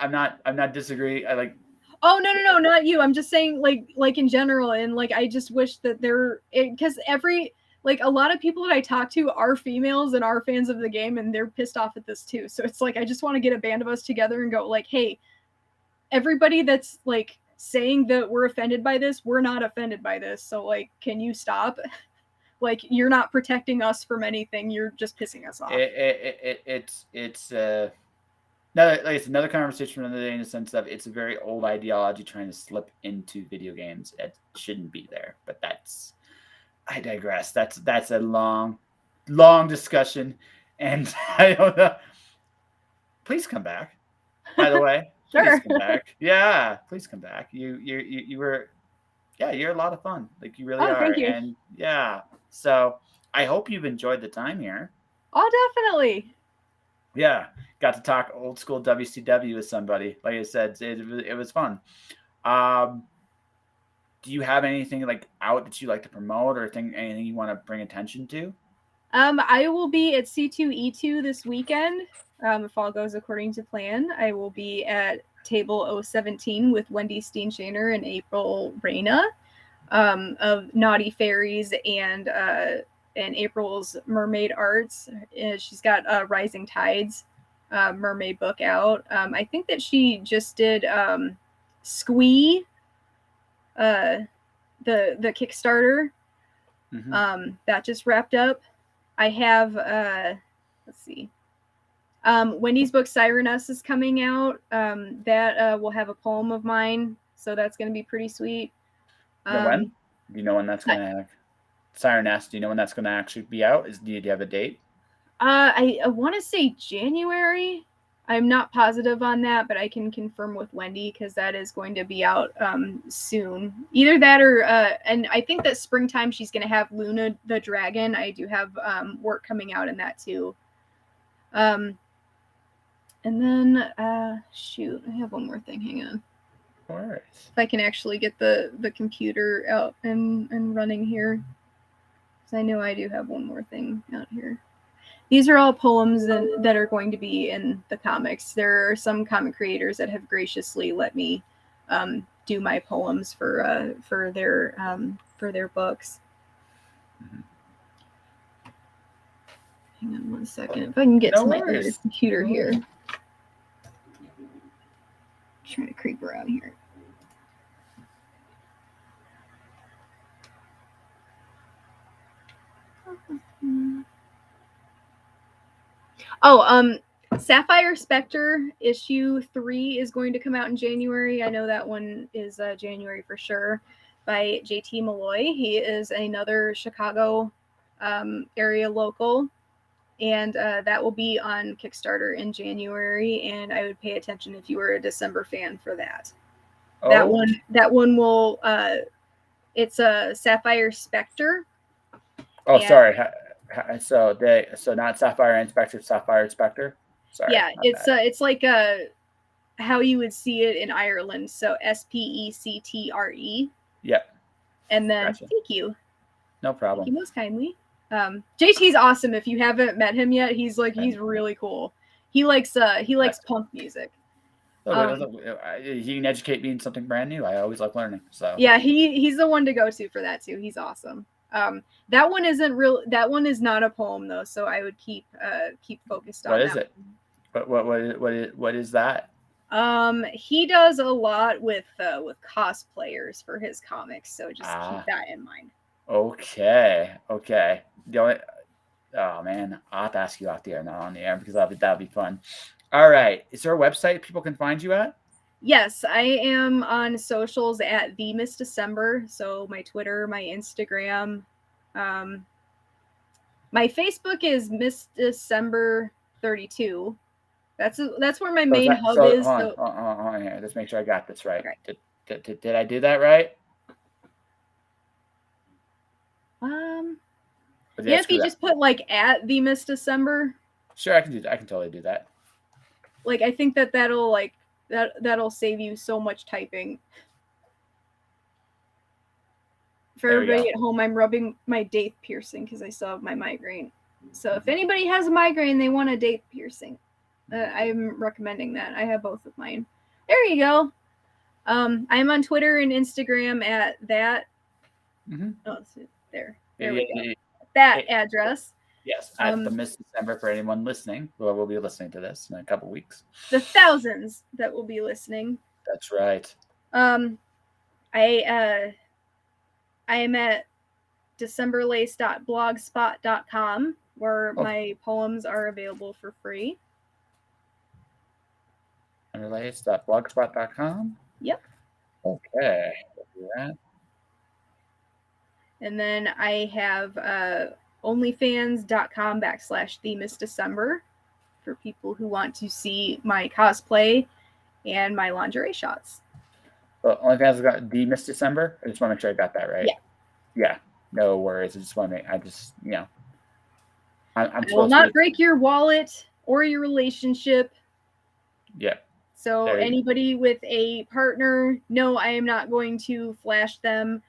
I'm not disagreeing. I like. Oh no, not you. I'm just saying like in general, and like I just wish that because a lot of people that I talk to are females and are fans of the game, and they're pissed off at this too. So it's like I just want to get a band of us together and go like, hey, everybody that's like saying that we're offended by this, we're not offended by this. So like, can you stop? Like, you're not protecting us from anything. You're just pissing us off. It's another conversation for another day, in the sense of it's a very old ideology trying to slip into video games. It shouldn't be there, but I digress. That's a long discussion, and I don't know. Please come back. By the way, Sure. Please come back. Yeah, please come back. You were, yeah, you're a lot of fun. Like, you really are. Thank you. And yeah, so I hope you've enjoyed the time here. Oh, definitely. Yeah, got to talk old school WCW with somebody. Like I said, it was fun. Do you have anything like out that you like to promote, or anything you want to bring attention to? I will be at C2E2 this weekend. If all goes according to plan, I will be at table 017 with Wendy Steenshaner and April Reyna of Naughty Fairies and April's Mermaid Arts. She's got Rising Tides mermaid book out. I think that she just did Squee, the Kickstarter. That just wrapped up. I have let's see. Wendy's book Sireness is coming out. That will have a poem of mine, so that's going to be pretty sweet. When? Do you know when that's going to? Sireness. Do you know when that's going to actually be out? Do you have a date? I want to say January. I'm not positive on that, but I can confirm with Wendy because that is going to be out soon. Either that or, and I think that springtime she's going to have Luna the Dragon. I do have work coming out in that too. And then, shoot, I have one more thing. Hang on. All right. If I can actually get the computer out and running here. Because I know I do have one more thing out here. These are all poems that are going to be in the comics. There are some comic creators that have graciously let me do my poems for their books. Mm-hmm. Hang on 1 second. If I can get No to my worries. other computer No here. worries. Trying to creep around here. Oh, Sapphire Spectre issue 3 is going to come out in January. I know that one is January for sure, by JT Malloy. He is another Chicago area local, and that will be on Kickstarter in January. And I would pay attention if you were a December fan for that. Oh. That one will. It's a Sapphire Spectre. Oh, sorry. So not Sapphire Inspector, Sapphire Inspector. Sorry. Yeah, it's like how you would see it in Ireland. So SPECTRE. Yep. And then Gotcha. thank you. No problem. Thank you most kindly. JT's awesome. If you haven't met him yet, he's really cool. He likes punk music. He can educate me in something brand new. I always like learning. So yeah, he's the one to go to for that too. He's awesome. That one isn't real. That one is not a poem though, so I would keep focused on. What is it? What is that? He does a lot with cosplayers for his comics, so just keep that in mind. Okay. Oh man, I'll have to ask you off the air, not on the air, because that'll be fun. All right. Is there a website people can find you at? Yes, I am on socials at the Miss December. So my Twitter, my Instagram, my Facebook is Miss December 32. That's where my main hub is. Hold on here. Let's make sure I got this right. Okay. Did I do that right? Yeah, if you just put like at the Miss December. Sure, I can do that. I can totally do that. Like I think that'll save you so much typing. For everybody at home, I'm rubbing my date piercing because I still have my migraine. So if anybody has a migraine, they want a date piercing, I'm recommending that. I have both of mine. There you go. I'm on Twitter and Instagram at that. Mm-hmm. Oh, there we go. That address. Yes, at the Miss December for anyone listening. Well, we'll be listening to this in a couple weeks. The thousands that will be listening. That's right. I am at decemberlace.blogspot.com where my poems are available for free. Decemberlace.blogspot.com? Yep. Okay. We'll do that. And then I have onlyfans.com/themissdecember for people who want to see my cosplay and my lingerie shots. Well, OnlyFans has got the Miss December. I just want to make sure I got that right. Yeah. No worries. I just want to make. I will not break your wallet or your relationship. Yeah. So anybody with a partner, no, I am not going to flash them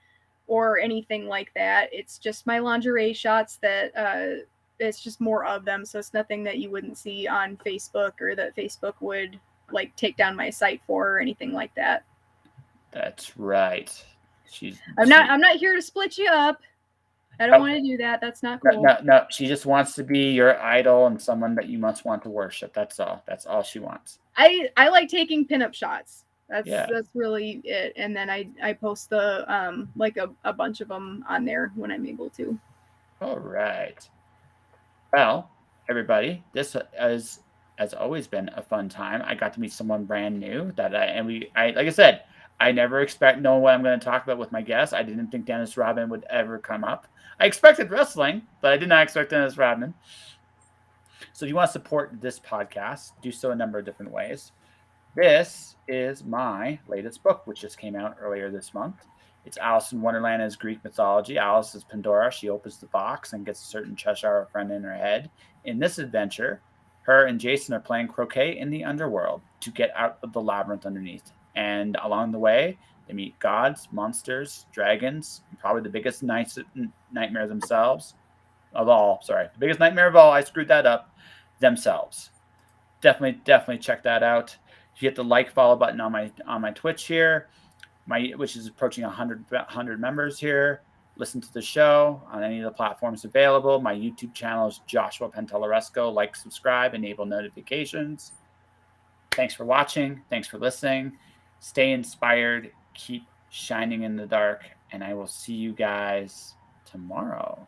or anything like that. It's just my lingerie shots that it's just more of them. So it's nothing that you wouldn't see on Facebook or that Facebook would like take down my site for or anything like that. That's right. I'm not here to split you up. I don't want to do that. That's not cool. No. She just wants to be your idol and someone that you must want to worship. That's all. That's all she wants. I like taking pinup shots. That's really it. And then I post the like a bunch of them on there when I'm able to. All right. Well, everybody, this has always been a fun time. I got to meet someone brand new that like I said, I never know what I'm going to talk about with my guests. I didn't think Dennis Rodman would ever come up. I expected wrestling, but I did not expect Dennis Rodman. So if you want to support this podcast, do so a number of different ways. This is my latest book, which just came out earlier this month. It's Alice in Wonderland as Greek mythology. Alice is Pandora. She opens the box and gets a certain Cheshire friend in her head. In this adventure, her and Jason are playing croquet in the underworld to get out of the labyrinth underneath. And along the way, they meet gods, monsters, dragons, and probably the biggest nightmare themselves of all. Sorry, the biggest nightmare of all. I screwed that up. Themselves. Definitely check that out. You hit the follow button on my Twitch here, which is approaching 100 members here. listen to the show on any of the platforms available. My YouTube channel is Joshua Pantellaresco. Like, subscribe, enable notifications. Thanks for watching. Thanks for listening. Stay inspired. Keep shining in the dark. And I will see you guys tomorrow.